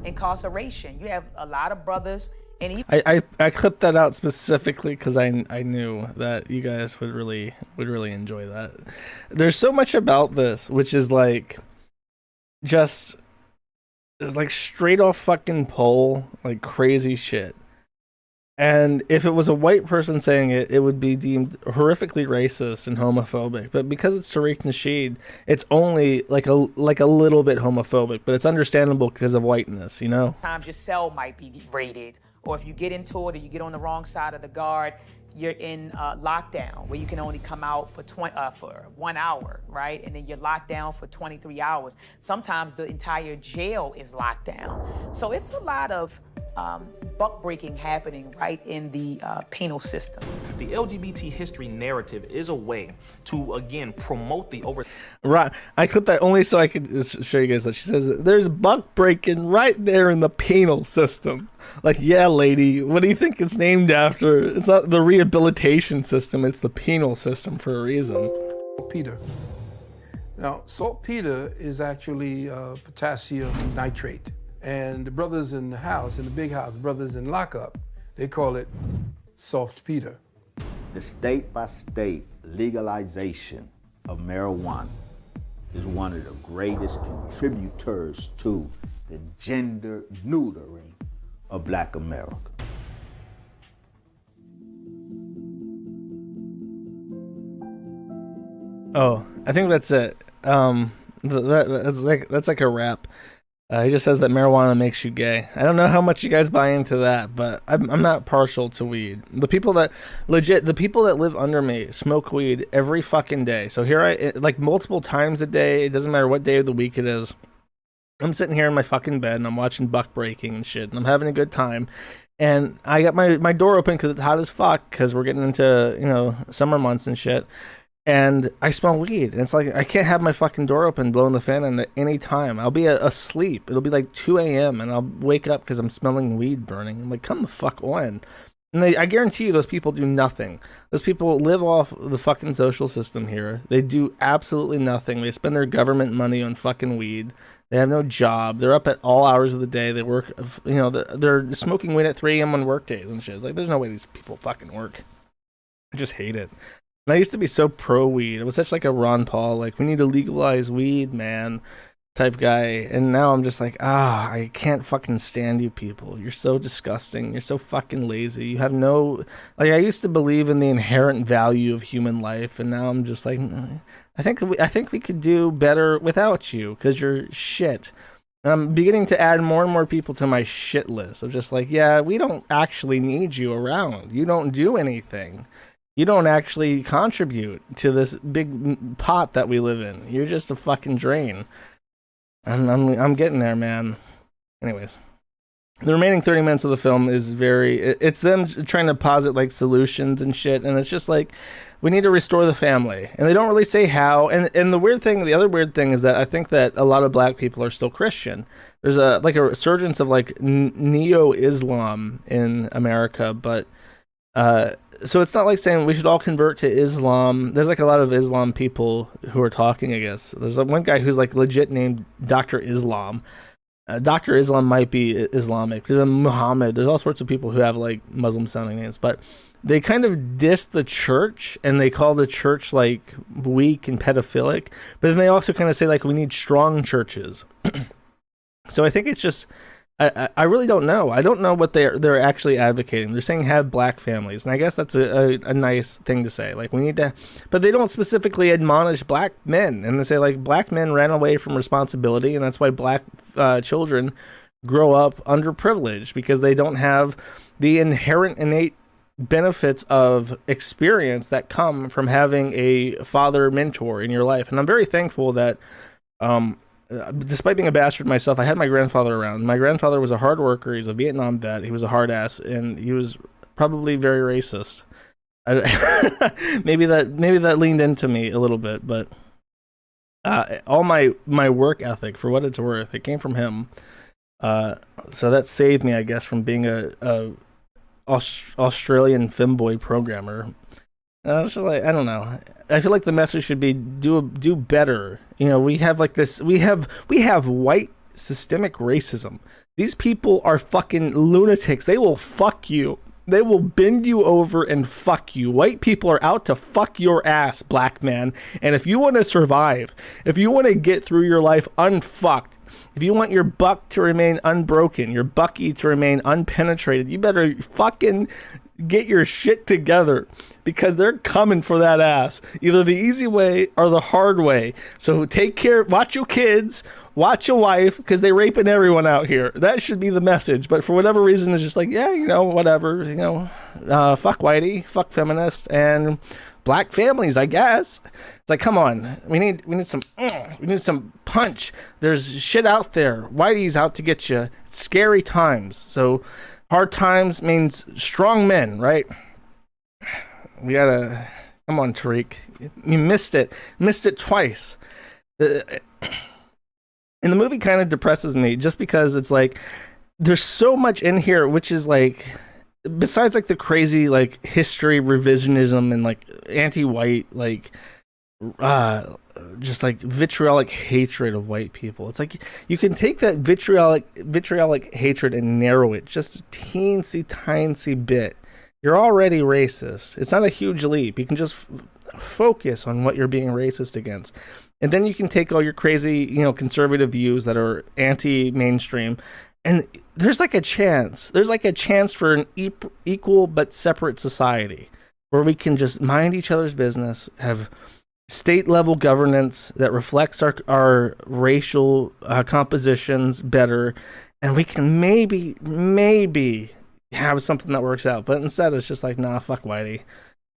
Incarceration. You have a lot of brothers, and even I clipped that out specifically because I knew that you guys would really enjoy that. There's so much about this which is like just is like straight off fucking pole, like crazy shit. And if it was a white person saying it, it would be deemed horrifically racist and homophobic. But because it's Tariq Nasheed, it's only like a little bit homophobic, but it's understandable because of whiteness, you know? sometimes your cell might be raided, or if you get into it or you get on the wrong side of the guard, you're in lockdown where you can only come out for 1 hour, right? And then you're locked down for 23 hours. Sometimes the entire jail is locked down. So it's a lot of buck breaking happening right in the penal system. The LGBT history narrative is a way to, again, promote the Right. I clipped that only so I could show you guys that she says there's buck breaking right there in the penal system. Like, yeah, lady, what do you think it's named after? It's not the rehabilitation system, it's the penal system for a reason. Saltpeter. Now, saltpeter is actually potassium nitrate. And the brothers in the house, in the big house, brothers in lockup, they call it saltpeter. The state-by-state legalization of marijuana is one of the greatest contributors to the gender neutering of Black America. Oh, I think that's it. That's like a wrap. He just says that marijuana makes you gay. I don't know how much you guys buy into that, but I'm not partial to weed. The people that live under me smoke weed every fucking day. So here like multiple times a day. It doesn't matter what day of the week it is. I'm sitting here in my fucking bed and I'm watching buck breaking and shit, and I'm having a good time. And I got my door open because it's hot as fuck because we're getting into, you know, summer months and shit. And I smell weed. And it's like, I can't have my fucking door open blowing the fan on at any time. I'll be asleep. It'll be like 2 a.m. and I'll wake up because I'm smelling weed burning. I'm like, come the fuck on. And I guarantee you those people do nothing. Those people live off the fucking social system here. They do absolutely nothing. They spend their government money on fucking weed. They have no job. They're up at all hours of the day. They work, you know, they're smoking weed at 3 a.m. on work days and shit. It's like, there's no way these people fucking work. I just hate it. And I used to be so pro weed. It was such like a Ron Paul, like, we need to legalize weed, man, type guy. And now I'm just like, I can't fucking stand you people. You're so disgusting. You're so fucking lazy. You have no, like, I used to believe in the inherent value of human life, and now I'm just like, I think we could do better without you because you're shit. And I'm beginning to add more and more people to my shit list of just like, yeah, we don't actually need you around. You don't do anything. You don't actually contribute to this big pot that we live in. You're just a fucking drain. I'm getting there, man. Anyways, the remaining 30 minutes of the film is it's them trying to posit like solutions and shit, and it's just like, we need to restore the family, and they don't really say how. And the other weird thing is that I think that a lot of Black people are still Christian. There's a resurgence of like neo-Islam in America, but so it's not like saying we should all convert to Islam. There's like a lot of Islam people who are talking, I guess. There's like one guy who's like legit named Dr. Islam. Dr. Islam might be Islamic. There's a Muhammad. There's all sorts of people who have like Muslim sounding names, but they kind of diss the church and they call the church like weak and pedophilic. But then they also kind of say like we need strong churches. So I think it's just, I really don't know. I don't know what they're actually advocating. They're saying have Black families, and I guess that's a nice thing to say. Like, we need to, but they don't specifically admonish Black men, and they say like Black men ran away from responsibility, and that's why Black children grow up underprivileged because they don't have the inherent innate benefits of experience that come from having a father mentor in your life. And I'm very thankful that despite being a bastard myself, I had my grandfather around. My grandfather was a hard worker. He's a Vietnam vet. He was a hard ass, and he was probably very racist. Maybe that leaned into me a little bit, but all my work ethic, for what it's worth, it came from him. So that saved me, I guess, from being a Australian femboy programmer. It's just like, I don't know. I feel like the message should be do better. You know, we have like this. We have white systemic racism. These people are fucking lunatics. They will fuck you. They will bend you over and fuck you. White people are out to fuck your ass, black man. And if you want to survive, if you want to get through your life unfucked, if you want your buck to remain unbroken, your bucky to remain unpenetrated, you better fucking get your shit together, because they're coming for that ass. Either the easy way or the hard way. So take care, watch your kids, watch your wife, because they're raping everyone out here. That should be the message. But for whatever reason, it's just like, yeah, you know, whatever, you know, fuck whitey, fuck feminists, and black families, I guess. It's like, come on, we need some punch. There's shit out there. Whitey's out to get you. It's scary times. So hard times means strong men, right? We gotta, come on, Tariq. You missed it twice. And the movie kind of depresses me just because it's like, there's so much in here, which is like, besides like the crazy like history revisionism and like anti-white, like just like vitriolic hatred of white people. It's like you can take that vitriolic hatred and narrow it just a teensy bit. You're already racist. It's not a huge leap. You can just focus on what you're being racist against. And then you can take all your crazy, you know, conservative views that are anti-mainstream, and there's like a chance. There's like a chance for an equal but separate society where we can just mind each other's business, have state-level governance that reflects our racial compositions better, and we can maybe have something that works out. But instead, it's just like, nah, fuck Whitey.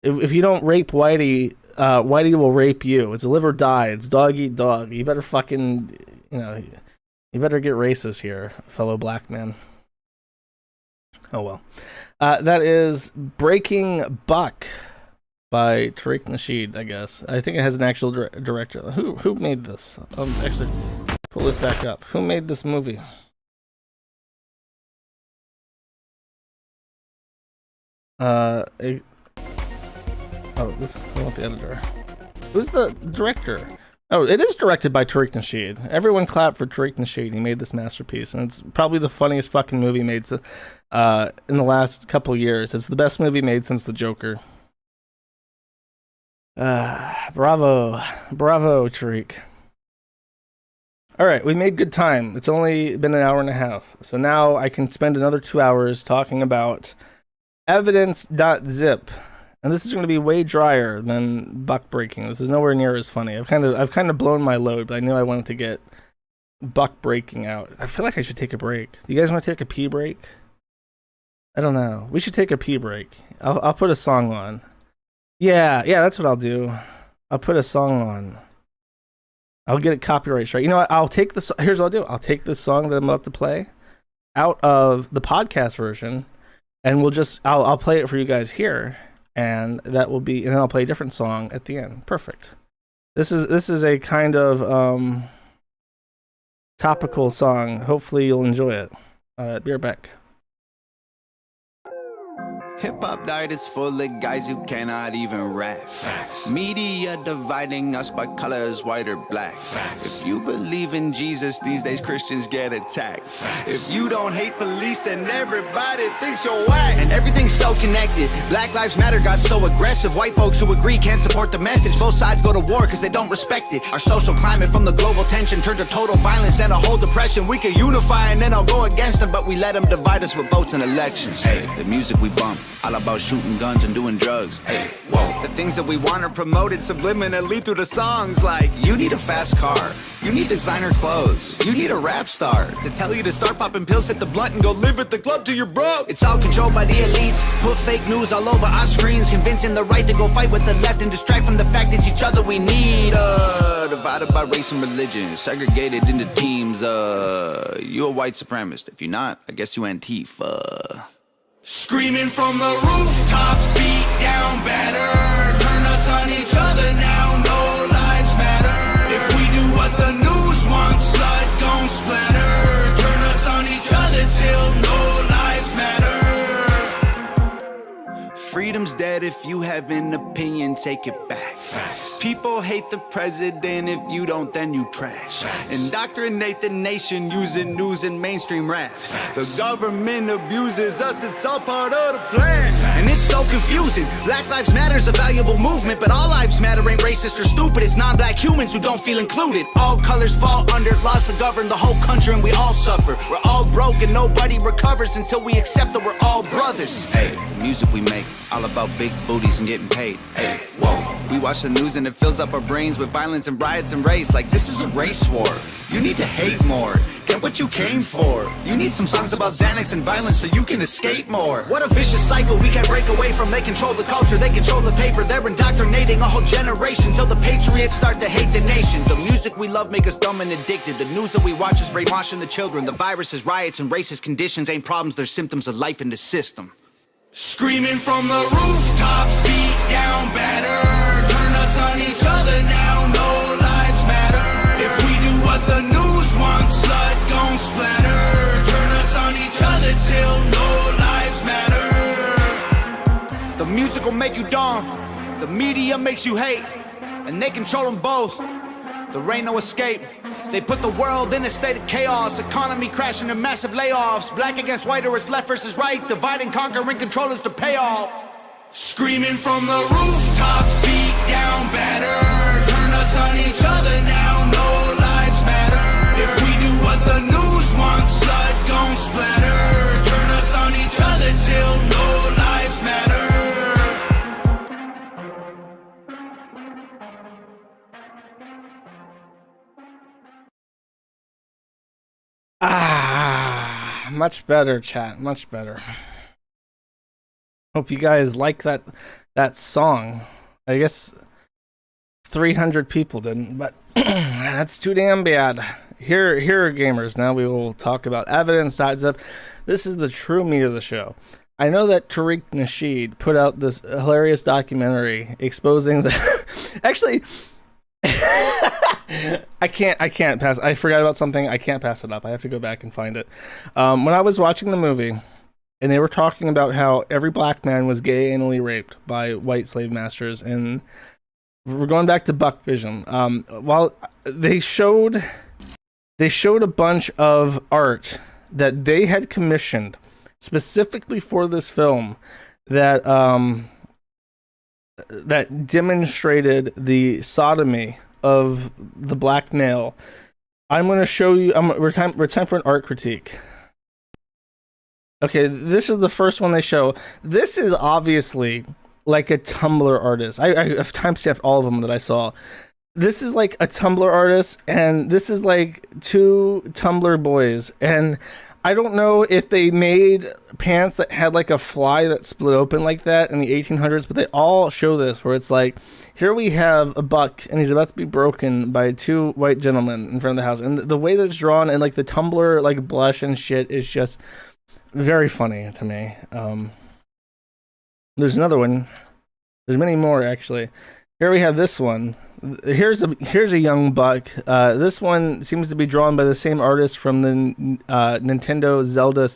If you don't rape Whitey, Whitey will rape you. It's live or die. It's dog eat dog. You better fucking, you know, you better get racist here, fellow black man. Oh well. That is Breaking Buck by Tariq Nasheed, I guess. I think it has an actual director. Who made this? Actually, pull this back up. Who made this movie? I want the editor. Who's the director? Oh, it is directed by Tariq Nasheed. Everyone clap for Tariq Nasheed. He made this masterpiece, and it's probably the funniest fucking movie made in the last couple years. It's the best movie made since The Joker. Bravo, Tariq. All right, we made good time. It's only been an hour and a half, so now I can spend another 2 hours talking about Evidence.zip. And this is going to be way drier than Buck Breaking. This is nowhere near as funny. I've kind of blown my load, but I knew I wanted to get Buck Breaking out. I feel like I should take a break. Do you guys want to take a pee break? I don't know. We should take a pee break. I'll put a song on. Yeah, that's what I'll do. I'll put a song on. I'll get it copyright straight. You know what? I'll take this. Here's what I'll do. I'll take the song that I'm about to play out of the podcast version, and I'll play it for you guys here. And that will be, and then I'll play a different song at the end. Perfect. This is a kind of topical song. Hopefully you'll enjoy it. Be right back. Hip-hop diet is full of guys who cannot even rap. Facts. Media dividing us by colors, white or black. Facts. If you believe in Jesus, these days Christians get attacked. Facts. If you don't hate police, then everybody thinks you're whack. And everything's so connected. Black Lives Matter got so aggressive. White folks who agree can't support the message. Both sides go to war because they don't respect it. Our social climate from the global tension turned to total violence and a whole depression. We could unify and then I'll go against them, but we let them divide us with votes and elections. Hey, the music we bump, all about shooting guns and doing drugs. Hey, whoa. The things that we want are promoted subliminally through the songs, like you need a fast car, you need designer clothes, you need a rap star to tell you to start popping pills, hit the blunt and go live at the club till you're broke. It's all controlled by the elites, put fake news all over our screens, convincing the right to go fight with the left and distract from the fact it's each other we need. Divided by race and religion, segregated into teams. You a white supremacist. If you're not, I guess you Antifa. Screaming from the rooftops, beat down better. Turn us on each other now, no lives matter. If we do what the news wants, blood gon' splatter. Turn us on each Freedom's dead. If you have an opinion, take it back. People hate the president. If you don't, then you trash. Indoctrinate the nation using news and mainstream rap. The government abuses us. It's all part of the plan. And it's so confusing. Black Lives Matter is a valuable movement, but all lives matter ain't racist or stupid. It's non-black humans who don't feel included. All colors fall under laws that govern the whole country, and we all suffer. We're all broke and nobody recovers until we accept that we're all brothers. Hey, the music we make, all about big booties and getting paid. Hey, whoa. We watch the news and it fills up our brains with violence and riots and race. Like this is a race war. You need to hate more. Get what you came for. You need some songs about Xanax and violence so you can escape more. What a vicious cycle we can't break away from. They control the culture, they control the paper. They're indoctrinating a whole generation till the patriots start to hate the nation. The music we love make us dumb and addicted. The news that we watch is brainwashing the children. The viruses, riots, and racist conditions ain't problems, they're symptoms of life in the system. Screaming from the rooftops, beat down better. Turn us on each other now, no lives matter. If we do what the news wants, blood gon' splatter. Turn us on each other till no lives matter. The music will make you dumb, the media makes you hate, and they control them both. There ain't no escape. They put the world in a state of chaos, economy crashing and massive layoffs. Black against white or it's left versus right, divide and conquer and control is the payoff. Screaming from the rooftops, beat down better. Turn us on each other now, no lives matter. If we do what the news wants, blood gon' splatter. Turn us on each other till no lives matter. Much better, chat. Much better. Hope you guys like that song. I guess 300 people didn't, but that's too damn bad. Here are gamers. Now we will talk about Evidence.zip. This is the true meat of the show. I know that Tariq Nasheed put out this hilarious documentary exposing the... Actually... I can't pass. I forgot about something. I can't pass it up. I have to go back and find it. When I was watching the movie, and they were talking about how every black man was gay anally raped by white slave masters, and we're going back to Buck Vision. While they showed a bunch of art that they had commissioned specifically for this film that that demonstrated the sodomy of the black male. I'm going to show you. We're time for an art critique. Okay, this is the first one they show. This is obviously like a Tumblr artist. I've timestamped all of them that I saw. This is like a Tumblr artist, and this is like two Tumblr boys. And I don't know if they made pants that had like a fly that split open like that in the 1800s, but they all show this where it's like, here we have a buck and he's about to be broken by two white gentlemen in front of the house. And the way that it's drawn and like the Tumblr like blush and shit is just very funny to me. There's another one. There's many more actually. Here we have this one. Here's a young buck. This one seems to be drawn by the same artist from the Nintendo Zelda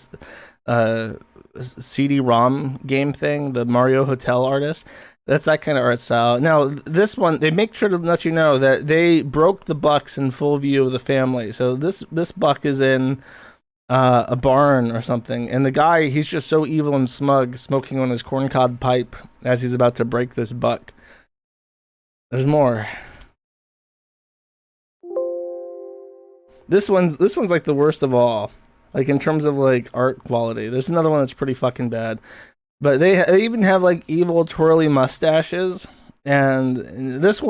CD-ROM game thing, the Mario Hotel artist. That's that kind of art style. Now, this one, they make sure to let you know that they broke the bucks in full view of the family. So this buck is in a barn or something, and the guy, he's just so evil and smug, smoking on his corncob pipe as he's about to break this buck. There's more. This one's like the worst of all, like in terms of like art quality. There's another one that's pretty fucking bad, but they even have like evil twirly mustaches. And this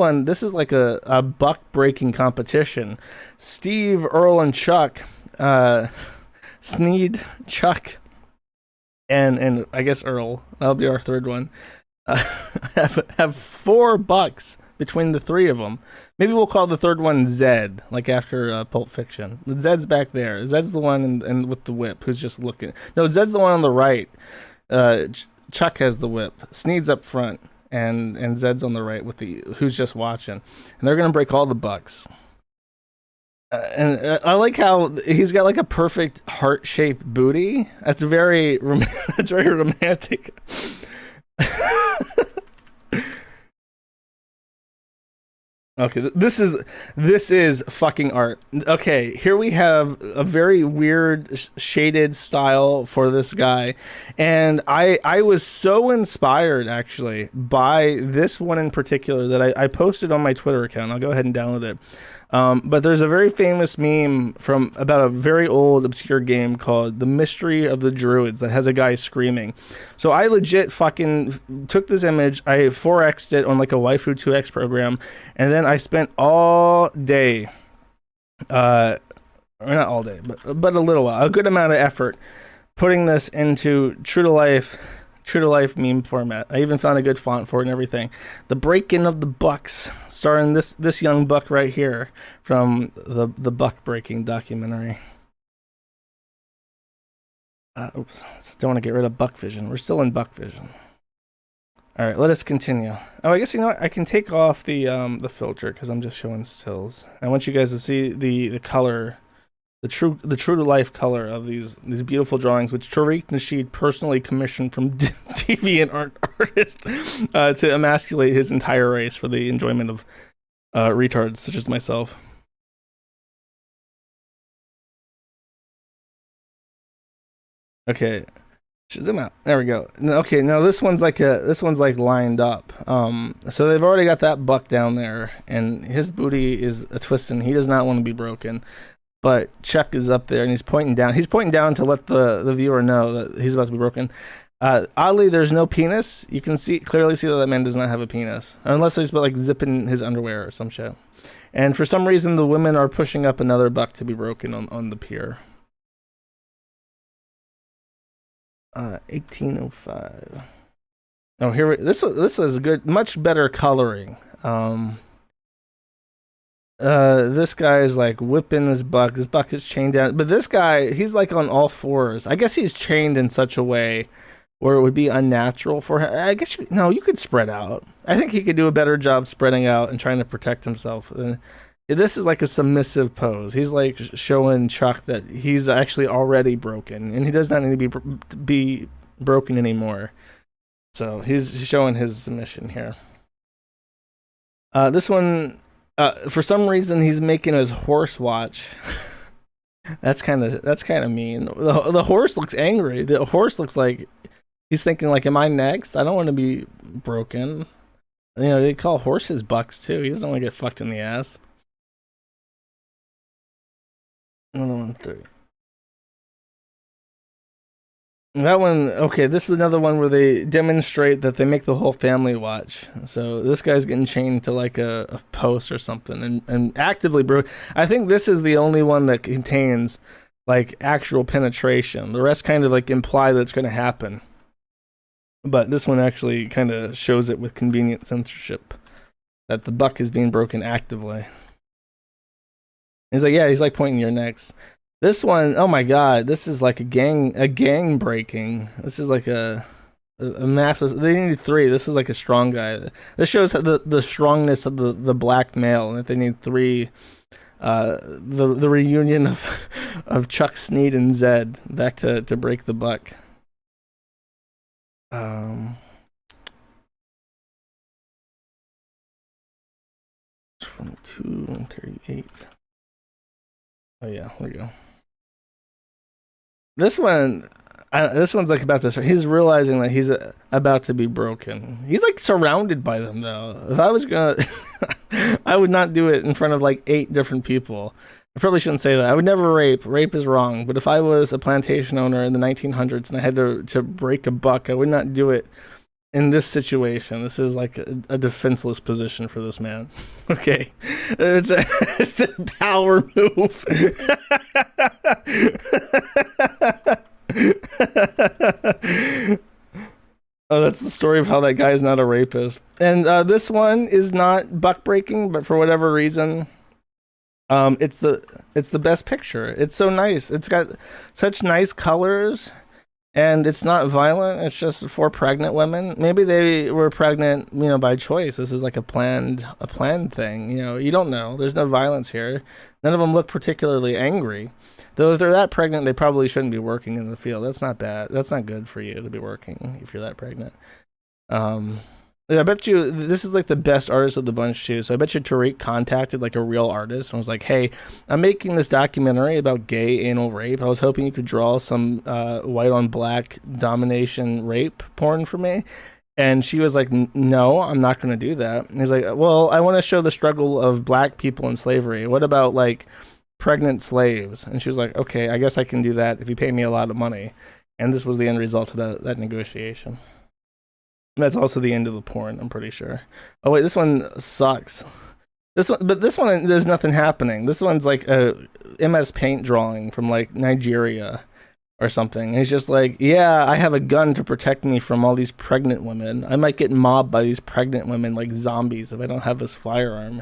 is like a buck breaking competition. Steve, Earl, and Chuck, Sneed, Chuck, and I guess Earl, that'll be our third one, have 4 bucks between the 3 of them. Maybe we'll call the third one Zed, like after Pulp Fiction. But Zed's back there. Zed's the one and with the whip who's just looking. No, Zed's the one on the right. Chuck has the whip. Sneed's up front, and Zed's on the right with the who's just watching. And they're gonna break all the bucks. And I like how he's got like a perfect heart-shaped booty. That's very romantic. Okay, this is fucking art. Okay, here we have a very weird shaded style for this guy, and I was so inspired actually by this one in particular that I posted on my Twitter account. I'll go ahead and download it. But there's a very famous meme from about a very old obscure game called The Mystery of the Druids that has a guy screaming. So I legit fucking took this image, I 4x'd it on like a waifu 2x program, and then I spent all day, or not all day, but a little while, a good amount of effort putting this into true to life meme format. I even found a good font for it and everything. The Breaking of the Bucks, starring this young buck right here from the Buck Breaking documentary. Oops, don't want to get rid of Buck Vision. We're still in Buck Vision. All right, let us continue. Oh, I guess you know what? I can take off the filter because I'm just showing stills. I want you guys to see the color. The true to life color of these beautiful drawings, which Tariq Nasheed personally commissioned from deviant artists to emasculate his entire race for the enjoyment of retards such as myself. Okay, zoom out. There we go. Okay, now this one's like lined up. So they've already got that buck down there, and his booty is a twisting. He does not want to be broken. But Chuck is up there and he's pointing down. He's pointing down to let the viewer know that he's about to be broken. Oddly, there's no penis. You can clearly see that man does not have a penis, unless he's like zipping his underwear or some shit. And for some reason, the women are pushing up another buck to be broken on the pier. 1805. Oh, here this is good, much better coloring. This guy is like whipping this buck. This buck is chained down, but this guy, he's like on all fours. I guess he's chained in such a way where it would be unnatural for him. I guess you could spread out. I think he could do a better job spreading out and trying to protect himself. This is like a submissive pose. He's like showing Chuck that he's actually already broken and he does not need to be broken anymore. So he's showing his submission here. This one. For some reason, he's making his horse watch. That's kind of mean. The horse looks angry. The horse looks like he's thinking, like, "Am I next? I don't want to be broken." You know, they call horses bucks too. He doesn't want to get fucked in the ass. 113. That one, okay, this is another one where they demonstrate that they make the whole family watch. So this guy's getting chained to like a post or something and actively broke. I think this is the only one that contains like actual penetration. The rest kind of like imply that it's going to happen. But this one actually kind of shows it with convenient censorship that the buck is being broken actively. He's like, yeah, he's like pointing your necks. This one, oh my god, this is like a gang breaking. This is like a massive. They need 3. This is like a strong guy. This shows the strongness of the black male. That they need 3. The reunion of Chuck, Sneed, and Zed back to break the buck. 22 and 38. Oh yeah, there we go. This one's like about to start. He's realizing that he's about to be broken. He's like surrounded by them though. If I was gonna, I would not do it in front of like 8 different people. I probably shouldn't say that. I would never rape. Rape is wrong. But if I was a plantation owner in the 1900s and I had to break a buck, I would not do it in this situation. This is like a defenseless position for this man. Okay. It's a power move. Oh, that's the story of how that guy is not a rapist. And this one is not buck breaking, but for whatever reason, it's the best picture. It's so nice. It's got such nice colors. And it's not violent. It's just 4 pregnant women. Maybe they were pregnant, by choice. This is like a planned thing. You don't know. There's no violence here. None of them look particularly angry. Though if they're that pregnant, they probably shouldn't be working in the field. That's not bad. That's not good for you to be working if you're that pregnant. I bet you this is like the best artist of the bunch too. So I bet you Tariq contacted like a real artist and was like, "Hey, I'm making this documentary about gay anal rape. I was hoping you could draw some white on black domination rape porn for me." And she was like, "No, I'm not going to do that." And he's like, "Well, I want to show the struggle of black people in slavery. What about like pregnant slaves?" And she was like, "Okay, I guess I can do that if you pay me a lot of money." And this was the end result of that negotiation. That's also the end of the porn, I'm pretty sure. Oh wait, this one sucks. This one, there's nothing happening. This one's like a MS Paint drawing from like Nigeria or something. And he's just like, yeah, I have a gun to protect me from all these pregnant women. I might get mobbed by these pregnant women like zombies if I don't have this firearm.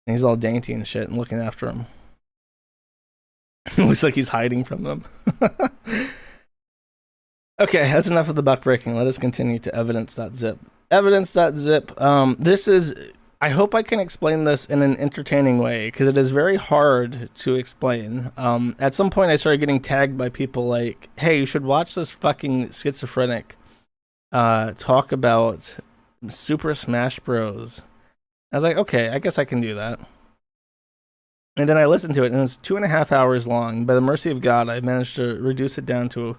And he's all dainty and shit and looking after them. Looks like he's hiding from them. Okay, that's enough of the buck breaking. Let us continue to Evidence.zip. Evidence.zip. This is... I hope I can explain this in an entertaining way, because it is very hard to explain. At some point, I started getting tagged by people like, hey, you should watch this fucking schizophrenic talk about Super Smash Bros. I was like, okay, I guess I can do that. And then I listened to it, and it's 2.5 hours long. By the mercy of God, I managed to reduce it down to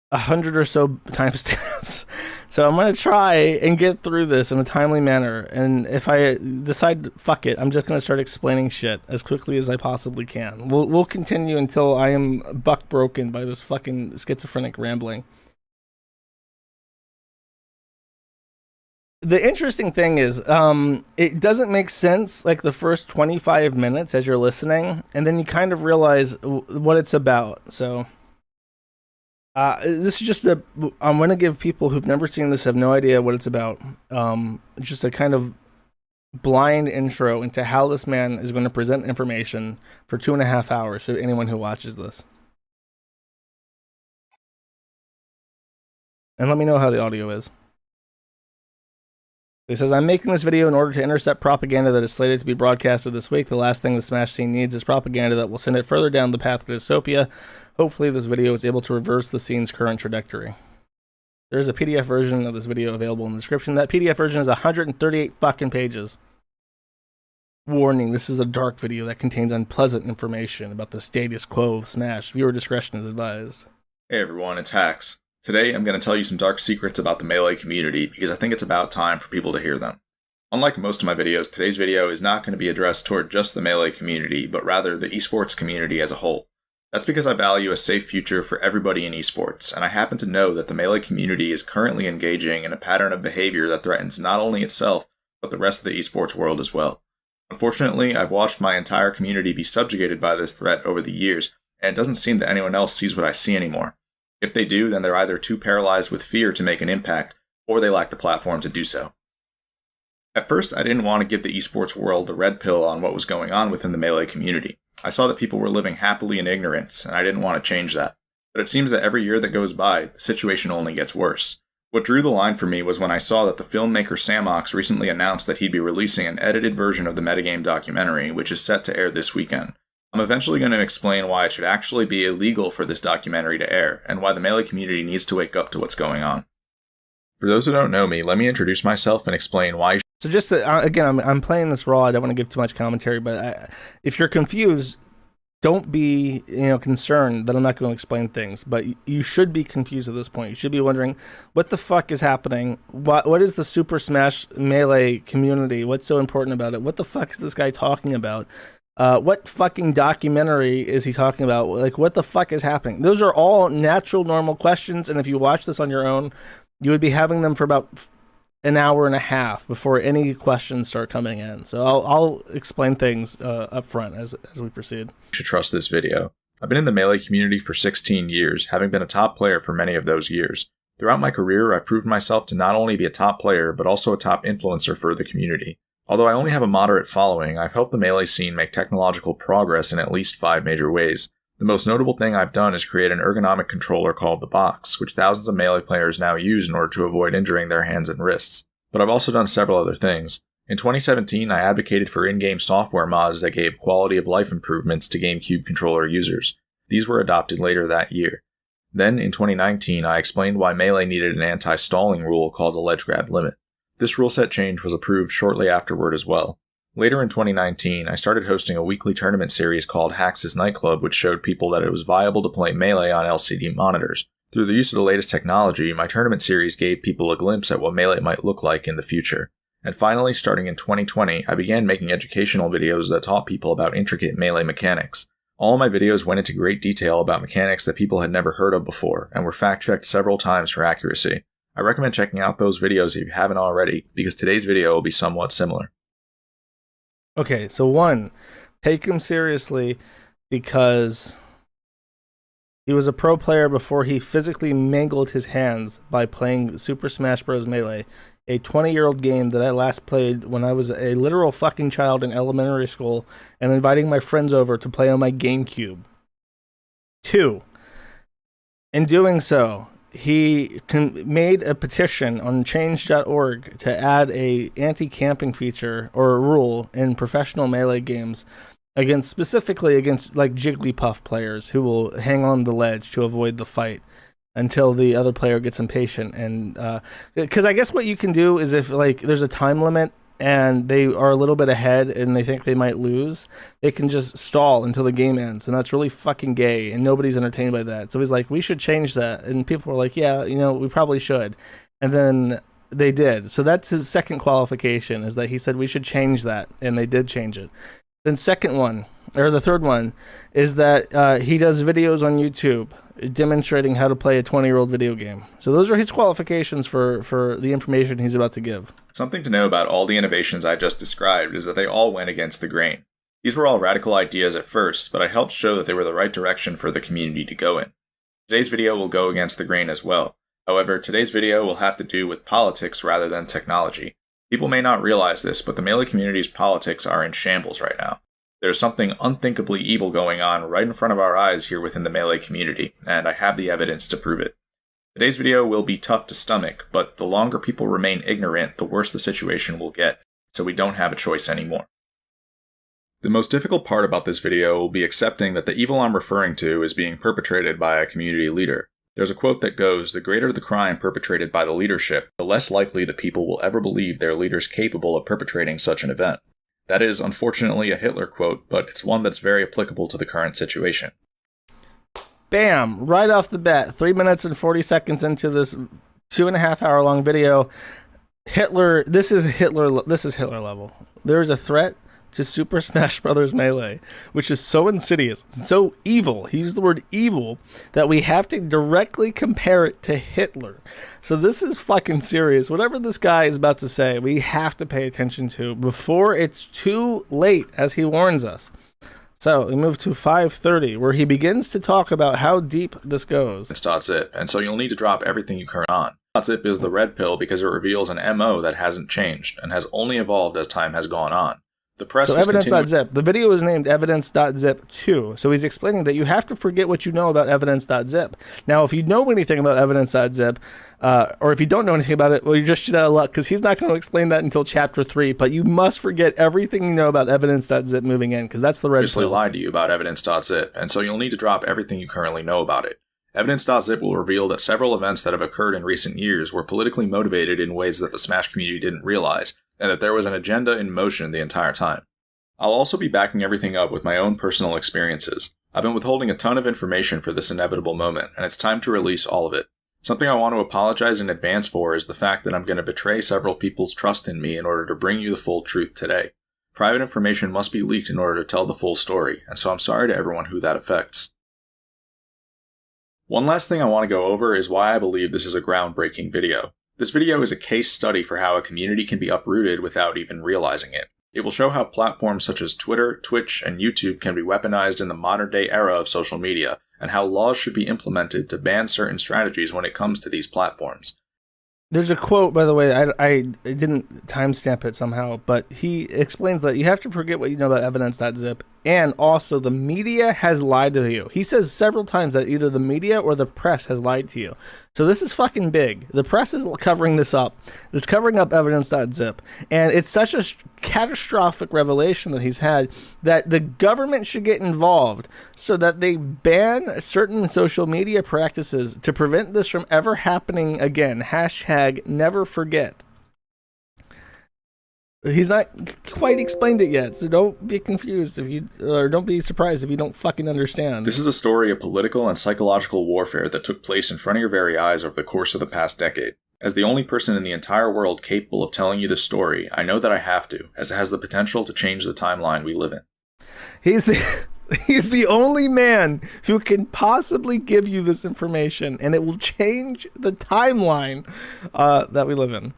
100 or so timestamps. So I'm going to try and get through this in a timely manner. And if I decide, fuck it, I'm just going to start explaining shit as quickly as I possibly can. We'll continue until I am buck broken by this fucking schizophrenic rambling. The interesting thing is, it doesn't make sense like the first 25 minutes as you're listening, and then you kind of realize what it's about. So this is just I'm going to give people who've never seen this, have no idea what it's about, just a kind of blind intro into how this man is going to present information for 2.5 hours to anyone who watches this. And let me know how the audio is. He says, I'm making this video in order to intercept propaganda that is slated to be broadcasted this week. The last thing the Smash scene needs is propaganda that will send it further down the path to dystopia. Hopefully this video is able to reverse the scene's current trajectory. There's a PDF version of this video available in the description. That PDF version is 138 fucking pages. Warning, this is a dark video that contains unpleasant information about the status quo of Smash. Viewer discretion is advised. Hey everyone, it's Hax. Today, I'm going to tell you some dark secrets about the Melee community because I think it's about time for people to hear them. Unlike most of my videos, today's video is not going to be addressed toward just the Melee community, but rather the esports community as a whole. That's because I value a safe future for everybody in esports, and I happen to know that the Melee community is currently engaging in a pattern of behavior that threatens not only itself, but the rest of the esports world as well. Unfortunately, I've watched my entire community be subjugated by this threat over the years, and it doesn't seem that anyone else sees what I see anymore. If they do, then they're either too paralyzed with fear to make an impact, or they lack the platform to do so. At first, I didn't want to give the esports world the red pill on what was going on within the Melee community. I saw that people were living happily in ignorance, and I didn't want to change that. But it seems that every year that goes by, the situation only gets worse. What drew the line for me was when I saw that the filmmaker Samox recently announced that he'd be releasing an edited version of the metagame documentary, which is set to air this weekend. I'm eventually going to explain why it should actually be illegal for this documentary to air, and why the Melee community needs to wake up to what's going on. For those who don't know me, let me introduce myself and explain why. So just to, again, I'm playing this raw. I don't want to give too much commentary, but if you're confused, don't be concerned that I'm not going to explain things. But you should be confused at this point. You should be wondering, what the fuck is happening? What is the Super Smash Melee community? What's so important about it? What the fuck is this guy talking about? What fucking documentary is he talking about? Like, what the fuck is happening? Those are all natural, normal questions, and if you watch this on your own, you would be having them for about an hour and a half before any questions start coming in. So I'll explain things up front as we proceed. You should trust this video. I've been in the Melee community for 16 years, having been a top player for many of those years. Throughout my career, I've proved myself to not only be a top player, but also a top influencer for the community. Although I only have a moderate following, I've helped the Melee scene make technological progress in at least 5 major ways. The most notable thing I've done is create an ergonomic controller called the Box, which thousands of Melee players now use in order to avoid injuring their hands and wrists. But I've also done several other things. In 2017, I advocated for in-game software mods that gave quality of life improvements to GameCube controller users. These were adopted later that year. Then, in 2019, I explained why Melee needed an anti-stalling rule called the ledge grab limit. This rule set change was approved shortly afterward as well. Later in 2019, I started hosting a weekly tournament series called Hacks' Nightclub, which showed people that it was viable to play Melee on LCD monitors. Through the use of the latest technology, my tournament series gave people a glimpse at what Melee might look like in the future. And finally, starting in 2020, I began making educational videos that taught people about intricate Melee mechanics. All of my videos went into great detail about mechanics that people had never heard of before, and were fact-checked several times for accuracy. I recommend checking out those videos if you haven't already, because today's video will be somewhat similar. Okay, so 1, take him seriously because he was a pro player before he physically mangled his hands by playing Super Smash Bros. Melee, a 20-year-old game that I last played when I was a literal fucking child in elementary school and inviting my friends over to play on my GameCube. 2, in doing so, he made a petition on change.org to add a anti-camping feature or a rule in professional Melee games specifically against like Jigglypuff players who will hang on the ledge to avoid the fight until the other player gets impatient. And because I guess what you can do is if like there's a time limit and they are a little bit ahead and they think they might lose, they can just stall until the game ends, and that's really fucking gay and nobody's entertained by that. So he's like, we should change that, and people were like, yeah, you know, we probably should. And then they did. So that's his second qualification, is that he said we should change that, and they did change it. Then the third one is that he does videos on YouTube demonstrating how to play a 20-year-old video game. So those are his qualifications for the information he's about to give. Something to know about all the innovations I just described is that they all went against the grain. These were all radical ideas at first, but I helped show that they were the right direction for the community to go in. Today's video will go against the grain as well. However, today's video will have to do with politics rather than technology. People may not realize this, but the Melee community's politics are in shambles right now. There's something unthinkably evil going on right in front of our eyes here within the Melee community, and I have the evidence to prove it. Today's video will be tough to stomach, but the longer people remain ignorant, the worse the situation will get, so we don't have a choice anymore. The most difficult part about this video will be accepting that the evil I'm referring to is being perpetrated by a community leader. There's a quote that goes, "The greater the crime perpetrated by the leadership, the less likely the people will ever believe their leader's capable of perpetrating such an event." That is, unfortunately, a Hitler quote, but it's one that's very applicable to the current situation. Bam! Right off the bat, 3 minutes and 40 seconds into this 2.5 hour long video, Hitler. This is Hitler level. There is a threat to Super Smash Bros. Melee, which is so insidious, so evil. He used the word evil that we have to directly compare it to Hitler. So this is fucking serious. Whatever this guy is about to say, we have to pay attention to before it's too late, as he warns us. So we move to 5:30, where he begins to talk about how deep this goes. Evidence.zip, and so you'll need to drop everything you currently on. Evidence.zip is the red pill because it reveals an MO that hasn't changed and has only evolved as time has gone on. The press so Evidence.zip. The video is named Evidence.zip 2. So he's explaining that you have to forget what you know about Evidence.zip. Now, if you know anything about Evidence.zip, or if you don't know anything about it, well, you're just shit out of luck, because he's not going to explain that until chapter 3. But you must forget everything you know about Evidence.zip moving in, because that's the red pill. Lied to you about Evidence.zip, and so you'll need to drop everything you currently know about it. Evidence.zip will reveal that several events that have occurred in recent years were politically motivated in ways that the Smash community didn't realize, and that there was an agenda in motion the entire time. I'll also be backing everything up with my own personal experiences. I've been withholding a ton of information for this inevitable moment, and it's time to release all of it. Something I want to apologize in advance for is the fact that I'm going to betray several people's trust in me in order to bring you the full truth today. Private information must be leaked in order to tell the full story, and so I'm sorry to everyone who that affects. One last thing I want to go over is why I believe this is a groundbreaking video. This video is a case study for how a community can be uprooted without even realizing it. It will show how platforms such as Twitter, Twitch, and YouTube can be weaponized in the modern-day era of social media, and how laws should be implemented to ban certain strategies when it comes to these platforms. There's a quote, by the way, I didn't timestamp it somehow, but he explains that you have to forget what you know about Evidence.zip, and also the media has lied to you. He says several times that either the media or the press has lied to you. So this is fucking big. The press is covering this up. It's covering up Evidence.zip, and it's such a catastrophic revelation that he's had that the government should get involved so that they ban certain social media practices to prevent this from ever happening again. # never forget. He's not quite explained it yet, so don't be confused or don't be surprised if you don't fucking understand. This is a story of political and psychological warfare that took place in front of your very eyes over the course of the past decade. As the only person in the entire world capable of telling you this story, I know that I have to, as it has the potential to change the timeline we live in. He's the only man who can possibly give you this information, and it will change the timeline that we live in.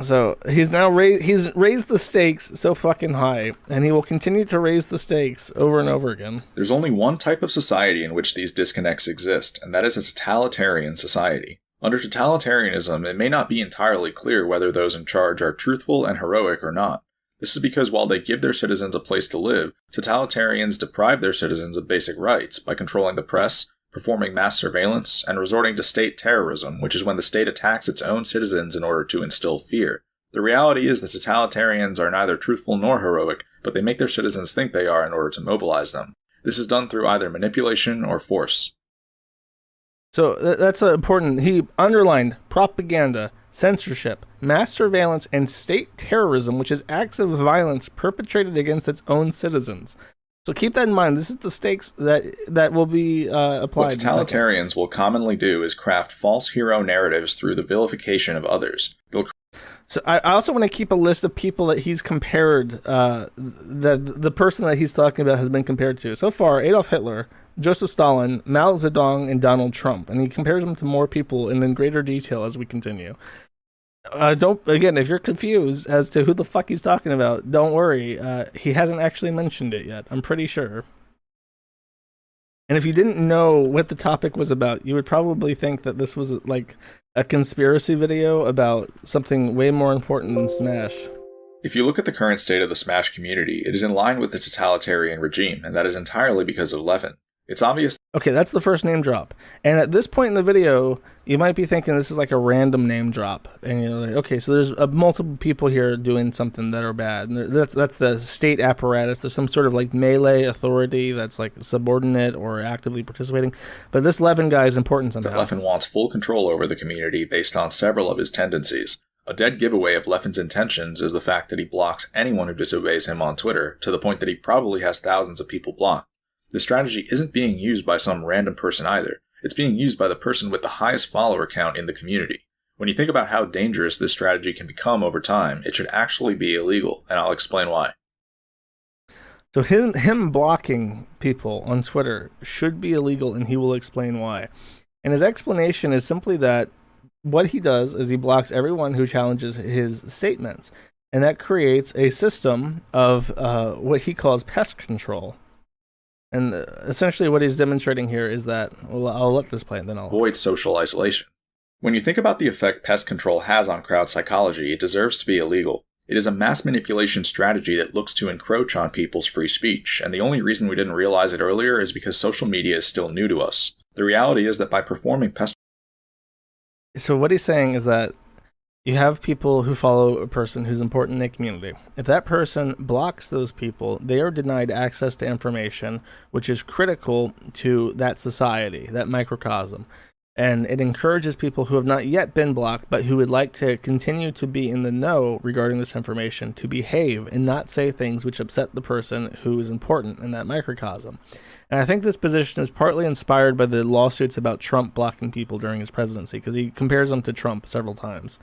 So he's raised the stakes so fucking high, and he will continue to raise the stakes over and over again. There's only one type of society in which these disconnects exist, and that is a totalitarian society. Under totalitarianism, it may not be entirely clear whether those in charge are truthful and heroic or not. This is because while they give their citizens a place to live, totalitarians deprive their citizens of basic rights by controlling the press, performing mass surveillance, and resorting to state terrorism, which is when the state attacks its own citizens in order to instill fear. The reality is that totalitarians are neither truthful nor heroic, but they make their citizens think they are in order to mobilize them. This is done through either manipulation or force. So that's important. He underlined propaganda, censorship, mass surveillance, and state terrorism, which is acts of violence perpetrated against its own citizens. So keep that in mind. This is the stakes that will be applied. What totalitarians will commonly do is craft false hero narratives through the vilification of others. So I also want to keep a list of people that he's compared, the person that he's talking about has been compared to. So far, Adolf Hitler, Joseph Stalin, Mao Zedong, and Donald Trump. And he compares them to more people and in greater detail as we continue. Again, if you're confused as to who the fuck he's talking about, don't worry. He hasn't actually mentioned it yet, I'm pretty sure. And if you didn't know what the topic was about, you would probably think that this was like a conspiracy video about something way more important than Smash. If you look at the current state of the Smash community, it is in line with the totalitarian regime, and that is entirely because of Leffen. It's obvious. Okay, that's the first name drop. And at this point in the video, you might be thinking this is like a random name drop. And you're like, okay, so there's multiple people here doing something that are bad. And that's the state apparatus. There's some sort of like melee authority that's like subordinate or actively participating. But this Leffen guy is important somehow. Leffen wants full control over the community based on several of his tendencies. A dead giveaway of Leffen's intentions is the fact that he blocks anyone who disobeys him on Twitter, to the point that he probably has thousands of people blocked. This strategy isn't being used by some random person either. It's being used by the person with the highest follower count in the community. When you think about how dangerous this strategy can become over time, it should actually be illegal, and I'll explain why. So him blocking people on Twitter should be illegal, and he will explain why. And his explanation is simply that what he does is he blocks everyone who challenges his statements, and that creates a system of what he calls pest control. And essentially what he's demonstrating here is that, well, I'll let this play and then I'll... Avoid social isolation. When you think about the effect pest control has on crowd psychology, it deserves to be illegal. It is a mass manipulation strategy that looks to encroach on people's free speech, and the only reason we didn't realize it earlier is because social media is still new to us. The reality is that by performing pest... So what he's saying is that you have people who follow a person who's important in the community. If that person blocks those people, they are denied access to information, which is critical to that society, that microcosm. And it encourages people who have not yet been blocked, but who would like to continue to be in the know regarding this information, to behave and not say things which upset the person who is important in that microcosm. And I think this position is partly inspired by the lawsuits about Trump blocking people during his presidency, because he compares them to Trump several times.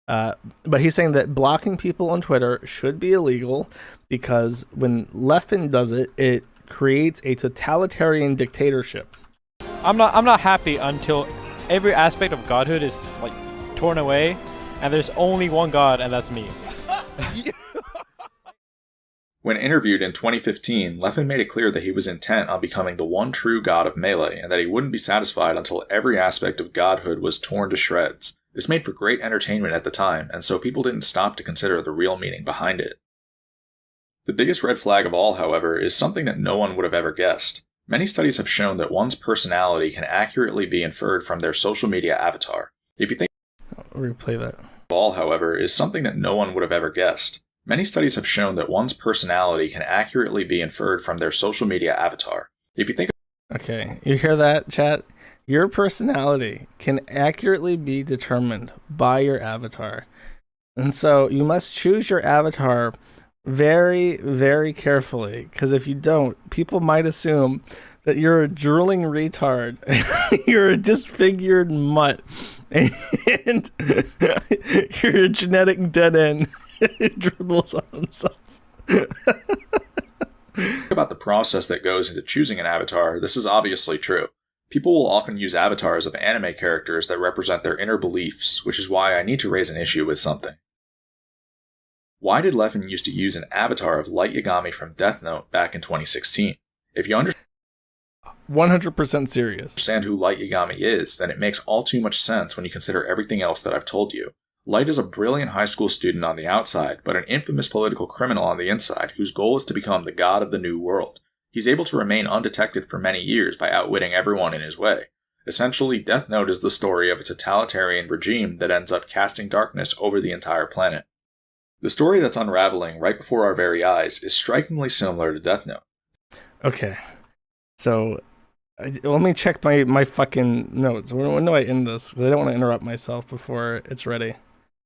But he's saying that blocking people on Twitter should be illegal because when Leffen does it, it creates a totalitarian dictatorship. I'm not happy until every aspect of godhood is like torn away, and there's only one God, and that's me. When interviewed in 2015, Leffen made it clear that he was intent on becoming the one true god of Melee, and that he wouldn't be satisfied until every aspect of godhood was torn to shreds. This made for great entertainment at the time, and so people didn't stop to consider the real meaning behind it. The biggest red flag of all, however, is something that no one would have ever guessed. Many studies have shown that one's personality can accurately be inferred from their social media avatar. If you think... I'll replay that. All, however, is something that no one would have ever guessed. Many studies have shown that one's personality can accurately be inferred from their social media avatar. If you think... Okay, you hear that, chat? Your personality can accurately be determined by your avatar. And so you must choose your avatar very, very carefully, because if you don't, people might assume that you're a drooling retard, you're a disfigured mutt, and you're a genetic dead end who dribbles on himself. About the process that goes into choosing an avatar, this is obviously true. People will often use avatars of anime characters that represent their inner beliefs, which is why I need to raise an issue with something. Why did Leffen used to use an avatar of Light Yagami from Death Note back in 2016? If you understand 100% serious. Understand who Light Yagami is, then it makes all too much sense when you consider everything else that I've told you. Light is a brilliant high school student on the outside, but an infamous political criminal on the inside, whose goal is to become the god of the new world. He's able to remain undetected for many years by outwitting everyone in his way. Essentially, Death Note is the story of a totalitarian regime that ends up casting darkness over the entire planet. The story that's unraveling right before our very eyes is strikingly similar to Death Note. Okay, so let me check my fucking notes. When do I end this? Because I don't want to interrupt myself before it's ready.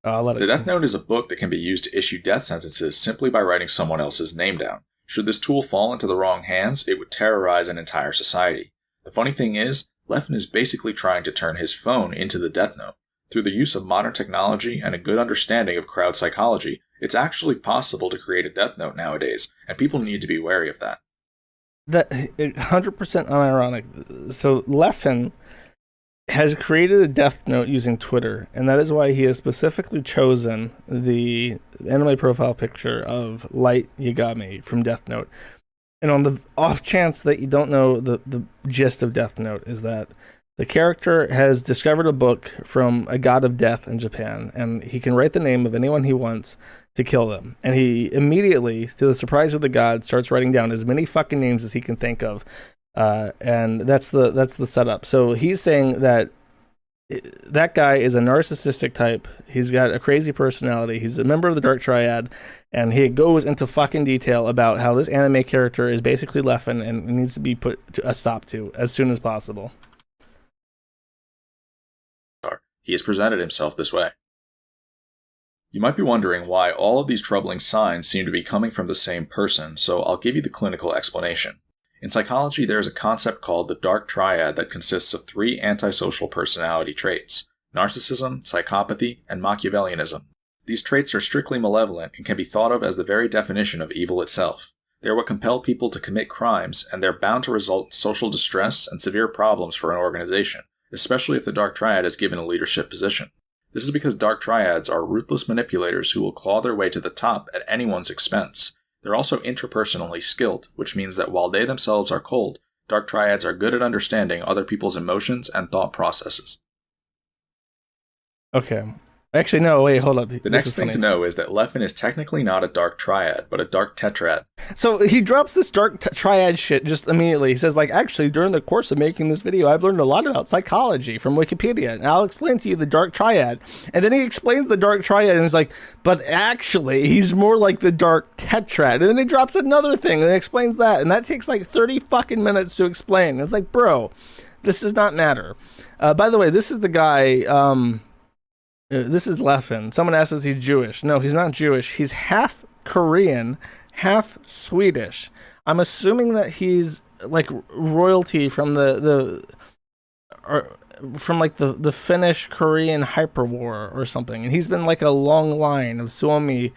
I'll let it. The Death Note is a book that can be used to issue death sentences simply by writing someone else's name down. Should this tool fall into the wrong hands, it would terrorize an entire society. The funny thing is, Leffen is basically trying to turn his phone into the Death Note. Through the use of modern technology and a good understanding of crowd psychology, it's actually possible to create a Death Note nowadays, and people need to be wary of that. That 100% unironic. So Leffen has created a Death Note using Twitter, and that is why he has specifically chosen the anime profile picture of Light Yagami from Death Note. And on the off chance that you don't know the gist of Death Note, is that the character has discovered a book from a god of death in Japan, and he can write the name of anyone he wants to kill them. And he immediately, to the surprise of the god, starts writing down as many fucking names as he can think of. And that's the setup. So he's saying that that guy is a narcissistic type. He's got a crazy personality. He's a member of the Dark Triad, and he goes into fucking detail about how this anime character is basically Leffen and needs to be put a stop to as soon as possible. He has presented himself this way. You might be wondering why all of these troubling signs seem to be coming from the same person, so I'll give you the clinical explanation. In psychology, there is a concept called the Dark Triad that consists of 3 antisocial personality traits: narcissism, psychopathy, and Machiavellianism. These traits are strictly malevolent and can be thought of as the very definition of evil itself. They are what compel people to commit crimes, and they're bound to result in social distress and severe problems for an organization, especially if the Dark Triad is given a leadership position. This is because Dark Triads are ruthless manipulators who will claw their way to the top at anyone's expense. They're also interpersonally skilled, which means that while they themselves are cold, Dark Triads are good at understanding other people's emotions and thought processes. Okay. Actually, no, wait, hold up. The next thing to know is that Leffen is technically not a Dark Triad, but a Dark Tetrad. So he drops this Dark Triad shit just immediately. He says, like, actually, during the course of making this video, I've learned a lot about psychology from Wikipedia, and I'll explain to you the Dark Triad. And then he explains the Dark Triad, and he's like, but actually, he's more like the Dark Tetrad. And then he drops another thing, and explains that, and that takes like 30 fucking minutes to explain. And it's like, bro, this does not matter. By the way, this is the guy... this is Leffen. Someone asks us he's Jewish. No, he's not Jewish. He's half Korean, half Swedish. I'm assuming that he's like royalty from the Finnish Korean hyperwar or something. And he's been like a long line of Suomi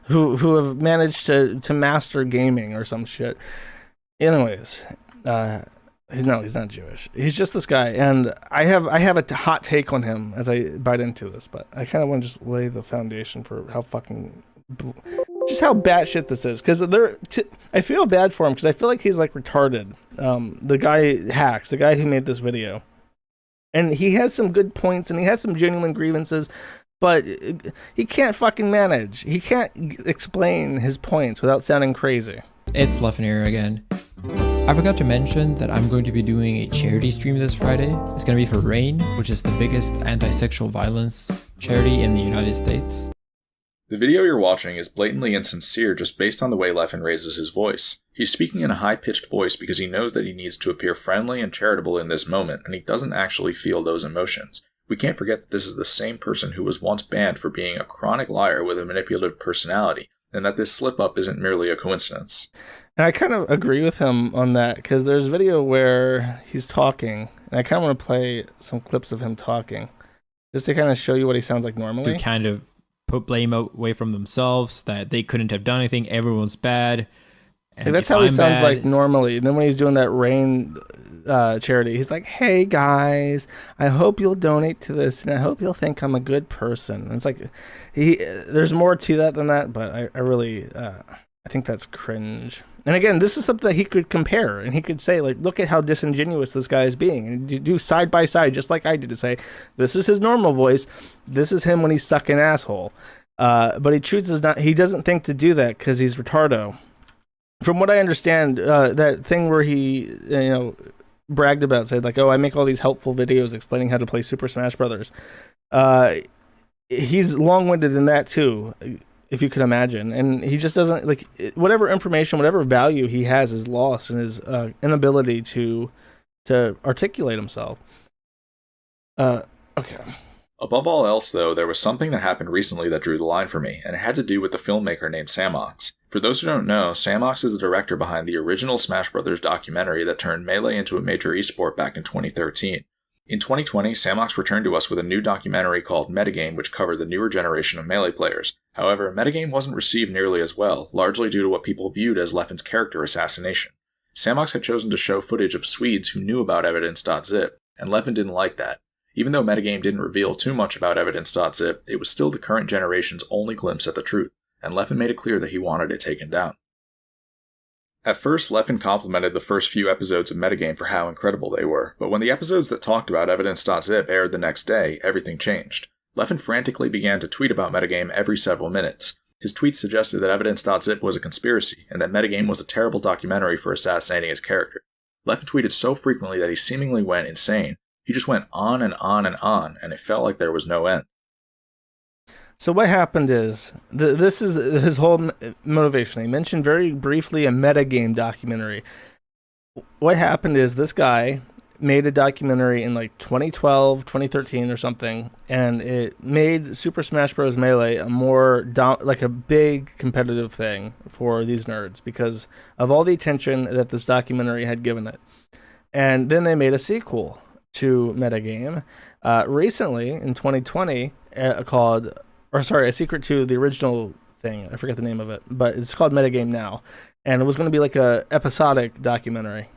who have managed to master gaming or some shit. Anyways, no, he's not Jewish. He's just this guy, and I have a hot take on him as I bite into this, but I kind of want to just lay the foundation for how fucking just how batshit this is, because I feel bad for him because I feel like he's like retarded. The guy Hacks, the guy who made this video, and he has some good points and he has some genuine grievances, but he can't fucking manage. He can't explain his points without sounding crazy. It's Leffen here again. I forgot to mention that I'm going to be doing a charity stream this Friday. It's going to be for RAIN, which is the biggest anti-sexual violence charity in the United States. The video you're watching is blatantly insincere just based on the way Leffen raises his voice. He's speaking in a high-pitched voice because he knows that he needs to appear friendly and charitable in this moment, and he doesn't actually feel those emotions, We can't forget that this is the same person who was once banned for being a chronic liar with a manipulative personality, and that this slip-up isn't merely a coincidence. And I kind of agree with him on that, because there's a video where he's talking, and I kind of want to play some clips of him talking, just to kind of show you what he sounds like normally. To kind of put blame away from themselves, that they couldn't have done anything, everyone's bad. And that's how he sounds like normally. And then when he's doing that rain charity, he's like, "Hey guys, I hope you'll donate to this, and I hope you'll think I'm a good person." And it's like, there's more to that than that, but I really, I think that's cringe. And again, this is something that he could compare, and he could say, like, look at how disingenuous this guy is being, and do side by side, just like I did, to say, this is his normal voice, this is him when he's sucking asshole. But he chooses not. He doesn't think to do that because he's retardo. From what I understand, that thing where he, bragged about, said like, "Oh, I make all these helpful videos explaining how to play Super Smash Brothers." He's long-winded in that too, if you could imagine, and he just doesn't like whatever information, whatever value he has is lost in his inability to articulate himself. Okay. Above all else, though, there was something that happened recently that drew the line for me, and it had to do with the filmmaker named Samox. For those who don't know, Samox is the director behind the original Smash Bros. Documentary that turned Melee into a major esport back in 2013. In 2020, Samox returned to us with a new documentary called Metagame, which covered the newer generation of Melee players. However, Metagame wasn't received nearly as well, largely due to what people viewed as Leffen's character assassination. Samox had chosen to show footage of Swedes who knew about Evidence.zip, and Leffen didn't like that. Even though Metagame didn't reveal too much about Evidence.zip, it was still the current generation's only glimpse at the truth, and Leffen made it clear that he wanted it taken down. At first, Leffen complimented the first few episodes of Metagame for how incredible they were, but when the episodes that talked about Evidence.zip aired the next day, everything changed. Leffen frantically began to tweet about Metagame every several minutes. His tweets suggested that Evidence.zip was a conspiracy, and that Metagame was a terrible documentary for assassinating his character. Leffen tweeted so frequently that he seemingly went insane. He just went on and on and on, and it felt like there was no end. So what happened is, this is his whole motivation. He mentioned very briefly a Metagame documentary. What happened is this guy made a documentary in like 2012, 2013 or something, and it made Super Smash Bros. Melee a more, like a big competitive thing for these nerds because of all the attention that this documentary had given it. And then they made a sequel to Metagame recently in 2020 called, or sorry, a sequel to the original thing. I forget the name of it, but it's called Metagame now. And it was going to be like a episodic documentary.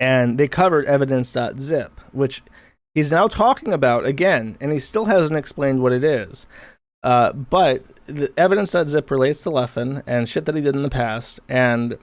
And they covered Evidence.zip, which he's now talking about again, and he still hasn't explained what it is. But the Evidence.zip relates to Leffen and shit that he did in the past, and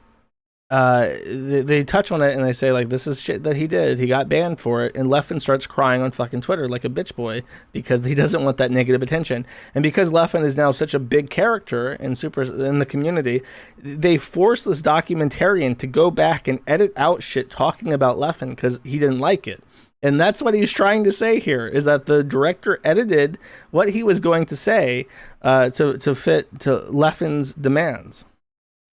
they touch on it and they say like, this is shit that he did, he got banned for it, and Leffen starts crying on fucking Twitter like a bitch boy because he doesn't want that negative attention. And because Leffen is now such a big character in the community, they force this documentarian to go back and edit out shit talking about Leffen because he didn't like it. And that's what he's trying to say here, is that the director edited what he was going to say to fit to Leffen's demands.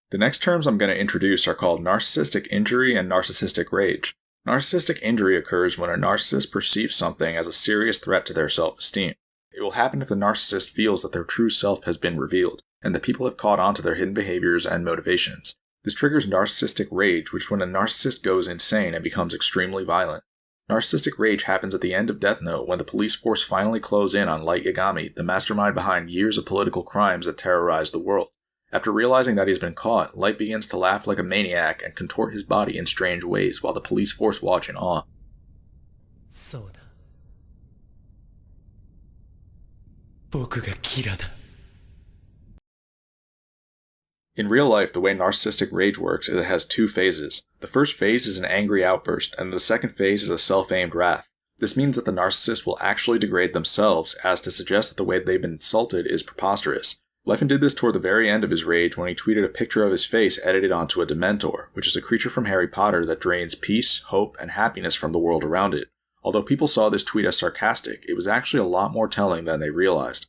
The next terms I'm going to introduce are called narcissistic injury and narcissistic rage. Narcissistic injury occurs when a narcissist perceives something as a serious threat to their self-esteem. It will happen if the narcissist feels that their true self has been revealed, and that people have caught on to their hidden behaviors and motivations. This triggers narcissistic rage, which when a narcissist goes insane and becomes extremely violent. Narcissistic rage happens at the end of Death Note when the police force finally close in on Light Yagami, the mastermind behind years of political crimes that terrorized the world. After realizing that he's been caught, Light begins to laugh like a maniac and contort his body in strange ways while the police force watch in awe. In real life, the way narcissistic rage works is it has two phases. The first phase is an angry outburst, and the second phase is a self-aimed wrath. This means that the narcissist will actually degrade themselves as to suggest that the way they've been insulted is preposterous. Leffen did this toward the very end of his rage when he tweeted a picture of his face edited onto a Dementor, which is a creature from Harry Potter that drains peace, hope, and happiness from the world around it. Although people saw this tweet as sarcastic, it was actually a lot more telling than they realized.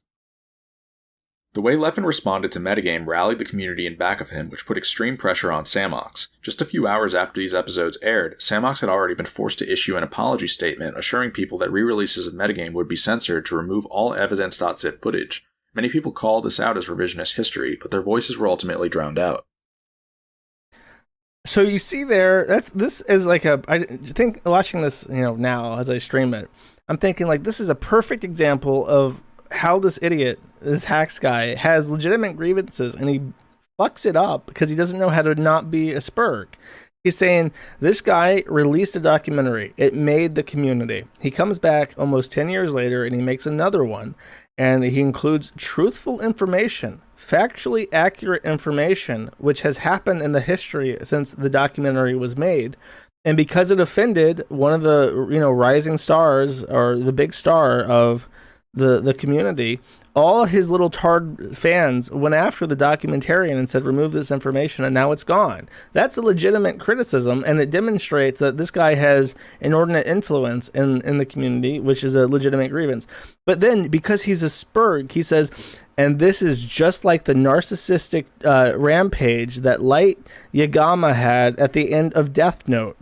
The way Leffen responded to Metagame rallied the community in back of him, which put extreme pressure on Samox. Just a few hours after these episodes aired, Samox had already been forced to issue an apology statement assuring people that re-releases of Metagame would be censored to remove all Evidence.zip footage. Many people called this out as revisionist history, but their voices were ultimately drowned out. So you see there, this is like I think watching this, now as I stream it, I'm thinking like this is a perfect example of how this idiot, this hacks guy, has legitimate grievances and he fucks it up because he doesn't know how to not be a spurg. He's saying this guy released a documentary. It made the community. He comes back almost 10 years later and he makes another one, and he includes truthful information, factually accurate information, which has happened in the history since the documentary was made. And because it offended one of the rising stars, or the big star of the community, all his little tarred fans went after the documentarian and said, remove this information, and now it's gone. That's a legitimate criticism, and it demonstrates that this guy has inordinate influence in the community, which is a legitimate grievance. But then, because he's a spurg, he says, and this is just like the narcissistic rampage that Light Yagama had at the end of Death Note.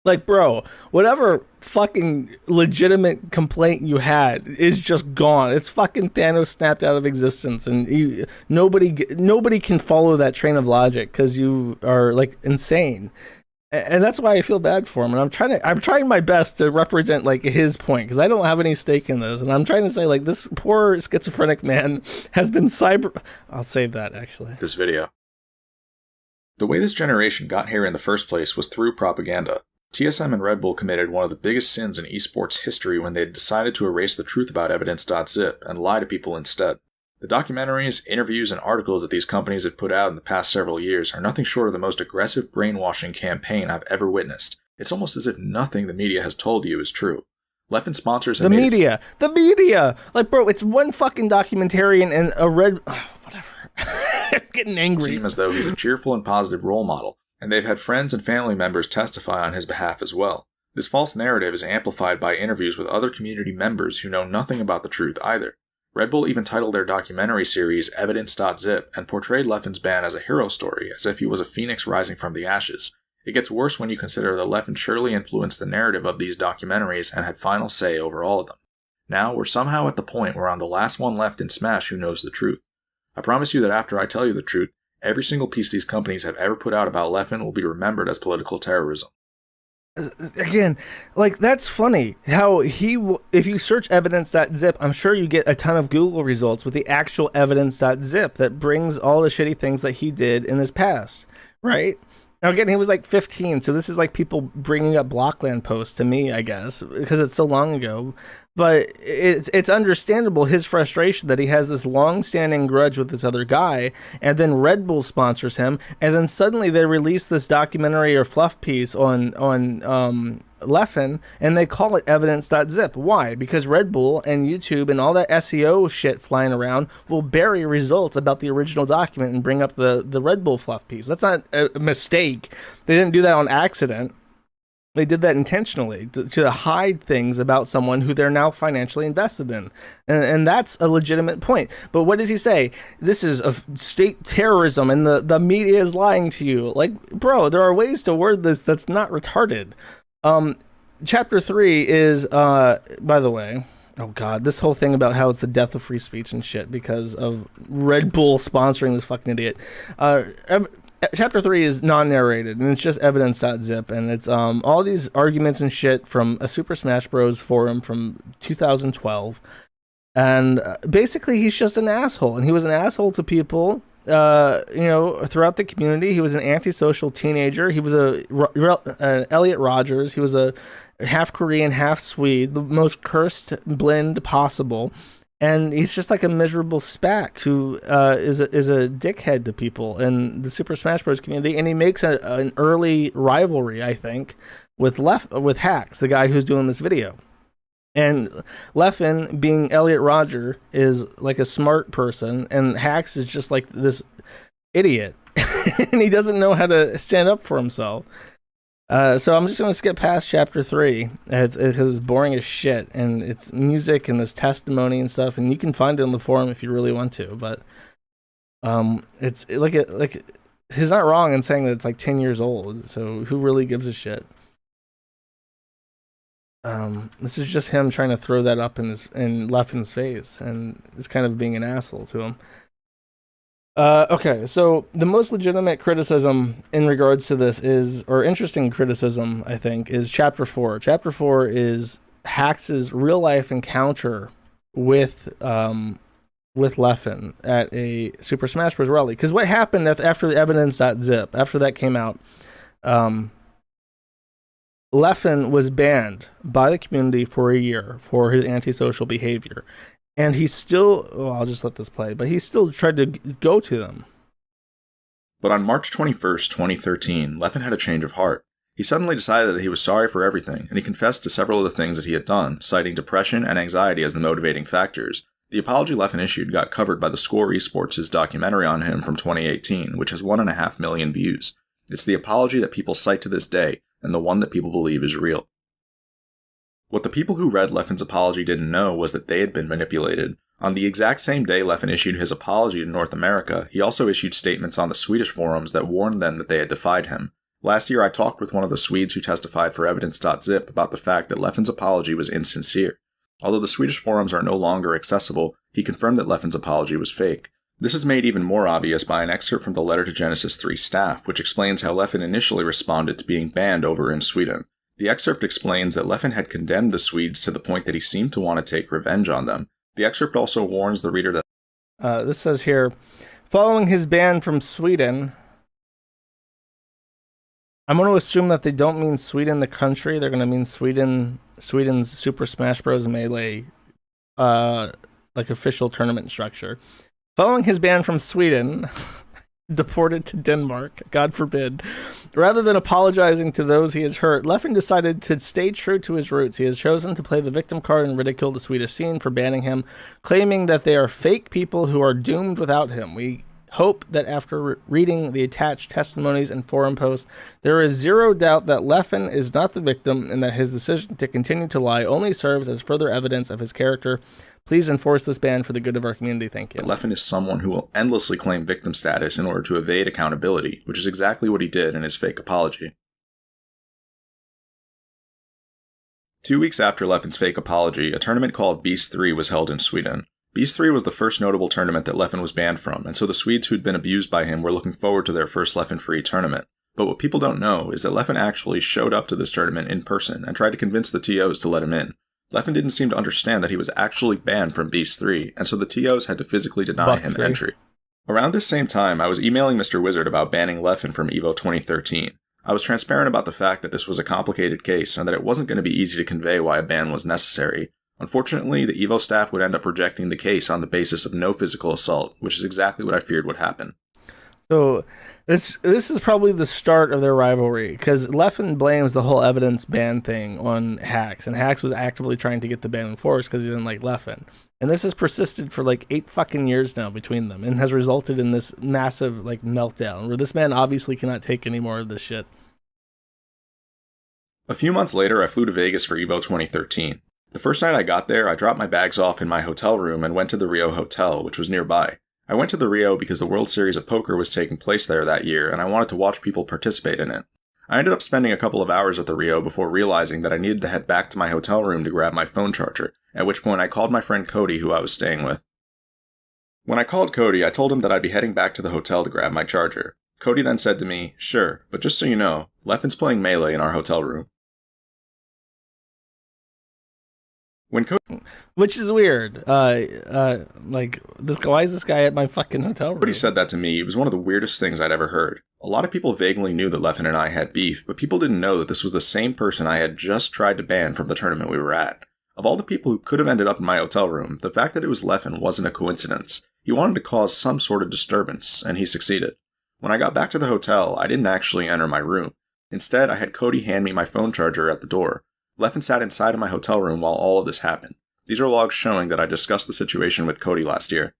Like, bro, whatever fucking legitimate complaint you had is just gone. It's fucking Thanos snapped out of existence, and nobody can follow that train of logic because you are like insane. And that's why I feel bad for him. And I'm trying my best to represent like his point, because I don't have any stake in this. And I'm trying to say like this poor schizophrenic man has been I'll save that actually. This video. The way this generation got here in the first place was through propaganda. TSM and Red Bull committed one of the biggest sins in esports history when they decided to erase the truth about Evidence.zip and lie to people instead. The documentaries, interviews, and articles that these companies have put out in the past several years are nothing short of the most aggressive brainwashing campaign I've ever witnessed. It's almost as if nothing the media has told you is true. Leffen sponsors the media. Like, bro, it's one fucking documentarian and a red... whatever. I'm getting angry. Seem as though he's a cheerful and positive role model, and they've had friends and family members testify on his behalf as well. This false narrative is amplified by interviews with other community members who know nothing about the truth either. Red Bull even titled their documentary series Evidence.zip and portrayed Leffen's ban as a hero story, as if he was a phoenix rising from the ashes. It gets worse when you consider that Leffen surely influenced the narrative of these documentaries and had final say over all of them. Now, we're somehow at the point where I'm the last one left in Smash who knows the truth. I promise you that after I tell you the truth, every single piece these companies have ever put out about Leffen will be remembered as political terrorism. Again, like, that's funny how if you search evidence.zip, I'm sure you get a ton of Google results with the actual evidence.zip that brings all the shitty things that he did in his past, right? Now, again, he was like 15, so this is like people bringing up Blockland posts to me, I guess, because it's so long ago. But it's understandable, his frustration that he has this long-standing grudge with this other guy, and then Red Bull sponsors him, and then suddenly they release this documentary or fluff piece on Leffen, and they call it evidence.zip. Why? Because Red Bull and YouTube and all that SEO shit flying around will bury results about the original document and bring up the Red Bull fluff piece. That's not a mistake. They didn't do that on accident. They did that intentionally to hide things about someone who they're now financially invested in. And that's a legitimate point. But what does he say? This is a state terrorism and the media is lying to you. Like, bro, there are ways to word this that's not retarded. Chapter 3 is, by the way, oh god, this whole thing about how it's the death of free speech and shit because of Red Bull sponsoring this fucking idiot. Chapter 3 is non-narrated, and it's just evidence.zip, and it's all these arguments and shit from a Super Smash Bros. Forum from 2012. And basically, he's just an asshole, and he was an asshole to people, throughout the community. He was an antisocial teenager. He was an Elliot Rogers. He was a half Korean, half Swede, the most cursed blend possible. And he's just like a miserable spac who is a dickhead to people in the Super Smash Bros. Community. And he makes an early rivalry, I think, with Hacks, the guy who's doing this video. And Leffen, being Elliot Roger, is like a smart person, and Hacks is just like this idiot. And he doesn't know how to stand up for himself. So I'm just going to skip past chapter 3 because it's boring as shit, and it's music and this testimony and stuff, and you can find it on the forum if you really want to, but it's like he's not wrong in saying that it's like 10 years old, so who really gives a shit? This is just him trying to throw that up in Leffen's face, and it's kind of being an asshole to him. Okay, so the most legitimate criticism in regards to this is, or interesting criticism, I think, is chapter 4. Chapter 4 is Hax's real life encounter with Leffen at a Super Smash Bros. Rally. Because what happened after the Evidence.zip, after that came out, Leffen was banned by the community for a year for his antisocial behavior. And he still, well, I'll just let this play, but he still tried to go to them. But on March 21st, 2013, Leffen had a change of heart. He suddenly decided that he was sorry for everything, and he confessed to several of the things that he had done, citing depression and anxiety as the motivating factors. The apology Leffen issued got covered by the Score Esports' documentary on him from 2018, which has 1.5 million views. It's the apology that people cite to this day, and the one that people believe is real. What the people who read Leffen's apology didn't know was that they had been manipulated. On the exact same day Leffen issued his apology to North America, he also issued statements on the Swedish forums that warned them that they had defied him. Last year I talked with one of the Swedes who testified for Evidence.zip about the fact that Leffen's apology was insincere. Although the Swedish forums are no longer accessible, he confirmed that Leffen's apology was fake. This is made even more obvious by an excerpt from the letter to Genesis 3 staff, which explains how Leffen initially responded to being banned over in Sweden. The excerpt explains that Leffen had condemned the Swedes to the point that he seemed to want to take revenge on them. The excerpt also warns the reader that this says here, following his ban from Sweden, I'm going to assume that they don't mean Sweden the country. They're going to mean Sweden's Super Smash Bros. Melee like official tournament structure. Following his ban from Sweden, deported to Denmark, God forbid. Rather than apologizing to those he has hurt, Leffen decided to stay true to his roots. He has chosen to play the victim card and ridicule the Swedish scene for banning him, claiming that they are fake people who are doomed without him. We hope that after reading the attached testimonies and forum posts, there is zero doubt that Leffen is not the victim and that his decision to continue to lie only serves as further evidence of his character. Please enforce this ban for the good of our community. Thank you. Leffen is someone who will endlessly claim victim status in order to evade accountability, which is exactly what he did in his fake apology. 2 weeks after Leffen's fake apology, a tournament called Beast 3 was held in Sweden. Beast 3 was the first notable tournament that Leffen was banned from, and so the Swedes who'd been abused by him were looking forward to their first Leffen-free tournament. But what people don't know is that Leffen actually showed up to this tournament in person and tried to convince the TOs to let him in. Leffen didn't seem to understand that he was actually banned from Beast 3, and so the TOs had to physically deny him entry. Around this same time, I was emailing Mr. Wizard about banning Leffen from EVO 2013. I was transparent about the fact that this was a complicated case and that it wasn't going to be easy to convey why a ban was necessary. Unfortunately, the EVO staff would end up rejecting the case on the basis of no physical assault, which is exactly what I feared would happen. So this is probably the start of their rivalry, because Leffen blames the whole evidence ban thing on Hax, and Hax was actively trying to get the ban enforced because he didn't like Leffen. And this has persisted for like 8 fucking years now between them, and has resulted in this massive like meltdown where this man obviously cannot take any more of this shit. A few months later, I flew to Vegas for EVO 2013. The first night I got there, I dropped my bags off in my hotel room and went to the Rio Hotel, which was nearby. I went to the Rio because the World Series of Poker was taking place there that year, and I wanted to watch people participate in it. I ended up spending a couple of hours at the Rio before realizing that I needed to head back to my hotel room to grab my phone charger, at which point I called my friend Cody, who I was staying with. When I called Cody, I told him that I'd be heading back to the hotel to grab my charger. Cody then said to me, "Sure, but just so you know, Leffen's playing Melee in our hotel room." Which is weird. Like, why is this guy at my fucking hotel room? Cody said that to me. It was one of the weirdest things I'd ever heard. A lot of people vaguely knew that Leffen and I had beef, but people didn't know that this was the same person I had just tried to ban from the tournament we were at. Of all the people who could have ended up in my hotel room, the fact that it was Leffen wasn't a coincidence. He wanted to cause some sort of disturbance, and he succeeded. When I got back to the hotel, I didn't actually enter my room. Instead, I had Cody hand me my phone charger at the door. Leffen sat inside of my hotel room while all of this happened. These are logs showing that I discussed the situation with Cody last year.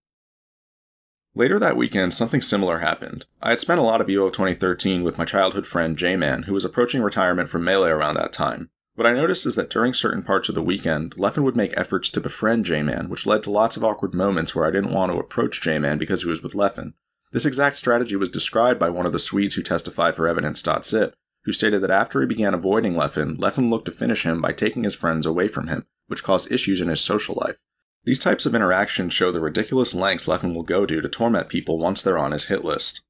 Later that weekend, something similar happened. I had spent a lot of EO 2013 with my childhood friend J-Man, who was approaching retirement from Melee around that time. What I noticed is that during certain parts of the weekend, Leffen would make efforts to befriend J-Man, which led to lots of awkward moments where I didn't want to approach J-Man because he was with Leffen. This exact strategy was described by one of the Swedes who testified for Evidence.zip, who stated that after he began avoiding Leffen, Leffen looked to finish him by taking his friends away from him, which caused issues in his social life. These types of interactions show the ridiculous lengths Leffen will go to torment people once they're on his hit list.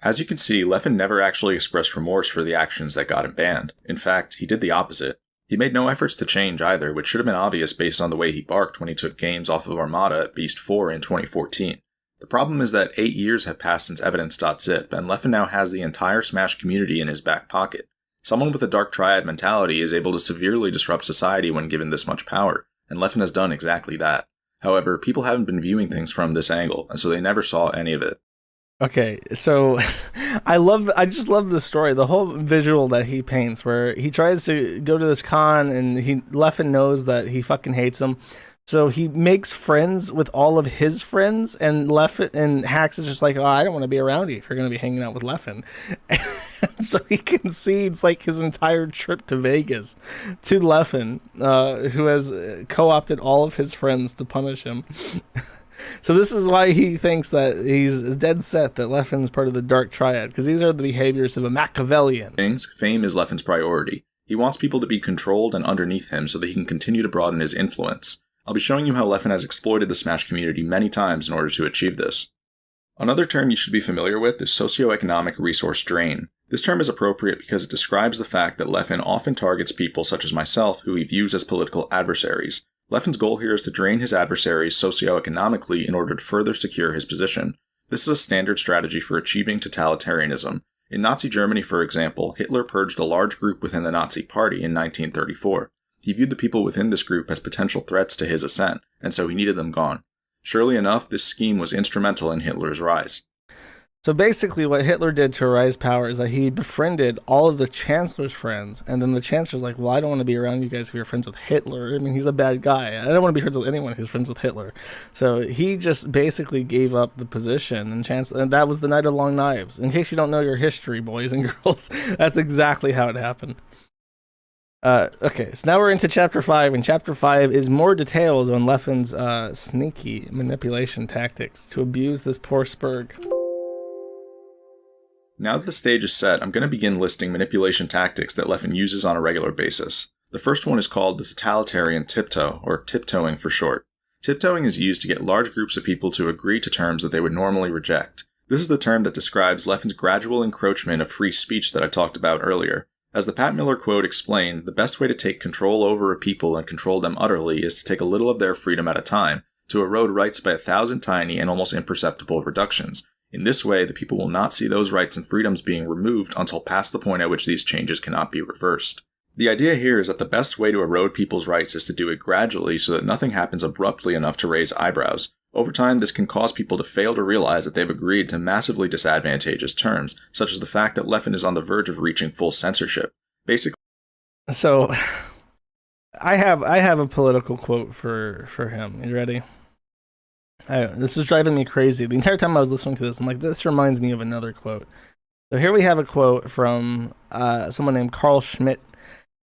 As you can see, Leffen never actually expressed remorse for the actions that got him banned. In fact, he did the opposite. He made no efforts to change either, which should have been obvious based on the way he barked when he took games off of Armada at Beast 4 in 2014. The problem is that 8 years have passed since Evidence.zip, and Leffen now has the entire Smash community in his back pocket. Someone with a Dark Triad mentality is able to severely disrupt society when given this much power, and Leffen has done exactly that. However, people haven't been viewing things from this angle, and so they never saw any of it. Okay, so I just love the story, the whole visual that he paints, where he tries to go to this con and Leffen knows that he fucking hates him. So he makes friends with all of his friends, and Leffen and Hax is just like, oh, I don't want to be around you if you're going to be hanging out with Leffen. So he concedes like his entire trip to Vegas to Leffen, who has co-opted all of his friends to punish him. So this is why he thinks that he's dead set that Leffen's part of the Dark Triad, because these are the behaviors of a Machiavellian. Fame is Leffen's priority. He wants people to be controlled and underneath him so that he can continue to broaden his influence. I'll be showing you how Leffen has exploited the Smash community many times in order to achieve this. Another term you should be familiar with is socioeconomic resource drain. This term is appropriate because it describes the fact that Leffen often targets people such as myself who he views as political adversaries. Leffen's goal here is to drain his adversaries socioeconomically in order to further secure his position. This is a standard strategy for achieving totalitarianism. In Nazi Germany, for example, Hitler purged a large group within the Nazi Party in 1934. He viewed the people within this group as potential threats to his ascent, and so he needed them gone. Surely enough, this scheme was instrumental in Hitler's rise. So basically what Hitler did to rise power is that he befriended all of the Chancellor's friends, and then the Chancellor's like, well, I don't want to be around you guys if you're friends with Hitler. I mean, he's a bad guy. I don't want to be friends with anyone who's friends with Hitler. So he just basically gave up the position, and that was the Night of Long Knives. In case you don't know your history, boys and girls, that's exactly how it happened. Okay, so now we're into Chapter 5, and Chapter 5 is more details on Leffen's sneaky manipulation tactics to abuse this poor Spurg. Now that the stage is set, I'm going to begin listing manipulation tactics that Leffen uses on a regular basis. The first one is called the totalitarian tiptoe, or tiptoeing for short. Tiptoeing is used to get large groups of people to agree to terms that they would normally reject. This is the term that describes Leffen's gradual encroachment of free speech that I talked about earlier. As the Pat Miller quote explained, the best way to take control over a people and control them utterly is to take a little of their freedom at a time, to erode rights by 1,000 tiny and almost imperceptible reductions. In this way, the people will not see those rights and freedoms being removed until past the point at which these changes cannot be reversed. The idea here is that the best way to erode people's rights is to do it gradually so that nothing happens abruptly enough to raise eyebrows. Over time, this can cause people to fail to realize that they've agreed to massively disadvantageous terms, such as the fact that Leffen is on the verge of reaching full censorship. Basically, so I have a political quote for him. You ready? This is driving me crazy. The entire time I was listening to this, I'm like, this reminds me of another quote. So here we have a quote from someone named Carl Schmidt,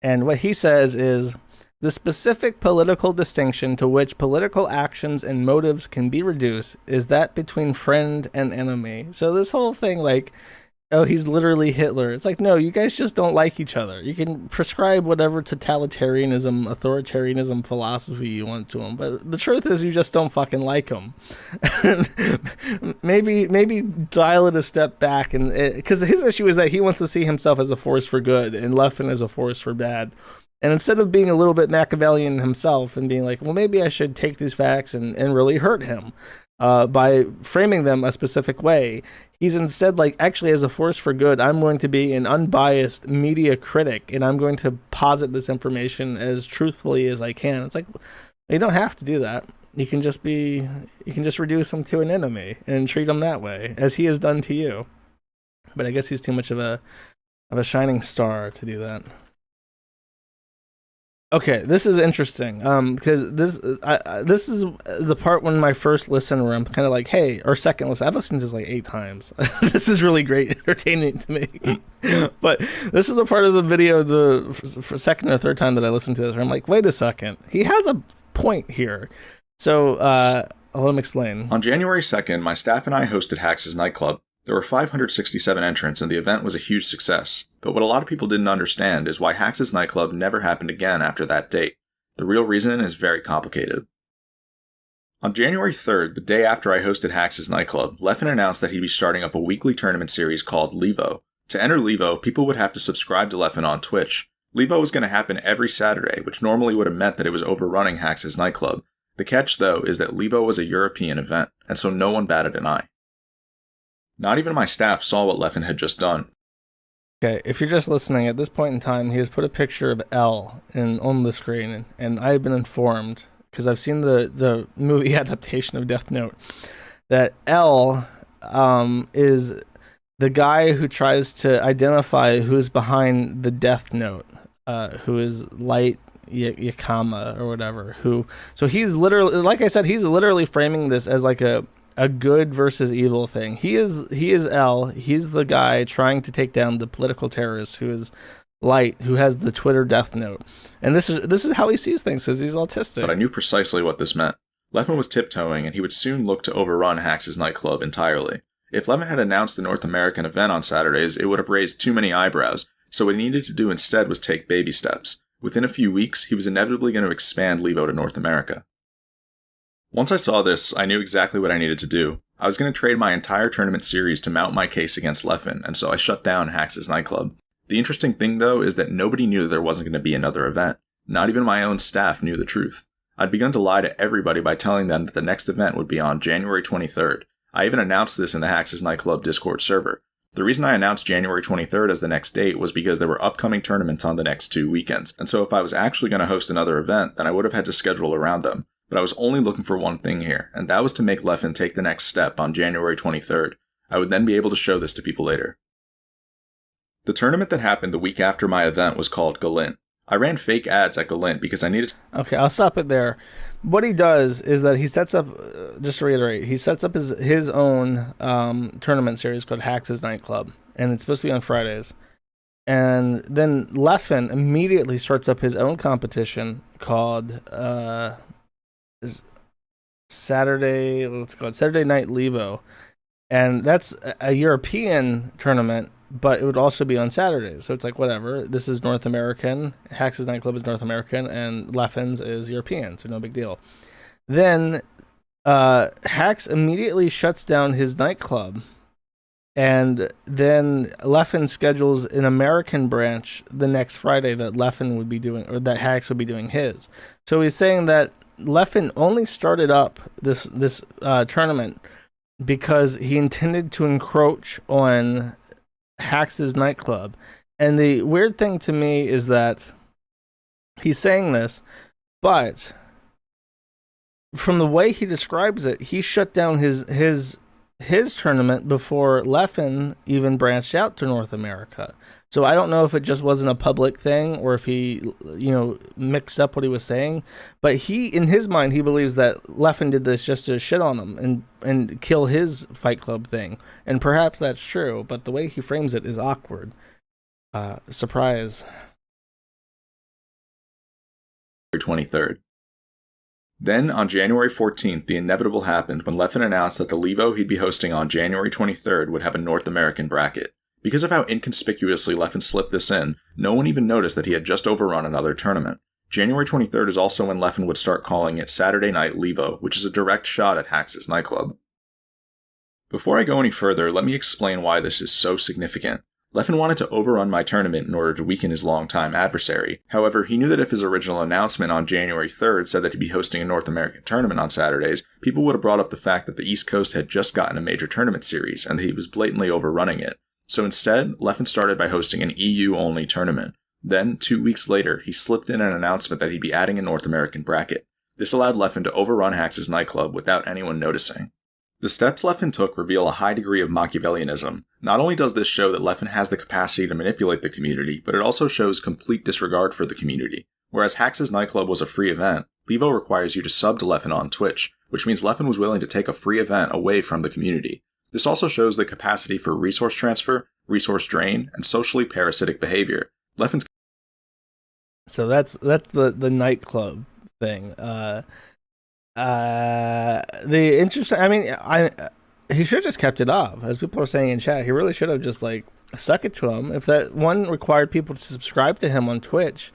and what he says is, the specific political distinction to which political actions and motives can be reduced is that between friend and enemy. So this whole thing, like, oh, he's literally Hitler. It's like, no, you guys just don't like each other. You can prescribe whatever totalitarianism, authoritarianism philosophy you want to him, but the truth is you just don't fucking like him. maybe dial it a step back, and because his issue is that he wants to see himself as a force for good and Leffen as a force for bad. And instead of being a little bit Machiavellian himself and being like, well, maybe I should take these facts and really hurt him by framing them a specific way, he's instead like, actually, as a force for good, I'm going to be an unbiased media critic, and I'm going to posit this information as truthfully as I can. It's like, you don't have to do that. You can just reduce him to an enemy and treat him that way, as he has done to you. But I guess he's too much of a shining star to do that. Okay, this is interesting because this is the part when my first listen where I'm kind of like, hey, or second listen. I've listened to this like 8 times. This is really great, entertaining to me. But this is the part of the video for second or third time that I listened to this where I'm like, wait a second, he has a point here. So I'll let him explain. On January 2nd, my staff and I hosted Hacks' nightclub. There were 567 entrants, and the event was a huge success. But what a lot of people didn't understand is why Hacks' nightclub never happened again after that date. The real reason is very complicated. On January 3rd, the day after I hosted Hacks' nightclub, Leffen announced that he'd be starting up a weekly tournament series called Levo. To enter Levo, people would have to subscribe to Leffen on Twitch. Levo was going to happen every Saturday, which normally would have meant that it was overrunning Hacks' nightclub. The catch, though, is that Levo was a European event, and so no one batted an eye. Not even my staff saw what Leffen had just done. Okay, if you're just listening, at this point in time, he has put a picture of L on the screen, and I have been informed, because I've seen the movie adaptation of Death Note, that L is the guy who tries to identify who's behind the Death Note, who is Light Yakama or whatever. So he's literally, like I said, he's literally framing this as like a good versus evil thing. He is L. He's the guy trying to take down the political terrorist who is Light, who has the Twitter Death Note. And this is how he sees things, because he's autistic. But I knew precisely what this meant. Leffen was tiptoeing, and he would soon look to overrun Hacks' nightclub entirely. If Leffen had announced the North American event on Saturdays, it would have raised too many eyebrows, so what he needed to do instead was take baby steps. Within a few weeks, he was inevitably going to expand Levo to North America. Once I saw this, I knew exactly what I needed to do. I was going to trade my entire tournament series to mount my case against Leffen, and so I shut down Hacks' nightclub. The interesting thing, though, is that nobody knew there wasn't going to be another event. Not even my own staff knew the truth. I'd begun to lie to everybody by telling them that the next event would be on January 23rd. I even announced this in the Hacks' nightclub Discord server. The reason I announced January 23rd as the next date was because there were upcoming tournaments on the next 2 weekends, and so if I was actually going to host another event, then I would have had to schedule around them. But I was only looking for one thing here, and that was to make Leffen take the next step on January 23rd. I would then be able to show this to people later. The tournament that happened the week after my event was called Galint. I ran fake ads at Galint because I needed to... Okay, I'll stop it there. What he does is that he sets up, just to reiterate, he sets up his own tournament series called Hacks' Nightclub, and it's supposed to be on Fridays. And then Leffen immediately starts up his own competition called Saturday Night Levo, and that's a European tournament, but it would also be on Saturdays. So it's like, whatever. This is North American. Hacks' Nightclub is North American, and Leffen's is European, so no big deal. Then Hacks immediately shuts down his nightclub, and then Leffen schedules an American branch the next Friday that Leffen would be doing, or that Hacks would be doing his. So he's saying that Leffen only started up this tournament because he intended to encroach on Hacks' nightclub. And the weird thing to me is that he's saying this, but from the way he describes it, he shut down his tournament before Leffen even branched out to North America. So I don't know if it just wasn't a public thing or if he, mixed up what he was saying. But in his mind, he believes that Leffen did this just to shit on him and kill his Fight Club thing. And perhaps that's true, but the way he frames it is awkward. Surprise. 23rd. Then, on January 14th, the inevitable happened when Leffen announced that the Levo he'd be hosting on January 23rd would have a North American bracket. Because of how inconspicuously Leffen slipped this in, no one even noticed that he had just overrun another tournament. January 23rd is also when Leffen would start calling it Saturday Night Levo, which is a direct shot at Hacks' nightclub. Before I go any further, let me explain why this is so significant. Leffen wanted to overrun my tournament in order to weaken his longtime adversary. However, he knew that if his original announcement on January 3rd said that he'd be hosting a North American tournament on Saturdays, people would have brought up the fact that the East Coast had just gotten a major tournament series, and that he was blatantly overrunning it. So instead, Leffen started by hosting an EU-only tournament. Then, 2 weeks later, he slipped in an announcement that he'd be adding a North American bracket. This allowed Leffen to overrun Hacks' nightclub without anyone noticing. The steps Leffen took reveal a high degree of Machiavellianism. Not only does this show that Leffen has the capacity to manipulate the community, but it also shows complete disregard for the community. Whereas Hax's nightclub was a free event, Levo requires you to sub to Leffen on Twitch, which means Leffen was willing to take a free event away from the community. This also shows the capacity for resource transfer, resource drain, and socially parasitic behavior. Leffen's So that's the nightclub thing. The interesting. I mean, he should have just kept it up, as people are saying in chat. He really should have just like stuck it to him. If that one required people to subscribe to him on Twitch,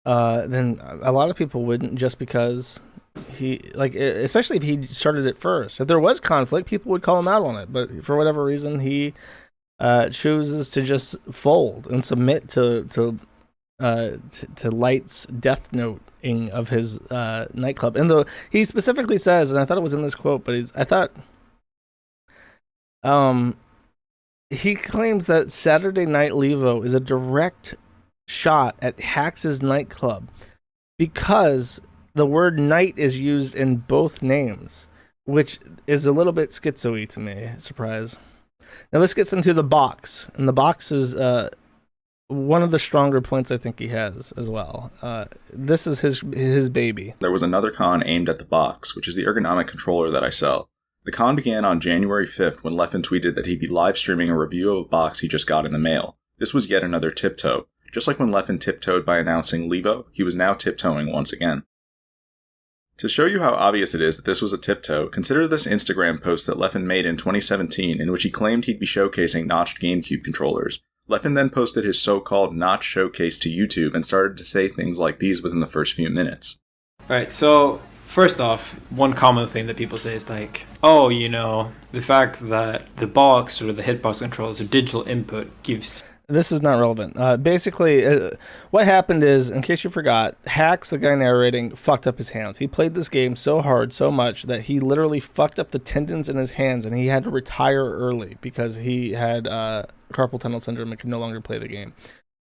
then a lot of people wouldn't, just because he, like, especially if he started it first. If there was conflict, people would call him out on it. But for whatever reason, he chooses to just fold and submit to Light's death noting of his nightclub. And he specifically says, and I thought it was in this quote, but he claims that Saturday Night Levo is a direct shot at Hax's nightclub because the word night is used in both names, which is a little bit schizo-y to me. Surprise. Now this gets into the box, and the box is one of the stronger points I think he has as well. This is his baby. There was another con aimed at the box, which is the ergonomic controller that I sell. The con began on January 5th when Leffen tweeted that he'd be live streaming a review of a box he just got in the mail. This was yet another tiptoe. Just like when Leffen tiptoed by announcing Levo, he was now tiptoeing once again. To show you how obvious it is that this was a tiptoe, consider this Instagram post that Leffen made in 2017 in which he claimed he'd be showcasing notched GameCube controllers. Leffen then posted his so-called notch showcase to YouTube and started to say things like these within the first few minutes. Alright, so first off, one common thing that people say is like, oh, you know, the fact that the box or the hitbox controller, digital input, gives... This is not relevant. Basically, what happened is, in case you forgot, Hax, the guy narrating, fucked up his hands. He played this game so hard, so much, that he literally fucked up the tendons in his hands, and he had to retire early because he had carpal tunnel syndrome and could no longer play the game.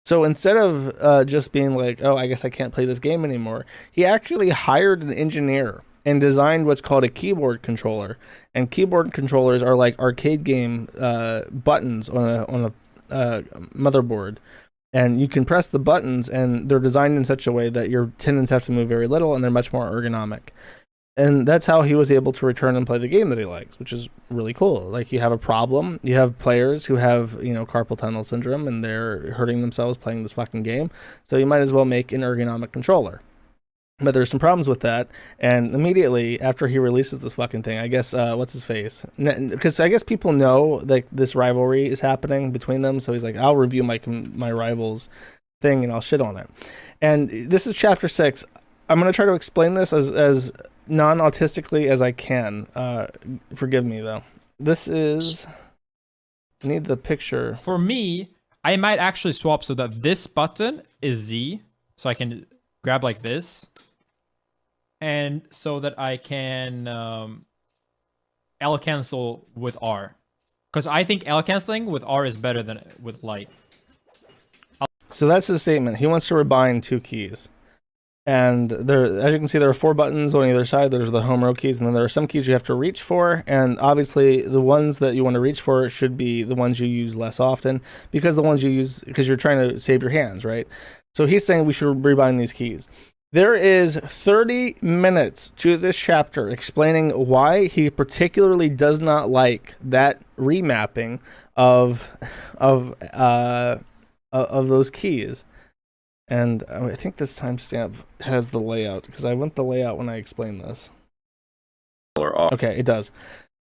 So instead of just being like, oh, I guess I can't play this game anymore, he actually hired an engineer and designed what's called a keyboard controller. And keyboard controllers are like arcade game buttons on a motherboard, and you can press the buttons, and they're designed in such a way that your tendons have to move very little, and they're much more ergonomic. And that's how he was able to return and play the game that he likes, which is really cool. Like, you have a problem, you have players who have, you know, carpal tunnel syndrome, and they're hurting themselves playing this fucking game, so you might as well make an ergonomic controller. But there's some problems with that, and immediately after he releases this fucking thing, I guess, what's his face? Because I guess people know that this rivalry is happening between them, so he's like, I'll review my rival's thing and I'll shit on it. And this is chapter 6. I'm going to try to explain this as non-autistically as I can. Forgive me, though. This is... I need the picture. For me, I might actually swap so that this button is Z, so I can grab like this, and so that I can L cancel with R, because I think L canceling with R is better than with light. So that's his statement. He wants to rebind 2 keys, and there, as you can see, there are 4 buttons on either side. There's the home row keys, and then there are some keys you have to reach for, and obviously the ones that you want to reach for should be the ones you use less often, because the ones you use, because you're trying to save your hands, right? So he's saying we should rebind these keys. There is 30 minutes to this chapter explaining why he particularly does not like that remapping of those keys. And I think this timestamp has the layout, because I went the layout when I explained this. Okay, it does.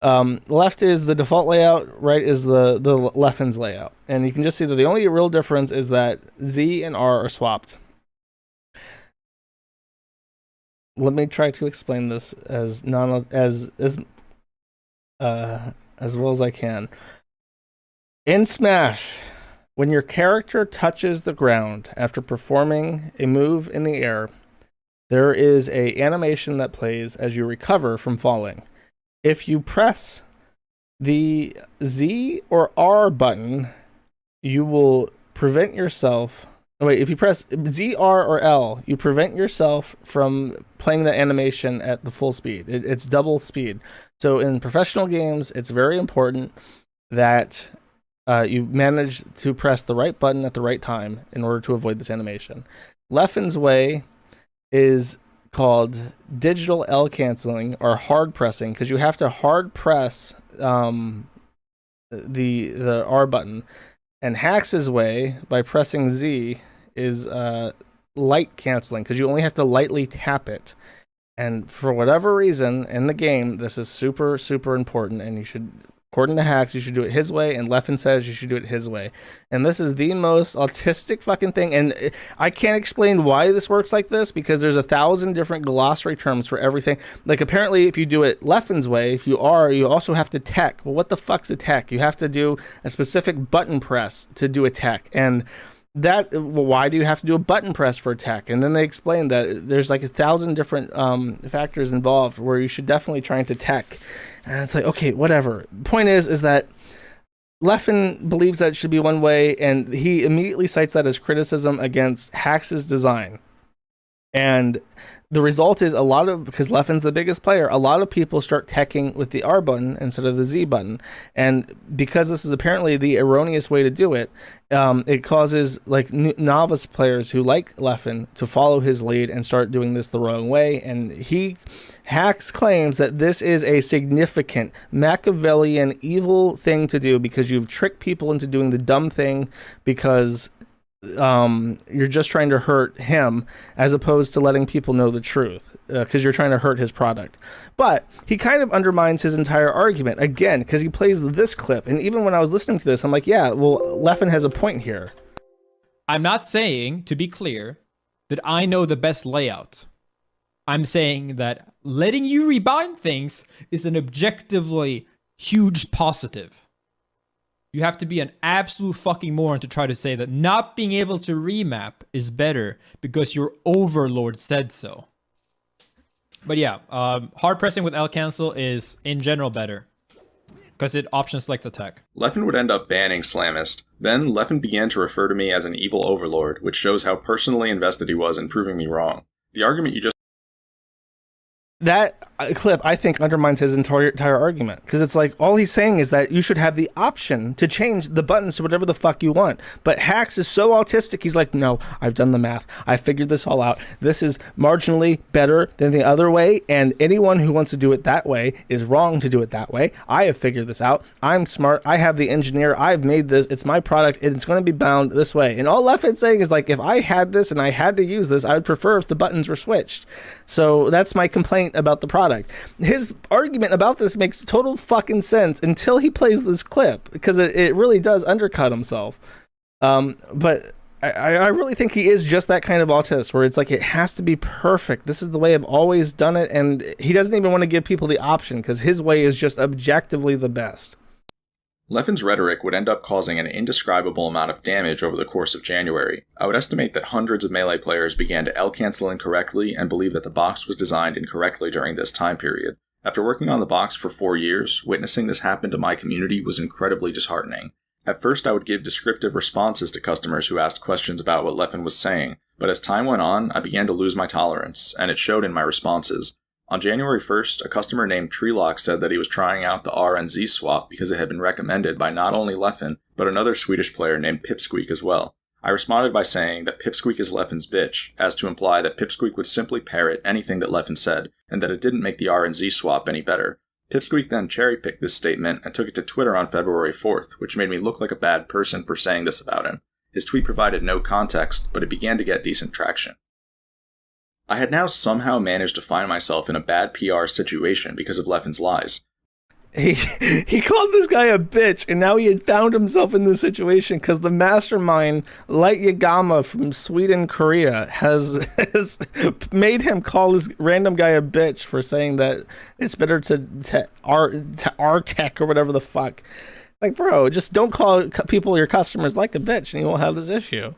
Left is the default layout, right is the Leffen's layout. And you can just see that the only real difference is that Z and R are swapped. Let me try to explain this as well as I can. In Smash, when your character touches the ground after performing a move in the air, there is an animation that plays as you recover from falling. If you press the Z or R button, you will prevent yourself... Wait, if you press Z, R, or L, you prevent yourself from playing the animation at the full speed. It's double speed. So in professional games, it's very important that you manage to press the right button at the right time in order to avoid this animation. Leffen's way is called digital L canceling or hard pressing, because you have to hard press the R button. And Hax's way, by pressing Z, is light canceling, because you only have to lightly tap it. And for whatever reason in the game, this is super, super important, and you should, according to Hax, you should do it his way, and Leffen says you should do it his way. And this is the most autistic fucking thing, and I can't explain why this works like this, because there's 1,000 different glossary terms for everything. Like, apparently, if you do it Leffen's way, if you also have to tech. Well, what the fuck's a tech? You have to do a specific button press to do a tech, and why do you have to do a button press for attack? And then they explain that there's like 1,000 different factors involved where you should definitely try to tech. And it's like, okay, whatever. Point is that Leffen believes that it should be one way, and he immediately cites that as criticism against Hax's design. And the result is because Leffen's the biggest player, a lot of people start teching with the R button instead of the Z button. And because this is apparently the erroneous way to do it, it causes like novice players who like Leffen to follow his lead and start doing this the wrong way. And Hax claims that this is a significant Machiavellian evil thing to do, because you've tricked people into doing the dumb thing because you're just trying to hurt him, as opposed to letting people know the truth, because you're trying to hurt his product. But he kind of undermines his entire argument again, because he plays this clip, and even when I was listening to this, I'm like, yeah, well, Leffen has a point here. I'm not saying, to be clear, that I know the best layout. I'm saying that letting you rebind things is an objectively huge positive. You have to be an absolute fucking moron to try to say that not being able to remap is better because your overlord said so. But yeah, hard pressing with L cancel is in general better, because it option selects attack. Leffen would end up banning Slamist. Then Leffen began to refer to me as an evil overlord, which shows how personally invested he was in proving me wrong. The argument you just... That clip, I think, undermines his entire argument, because it's like all he's saying is that you should have the option to change the buttons to whatever the fuck you want. But Hax is so autistic, he's like, no, I've done the math. I figured this all out. This is marginally better than the other way, and anyone who wants to do it that way is wrong to do it that way. I have figured this out. I'm smart. I have the engineer. I've made this. It's my product, and it's going to be bound this way. And all Leffen's saying is, like, if I had this and I had to use this, I would prefer if the buttons were switched. So that's my complaint about the product. His argument about this makes total fucking sense until he plays this clip, because it really does undercut himself. But I really think he is just that kind of autist, where it's like it has to be perfect. This is the way I've always done it, and he doesn't even want to give people the option, because his way is just objectively the best. Leffen's rhetoric would end up causing an indescribable amount of damage over the course of January. I would estimate that hundreds of Melee players began to L-cancel incorrectly and believe that the box was designed incorrectly during this time period. After working on the box for 4 years, witnessing this happen to my community was incredibly disheartening. At first, I would give descriptive responses to customers who asked questions about what Leffen was saying, but as time went on, I began to lose my tolerance, and it showed in my responses. On January 1st, a customer named Treelock said that he was trying out the R and Z swap because it had been recommended by not only Leffen, but another Swedish player named Pipsqueak as well. I responded by saying that Pipsqueak is Leffen's bitch, as to imply that Pipsqueak would simply parrot anything that Leffen said, and that it didn't make the R and Z swap any better. Pipsqueak then cherry-picked this statement and took it to Twitter on February 4th, which made me look like a bad person for saying this about him. His tweet provided no context, but it began to get decent traction. I had now somehow managed to find myself in a bad PR situation because of Leffen's lies. He called this guy a bitch, and now he had found himself in this situation because the mastermind, Light Yagama from Sweden, Korea, has made him call this random guy a bitch for saying that it's better to R-tech or whatever the fuck. Like, bro, just don't call people, your customers, like a bitch, and you won't have this issue.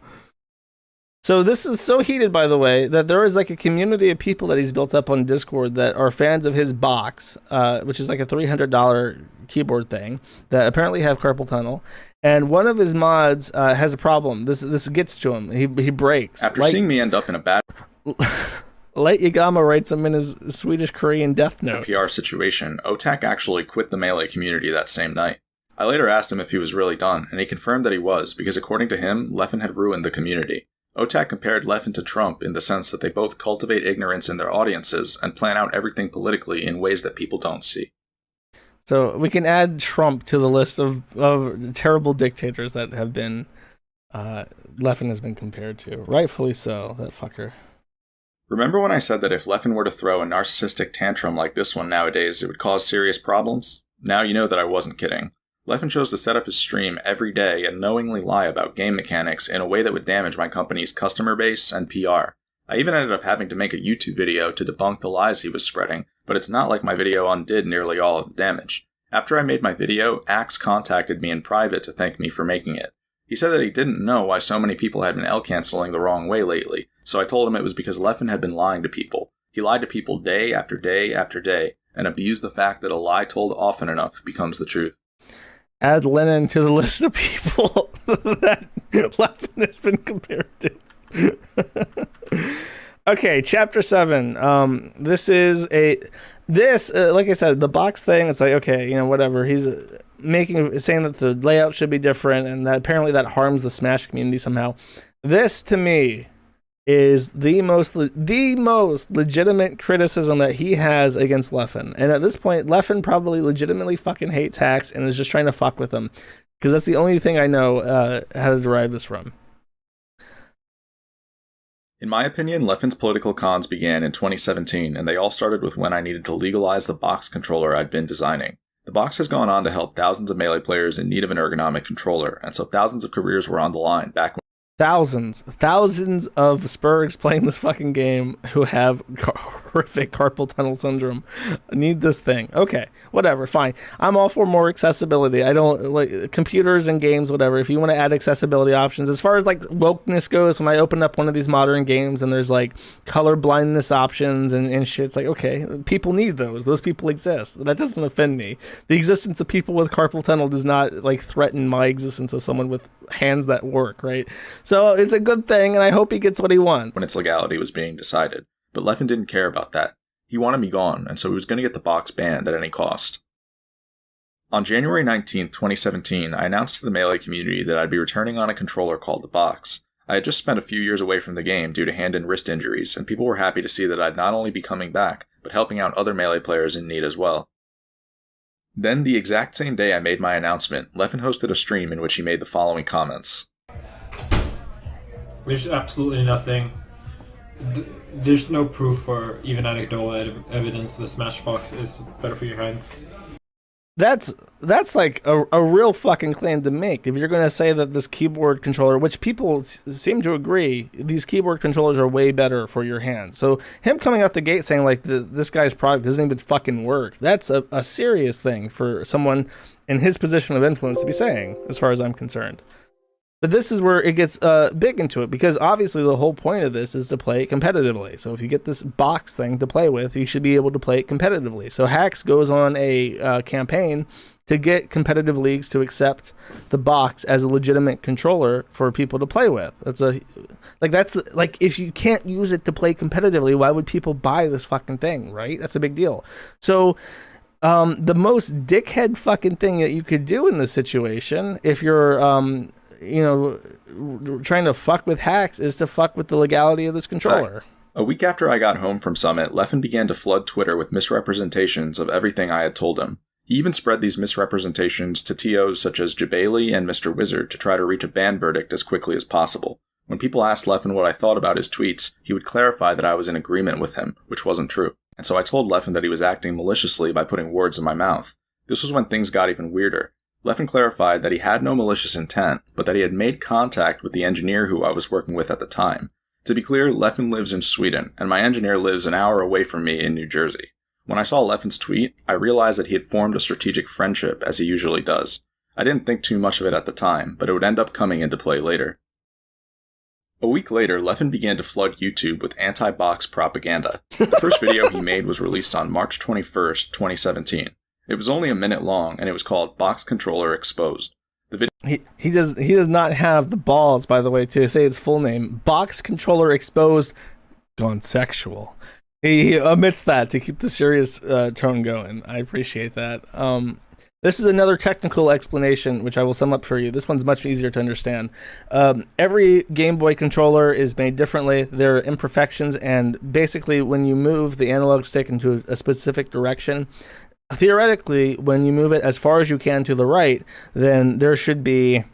So this is so heated, by the way, that there is like a community of people that he's built up on Discord that are fans of his box, which is like a $300 keyboard thing that apparently have carpal tunnel. And one of his mods has a problem. This gets to him. He breaks. After seeing me end up in a bad... Light Yagama writes him in his Swedish-Korean death note. PR situation, Otak actually quit the Melee community that same night. I later asked him if he was really done, and he confirmed that he was, because according to him, Leffen had ruined the community. OTAC compared Leffen to Trump in the sense that they both cultivate ignorance in their audiences and plan out everything politically in ways that people don't see. So we can add Trump to the list of terrible dictators that have been Leffen has been compared to. Rightfully so, that fucker. Remember when I said that if Leffen were to throw a narcissistic tantrum like this one nowadays, it would cause serious problems? Now you know that I wasn't kidding. Leffen chose to set up his stream every day and knowingly lie about game mechanics in a way that would damage my company's customer base and PR. I even ended up having to make a YouTube video to debunk the lies he was spreading, but it's not like my video undid nearly all of the damage. After I made my video, Axe contacted me in private to thank me for making it. He said that he didn't know why so many people had been L-canceling the wrong way lately, so I told him it was because Leffen had been lying to people. He lied to people day after day after day, and abused the fact that a lie told often enough becomes the truth. Add Lennon to the list of people that Leffen has been compared to. Okay, chapter 7. This is like I said, the box thing. It's like, okay, you know, whatever. He's saying that the layout should be different, and that apparently that harms the Smash community somehow. This to me is the most legitimate criticism that he has against Leffen. And at this point, Leffen probably legitimately fucking hates hacks and is just trying to fuck with them, because that's the only thing I know how to derive this from. In my opinion, Leffen's political cons began in 2017, and they all started with when I needed to legalize the box controller I'd been designing. The box has gone on to help thousands of Melee players in need of an ergonomic controller, and so thousands of careers were on the line back when Thousands of Spurgs playing this fucking game who have horrific carpal tunnel syndrome need this thing. Okay, whatever, fine. I'm all for more accessibility. I don't like computers and games, whatever. If you want to add accessibility options, as far as like wokeness goes, when I open up one of these modern games and there's like color blindness options and shit, it's like, okay, people need those. Those people exist. That doesn't offend me. The existence of people with carpal tunnel does not like threaten my existence as someone with hands that work, right? So it's a good thing, and I hope he gets what he wants. When its legality was being decided. But Leffen didn't care about that. He wanted me gone, and so he was going to get the box banned at any cost. On January 19th, 2017, I announced to the Melee community that I'd be returning on a controller called the Box. I had just spent a few years away from the game due to hand and wrist injuries, and people were happy to see that I'd not only be coming back, but helping out other Melee players in need as well. Then, the exact same day I made my announcement, Leffen hosted a stream in which he made the following comments. There's absolutely nothing. There's no proof or even anecdotal evidence the Smashbox is better for your hands. That's like a real fucking claim to make. If you're going to say that this keyboard controller, which people seem to agree, these keyboard controllers are way better for your hands. So him coming out the gate saying like this guy's product doesn't even fucking work, that's a serious thing for someone in his position of influence to be saying, as far as I'm concerned. But this is where it gets big into it, because obviously the whole point of this is to play it competitively. So if you get this box thing to play with, you should be able to play it competitively. So Hacks goes on a campaign to get competitive leagues to accept the box as a legitimate controller for people to play with. That's if you can't use it to play competitively, why would people buy this fucking thing, right? That's a big deal. So the most dickhead fucking thing that you could do in this situation, if you're trying to fuck with Hacks, is to fuck with the legality of this controller. A week after I got home from Summit, Leffen began to flood Twitter with misrepresentations of everything I had told him. He even spread these misrepresentations to TOs such as Jabali and Mr. Wizard to try to reach a ban verdict as quickly as possible. When people asked Leffen what I thought about his tweets, he would clarify that I was in agreement with him, which wasn't true. And so I told Leffen that he was acting maliciously by putting words in my mouth. This was when things got even weirder. Leffen clarified that he had no malicious intent, but that he had made contact with the engineer who I was working with at the time. To be clear, Leffen lives in Sweden, and my engineer lives an hour away from me in New Jersey. When I saw Leffen's tweet, I realized that he had formed a strategic friendship, as he usually does. I didn't think too much of it at the time, but it would end up coming into play later. A week later, Leffen began to flood YouTube with anti-box propaganda. The first video he made was released on March 21st, 2017. It was only a minute long, and it was called Box Controller Exposed. The video he does not have the balls, by the way, to say its full name. Box Controller Exposed gone sexual. He omits that to keep the serious tone going. I appreciate that. This is another technical explanation, which I will sum up for you. This one's much easier to understand. Every Game Boy controller is made differently. There are imperfections, and basically when you move the analog stick into a specific direction, theoretically, when you move it as far as you can to the right, then there should be...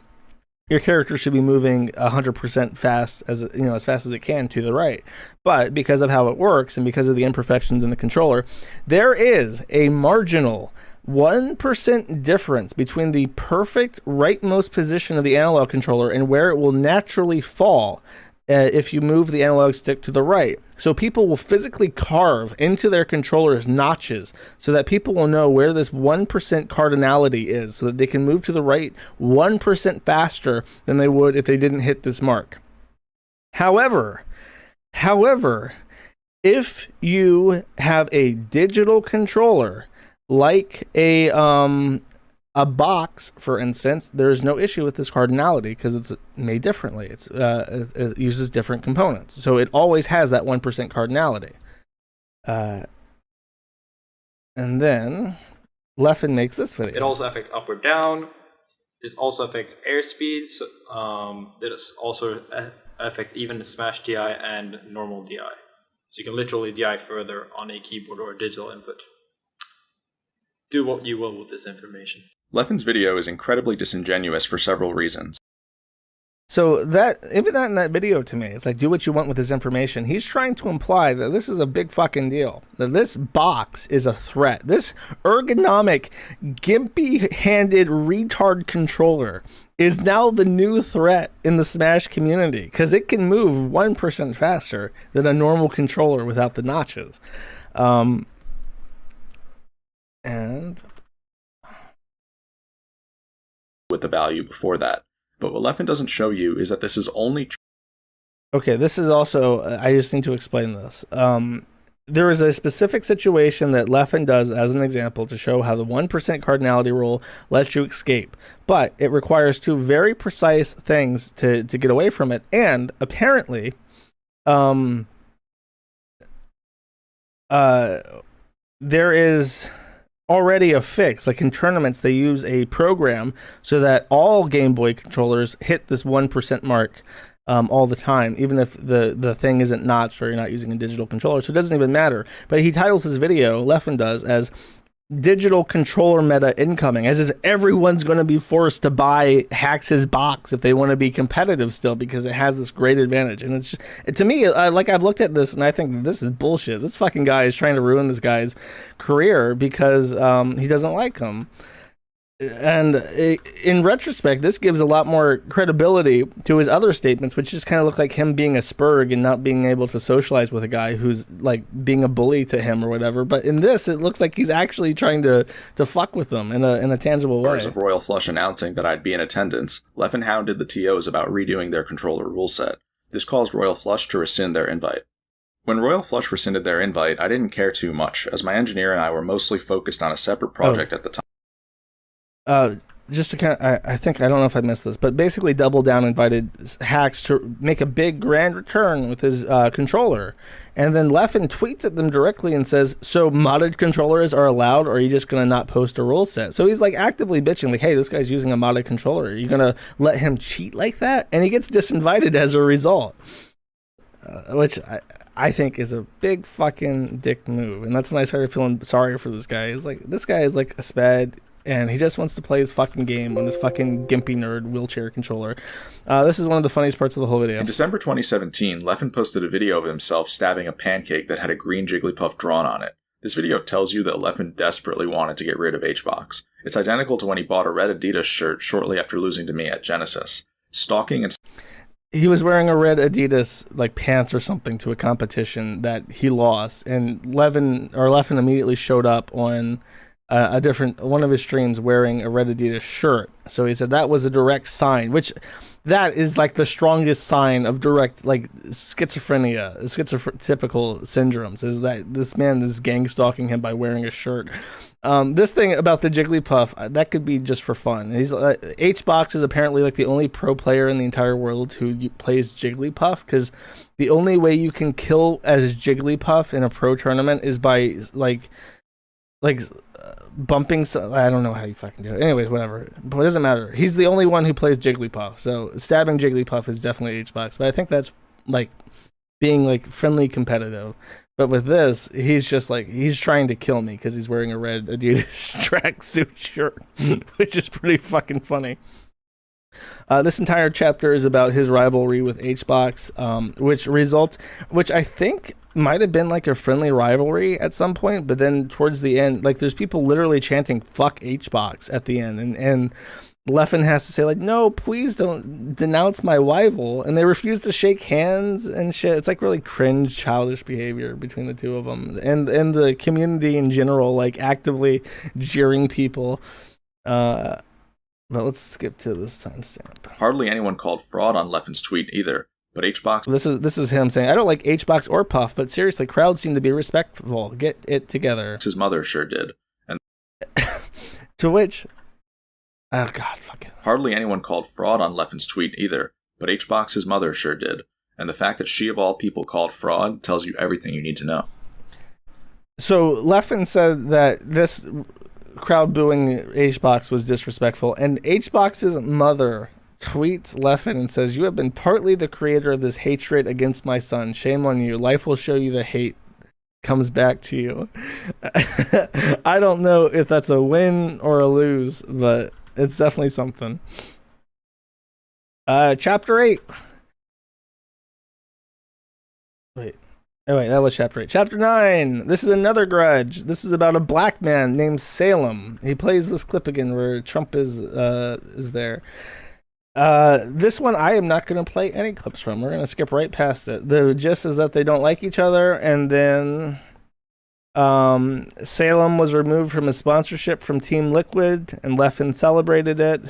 your character should be moving 100% fast, as fast as it can to the right. But because of how it works and because of the imperfections in the controller, there is a marginal 1% difference between the perfect rightmost position of the analog controller and where it will naturally fall if you move the analog stick to the right. So people will physically carve into their controllers notches so that people will know where this 1% cardinality is, so that they can move to the right 1% faster than they would if they didn't hit this mark. However, if you have a digital controller like a box, for instance, there's no issue with this cardinality because it's made differently. It uses different components, so it always has that 1% cardinality. And then Leffen makes this video. It also affects up or down. This also affects airspeed. So, it also affects even the Smash DI and normal DI. So you can literally DI further on a keyboard or a digital input. Do what you will with this information. Leffen's video is incredibly disingenuous for several reasons. So even that in that video to me, it's like, do what you want with this information. He's trying to imply that this is a big fucking deal. That this box is a threat. This ergonomic, gimpy-handed retard controller is now the new threat in the Smash community because it can move 1% faster than a normal controller without the notches. And with the value before that. But what Leffen doesn't show you is that this is only okay, this is also, I just need to explain this. There is a specific situation that Leffen does as an example to show how the 1% cardinality rule lets you escape. But it requires two very precise things to get away from it. And apparently, there is already a fix. Like in tournaments, they use a program so that all Game Boy controllers hit this 1% mark all the time, even if the thing isn't notched or you're not using a digital controller. So it doesn't even matter. But he titles his video, Leffen does, as digital controller meta incoming, as is everyone's going to be forced to buy Hax's box if they want to be competitive still, because it has this great advantage. And it's just, to me, like, I've looked at this and I think this is bullshit. This fucking guy is trying to ruin this guy's career because he doesn't like him. And in retrospect, this gives a lot more credibility to his other statements, which just kind of look like him being a spurg and not being able to socialize with a guy who's like being a bully to him or whatever. But in this, it looks like he's actually trying to fuck with them in a tangible way. As of Royal Flush announcing that I'd be in attendance, Leffen hounded the TOs about redoing their controller rule set. This caused Royal Flush to rescind their invite. When Royal Flush rescinded their invite, I didn't care too much, as my engineer and I were mostly focused on a separate project at the time. Just to kind of, I think, I don't know if I missed this, but basically Double Down invited Hax to make a big grand return with his controller. And then Leffen tweets at them directly and says, so modded controllers are allowed, or are you just going to not post a rule set? So he's like actively bitching, like, hey, this guy's using a modded controller. Are you going to let him cheat like that? And he gets disinvited as a result. Which I think is a big fucking dick move. And that's when I started feeling sorry for this guy. It's like, this guy is like a spad, and he just wants to play his fucking game on this fucking gimpy nerd wheelchair controller. This is one of the funniest parts of the whole video. In December 2017, Leffen posted a video of himself stabbing a pancake that had a green Jigglypuff drawn on it. This video tells you that Leffen desperately wanted to get rid of HBox. It's identical to when he bought a red Adidas shirt shortly after losing to me at Genesis. Stalking and... He was wearing a red Adidas like pants or something to a competition that he lost, and Leffen immediately showed up on one of his streams wearing a red Adidas shirt. So he said that was a direct sign, which that is like the strongest sign of direct like schizophrenia, schizotypical syndromes, is that this man is gang stalking him by wearing a shirt. This thing about the Jigglypuff, that could be just for fun. HBox is apparently like the only pro player in the entire world who plays Jigglypuff, because the only way you can kill as Jigglypuff in a pro tournament is by like like bumping. I don't know how you fucking do it. Anyways, whatever. But it doesn't matter. He's the only one who plays Jigglypuff, so stabbing Jigglypuff is definitely HBox. But I think that's like being like friendly competitive. But with this, he's just like, he's trying to kill me because he's wearing a red Adidas tracksuit shirt, which is pretty fucking funny. This entire chapter is about his rivalry with HBox, which I think might have been like a friendly rivalry at some point, but then towards the end, like there's people literally chanting "fuck HBox" at the end, and Leffen has to say like, no, please don't denounce my rival, and they refuse to shake hands and shit. It's like really cringe, childish behavior between the two of them, and the community in general, like actively jeering people. But let's skip to this timestamp. Hardly anyone called fraud on Leffen's tweet either, but HBox... This is him saying, I don't like HBox or Puff, but seriously, crowds seem to be respectful. Get it together. His mother sure did. And to which... Oh, God, fuck it. Hardly anyone called fraud on Leffen's tweet either, but HBox's mother sure did. And the fact that she of all people called fraud tells you everything you need to know. So Leffen said that this crowd booing HBox was disrespectful, and HBox's mother tweets Leffen and says, you have been partly the creator of this hatred against my son. Shame on you. Life will show you the hate comes back to you. I don't know if that's a win or a lose, but it's definitely something. Chapter 8. Wait, that was chapter 8. Chapter 9. This is another grudge. This is about a black man named Salem. He plays this clip again where Trump is there. This one I am not going to play any clips from. We're going to skip right past it. The gist is that they don't like each other, and then Salem was removed from his sponsorship from Team Liquid, and Leffen celebrated it.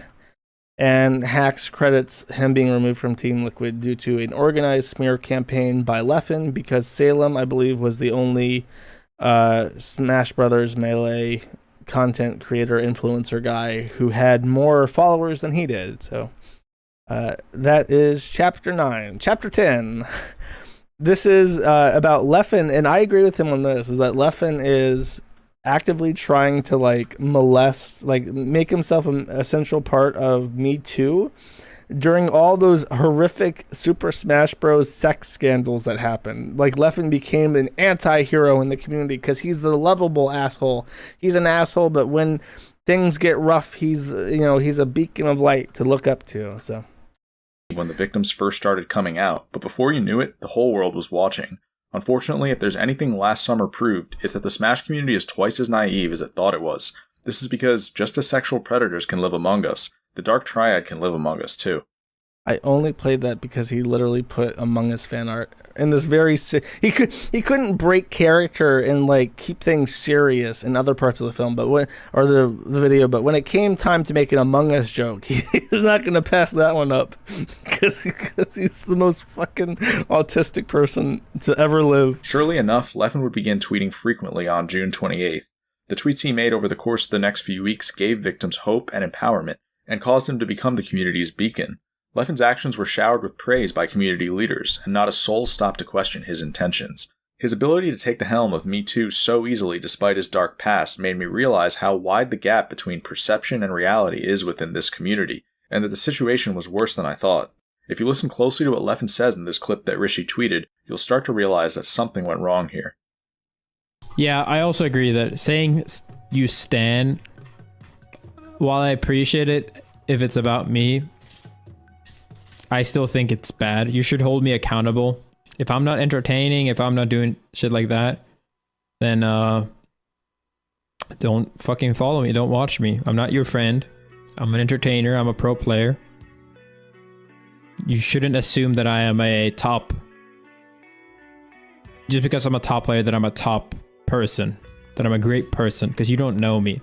And Hacks credits him being removed from Team Liquid due to an organized smear campaign by Leffen, because Salem, I believe, was the only Smash Brothers Melee content creator influencer guy who had more followers than he did. So that is chapter 9. Chapter 10. This is about Leffen, and I agree with him on this, is that Leffen is actively trying to like molest, like make himself an essential part of Me Too during all those horrific Super Smash Bros. Sex scandals that happened. Like Leffen became an anti-hero in the community because he's the lovable asshole. He's an asshole, but when things get rough, he's a beacon of light to look up to. So when the victims first started coming out, but before you knew it, the whole world was watching. Unfortunately, if there's anything last summer proved, it's that the Smash community is twice as naive as it thought it was. This is because just as sexual predators can live among us, the Dark Triad can live among us too. I only played that because he literally put Among Us fan art in this very he couldn't break character and like keep things serious in other parts of the film, but the video, but when it came time to make an Among Us joke, he was not going to pass that one up because he's the most fucking autistic person to ever live. Surely enough, Leffen would begin tweeting frequently on June 28th. The tweets he made over the course of the next few weeks gave victims hope and empowerment and caused him to become the community's beacon. Leffen's actions were showered with praise by community leaders, and not a soul stopped to question his intentions. His ability to take the helm of Me Too so easily despite his dark past made me realize how wide the gap between perception and reality is within this community, and that the situation was worse than I thought. If you listen closely to what Leffen says in this clip that Rishi tweeted, you'll start to realize that something went wrong here. Yeah, I also agree that saying you stan, while I appreciate it if it's about me, I still think it's bad. You should hold me accountable. If I'm not entertaining, if I'm not doing shit like that, then don't fucking follow me. Don't watch me. I'm not your friend. I'm an entertainer. I'm a pro player. You shouldn't assume that I am a top. Just because I'm a top player, that I'm a top person. That I'm a great person, because you don't know me.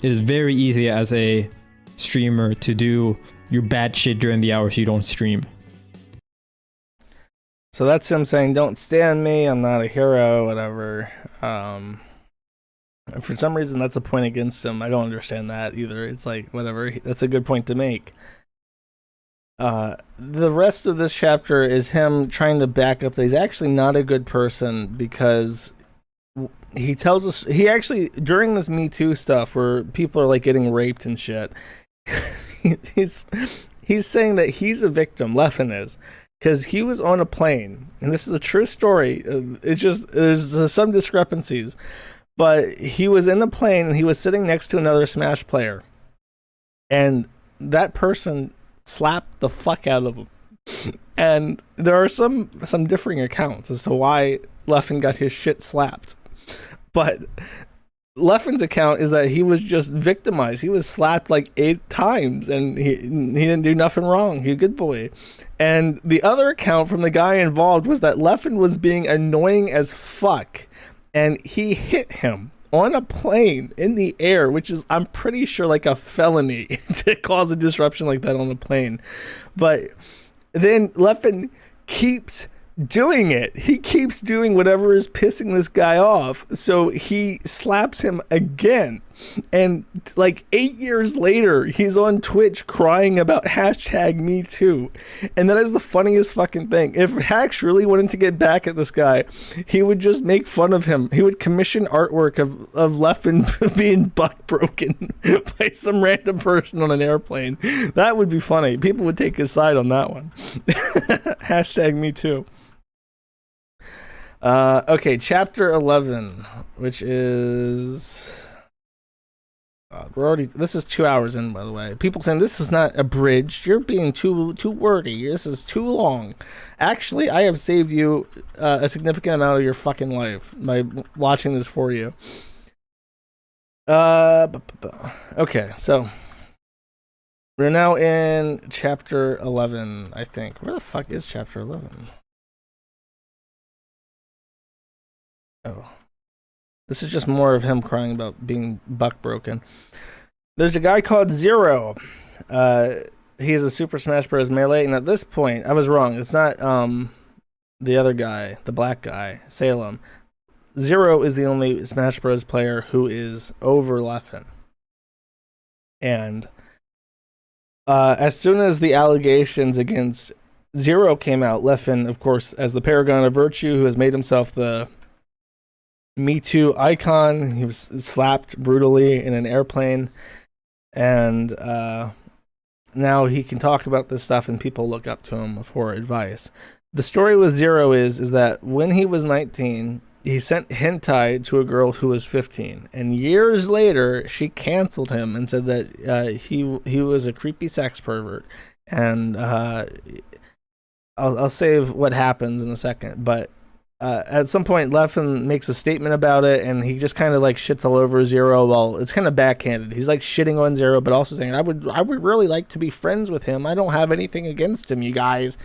It is very easy as a streamer to do your bad shit during the hours you don't stream. So that's him saying, don't stand me, I'm not a hero, whatever. For some reason, that's a point against him. I don't understand that either. It's like, whatever, that's a good point to make. The rest of this chapter is him trying to back up that he's actually not a good person, because he tells us, he actually, during this Me Too stuff where people are like getting raped and shit, he's saying that he's a victim, Leffen is, because he was on a plane, and this is a true story. It's just, there's some discrepancies, but he was in the plane and he was sitting next to another Smash player, and that person slapped the fuck out of him. And there are some differing accounts as to why Leffen got his shit slapped. But Leffen's account is that he was just victimized. He was slapped like 8 times, and he didn't do nothing wrong. He's a good boy. And the other account from the guy involved was that Leffen was being annoying as fuck, and he hit him on a plane in the air, which is, I'm pretty sure, like a felony to cause a disruption like that on a plane. But then Leffen keeps doing it. He keeps doing whatever is pissing this guy off. So he slaps him again. And like 8 years later, he's on Twitch crying about #MeToo. And that is the funniest fucking thing. If Hacks really wanted to get back at this guy, he would just make fun of him. He would commission artwork of Leffen being buck broken by some random person on an airplane. That would be funny. People would take his side on that one. #MeToo. Okay, chapter 11, which is... we're already, this is 2 hours in, by the way. People saying this is not abridged. You're being too wordy. This is too long. Actually, I have saved you a significant amount of your fucking life by watching this for you. Okay, so we're now in chapter 11, I think. Where the fuck is chapter 11? Oh. This is just more of him crying about being buck broken. There's a guy called Zero. He's a Super Smash Bros. Melee, and at this point, I was wrong. It's not the other guy, the black guy, Salem. Zero is the only Smash Bros. Player who is over Leffen. And as soon as the allegations against Zero came out, Leffen, of course, as the paragon of virtue, who has made himself the Me Too icon. He was slapped brutally in an airplane, and now he can talk about this stuff and people look up to him for advice. The story with Zero is that when he was 19, he sent hentai to a girl who was 15, and years later she canceled him and said that he was a creepy sex pervert. And I'll save what happens in a second, but at some point, Leffen makes a statement about it, and he just kind of like shits all over Zero. Well, it's kind of backhanded. He's like shitting on Zero, but also saying, I would really like to be friends with him. I don't have anything against him, you guys.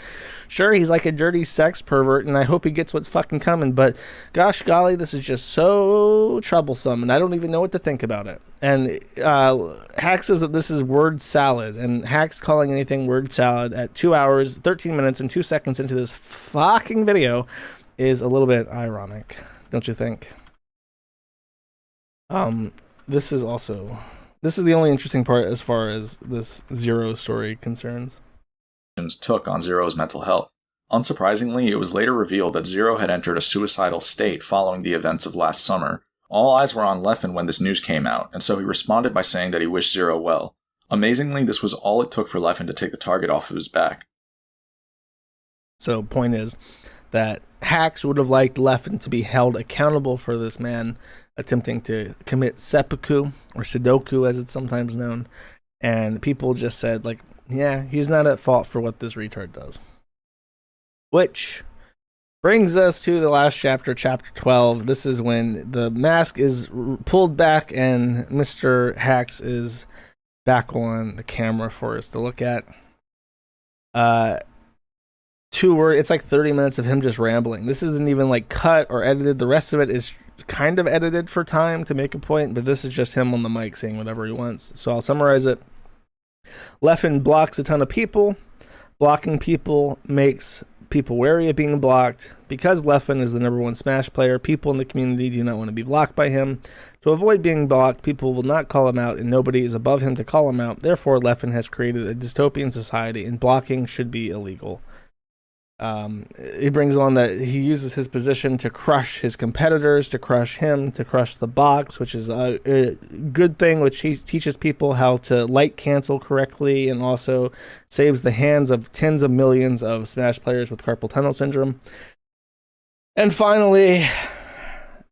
Sure, he's like a dirty sex pervert, and I hope he gets what's fucking coming, but gosh golly, this is just so troublesome, and I don't even know what to think about it. And Hack says that this is word salad, and Hack's calling anything word salad at 2 hours, 13 minutes, and 2 seconds into this fucking video is a little bit ironic, don't you think? This is the only interesting part as far as this Zero story concerns. Took on Zero's mental health. Unsurprisingly, it was later revealed that Zero had entered a suicidal state following the events of last summer. All eyes were on Leffen when this news came out, and so he responded by saying that he wished Zero well. Amazingly, this was all it took for Leffen to take the target off of his back. So, point is that Hacks would have liked Leffen to be held accountable for this man attempting to commit seppuku, or Sudoku as it's sometimes known, and people just said, like, yeah, he's not at fault for what this retard does. Which brings us to the last chapter, chapter 12. This is when the mask is pulled back and Mr. Hacks is back on the camera for us to look at. It's like 30 minutes of him just rambling. This isn't even like cut or edited. The rest of it is kind of edited for time to make a point, but this is just him on the mic saying whatever he wants. So I'll summarize it. Leffen blocks a ton of people. Blocking people makes people wary of being blocked. Because Leffen is the #1 Smash player, people in the community do not want to be blocked by him. To avoid being blocked, people will not call him out, and nobody is above him to call him out. Therefore, Leffen has created a dystopian society, and blocking should be illegal. He brings on that he uses his position to crush his competitors, to crush him, to crush the box, which is a good thing, which he teaches people how to light cancel correctly and also saves the hands of tens of millions of Smash players with carpal tunnel syndrome. And finally,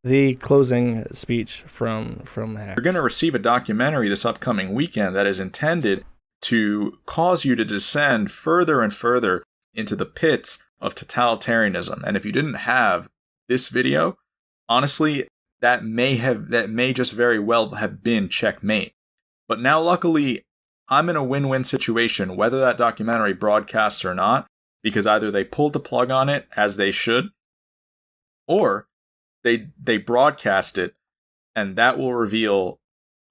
the closing speech from Hex. You're going to receive a documentary this upcoming weekend that is intended to cause you to descend further and further into the pits of totalitarianism. And if you didn't have this video, honestly, that may just very well have been checkmate. But now, luckily, I'm in a win-win situation, whether that documentary broadcasts or not, because either they pulled the plug on it, as they should, or they broadcast it, and that will reveal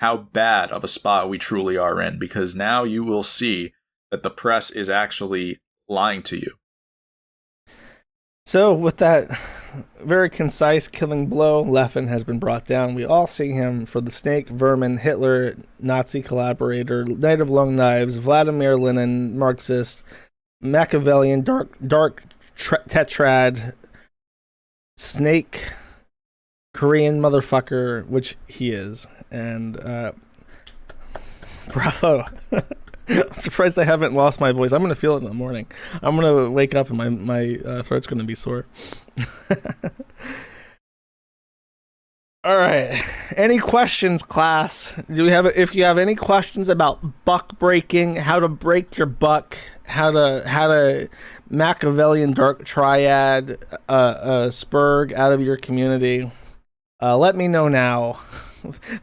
how bad of a spot we truly are in, because now you will see that the press is actually lying to you. So with that very concise killing blow, Leffen has been brought down. We all see him for the Snake, Vermin, Hitler, Nazi collaborator, Knight of Long Knives, Vladimir Lenin, Marxist, Machiavellian, dark tetrad, Snake, Korean motherfucker, which he is. And bravo. I'm surprised I haven't lost my voice. I'm going to feel it in the morning. I'm going to wake up and my throat's going to be sore. All right. Any questions, class? If you have any questions about buck breaking, how to break your buck, how to Machiavellian dark triad spurg out of your community, let me know now.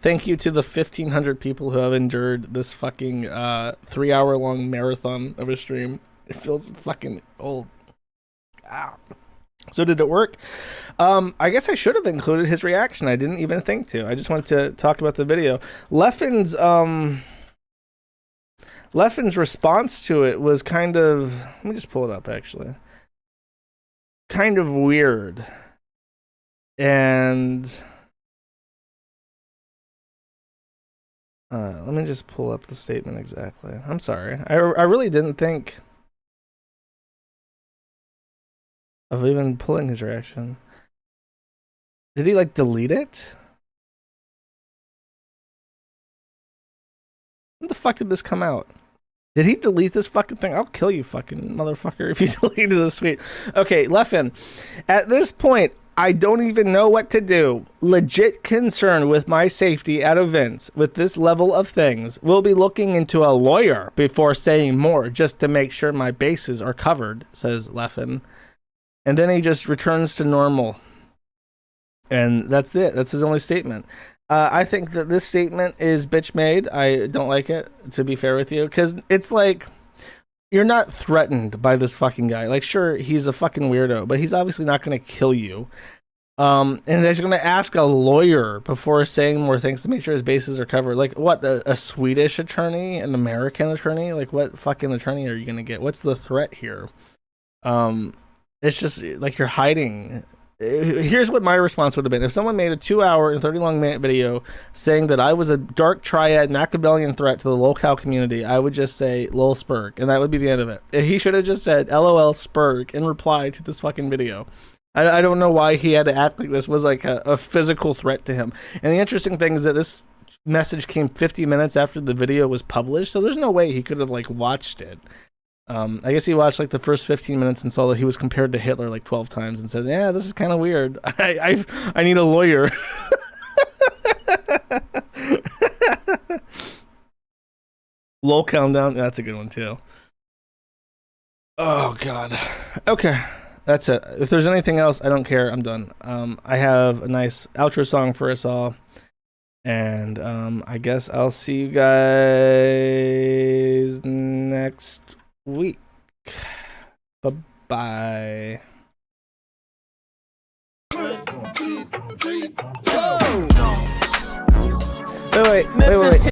Thank you to the 1,500 people who have endured this fucking 3-hour-long marathon of a stream. It feels fucking old. Ow. So did it work? I guess I should have included his reaction. I didn't even think to. I just wanted to talk about the video. Leffen's response to it was kind of... Let me just pull it up, actually. Kind of weird. And... let me just pull up the statement exactly. I'm sorry. I really didn't think of even pulling his reaction. Did he, like, delete it? When the fuck did this come out? Did he delete this fucking thing? I'll kill you, fucking motherfucker, if you deleted this tweet. Okay, Leffen. At this point, I don't even know what to do. Legit concerned with my safety at events with this level of things. We'll be looking into a lawyer before saying more, just to make sure my bases are covered, says Leffen. And then he just returns to normal. And that's it. That's his only statement. I think that this statement is bitch made. I don't like it, to be fair with you, because it's like... You're not threatened by this fucking guy. Like, sure, he's a fucking weirdo, but he's obviously not going to kill you. And he's going to ask a lawyer before saying more things to make sure his bases are covered. Like, what, a Swedish attorney? An American attorney? Like, what fucking attorney are you going to get? What's the threat here? It's just, like, you're hiding. Here's what my response would have been. If someone made a 2-hour and 30-long video saying that I was a dark triad Machiavellian threat to the locale community, I would just say lol spurg, and that would be the end of it. He should have just said lol spurg in reply to this fucking video. I don't know why he had to act like this was like a physical threat to him. And the interesting thing is that this message came 50 minutes after the video was published, so there's no way he could have, like, watched it. I guess he watched, like, the first 15 minutes and saw that he was compared to Hitler, like, 12 times and said, yeah, this is kind of weird. I need a lawyer. Lol countdown. That's a good one, too. Oh, God. Okay. That's it. If there's anything else, I don't care. I'm done. I have a nice outro song for us all. And I guess I'll see you guys next week. Bye-bye. Wait.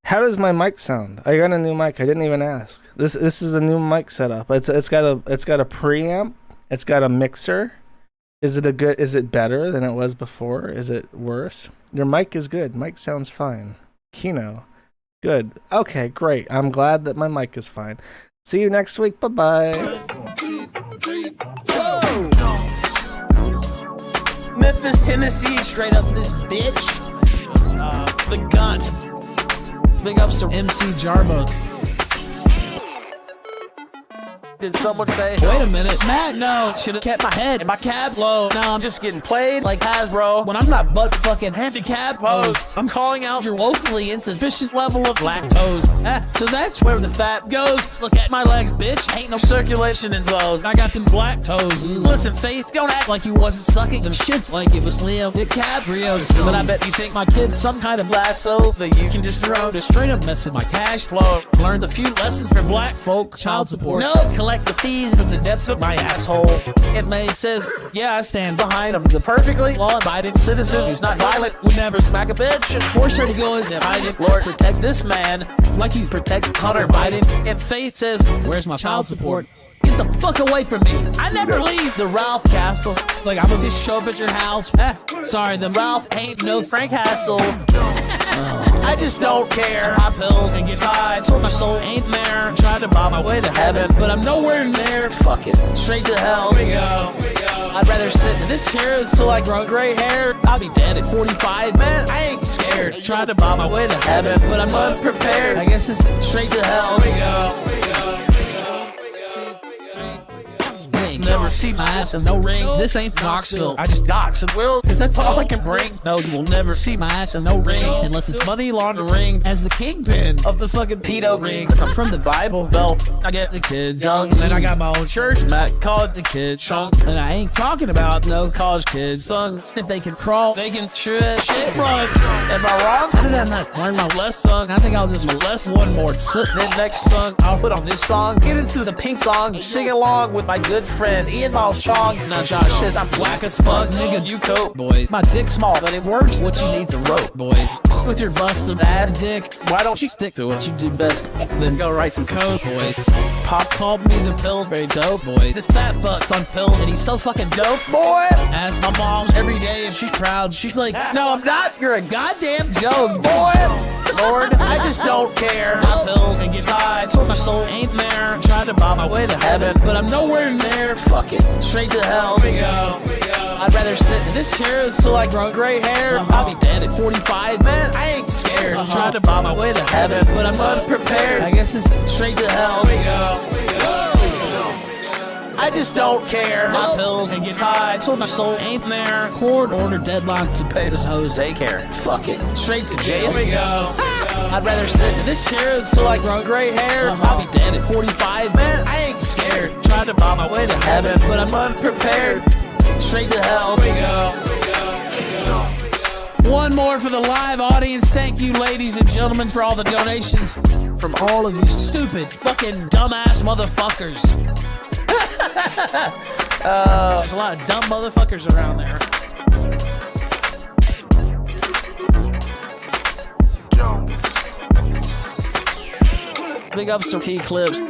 How does my mic sound? I got a new mic. I didn't even ask. This is a new mic setup. It's got a preamp. It's got a mixer. Is it better than it was before? Is it worse? Your mic is good. Mic sounds fine. Kino. Good. Okay, great. I'm glad that my mic is fine. See you next week. Bye-bye. Memphis, Tennessee, straight up this bitch. The gun. Big ups to MC Jarbo. Did someone say, wait a minute, Matt, no, should've kept my head and my cab low. Now I'm just getting played like Hasbro when I'm not butt fucking handicapped. I'm calling out your woefully insufficient level of lactose. So that's where the fat goes. Look at my legs, bitch, ain't no circulation in those. I got them black toes. Listen, Faith, don't act like you wasn't sucking them shits like it was Leo DiCaprio's. But I bet you think my kid's some kind of lasso that you can just throw to straight up mess with my cash flow. Learned a few lessons from black folk, child support. No, collect the fees from the depths of my asshole. It May says, yeah, I stand behind him. The perfectly law-abiding citizen who's not violent, would never smack a bitch and force her to go in and hide it. Lord, protect this man like you protect Hunter Biden. And Faith says, where's my child support? Get the fuck away from me. I never leave the Ralph Castle. Like, I'm gonna just show up at your house. Sorry, the Ralph ain't no Frank Hassel. I just don't care. Pop pills and get high. So my soul ain't there. Tried to buy my way to heaven, but I'm nowhere near. Fuck it. Straight to hell. We go. I'd rather sit in this chair until I grow gray hair. I'll be dead at 45, man. I ain't scared. Tried to buy my way to heaven, but I'm unprepared. I guess it's straight to hell. We go. Never see my ass in no ring. This ain't Knoxville. I just dox and will, cause that's all I can bring. No, you will never see my ass in no ring unless it's money laundering as the kingpin of the fucking pedo ring. I'm from the Bible Belt. I get the kids young, and I got my own church. Matt called the kids shunk, and I ain't talking about no college kids. Son, if they can crawl, they can shit run. Am I wrong? How did I not learn my last song? I think I'll just molest one more. Then next song, I'll put on this song. Get into the pink song, sing along with my good friend Ian Malchong. Now Josh says I'm black as fuck, nigga, you coat, boy. My dick's small, but it works. What you need's a rope, boy. With your busted ass dick, why don't you stick to what you do best? Then go write some code, boy. Pop called me the Pillsbury dope, boy. This fat fuck's on pills and he's so fucking dope, boy. Ask my mom every day if she's proud. She's like, no, I'm not. You're a goddamn joke, boy. Lord, I just don't care. My pills and get high, so my soul ain't there. Trying to buy my way to heaven, but I'm nowhere near. Fuck it, straight to hell. We go. I'd rather sit in this chair until I grow gray hair. I'll be dead at 45, man. I ain't scared. Trying to buy my way to heaven, but I'm unprepared. I guess it's straight to hell. We go. I just don't care. My pills and get high, so my soul ain't there. Court order deadline to pay this hoe's daycare. Fuck it, straight to jail we go. I'd rather sit in this chair until I grow gray hair. I'll be dead at 45, man. I ain't scared. Trying to buy my way to heaven, but I'm unprepared. Straight to hell we go. One more for the live audience. Thank you, ladies and gentlemen, for all the donations from all of you stupid, fucking dumbass motherfuckers. There's a lot of dumb motherfuckers around there. Big ups to T-Clips.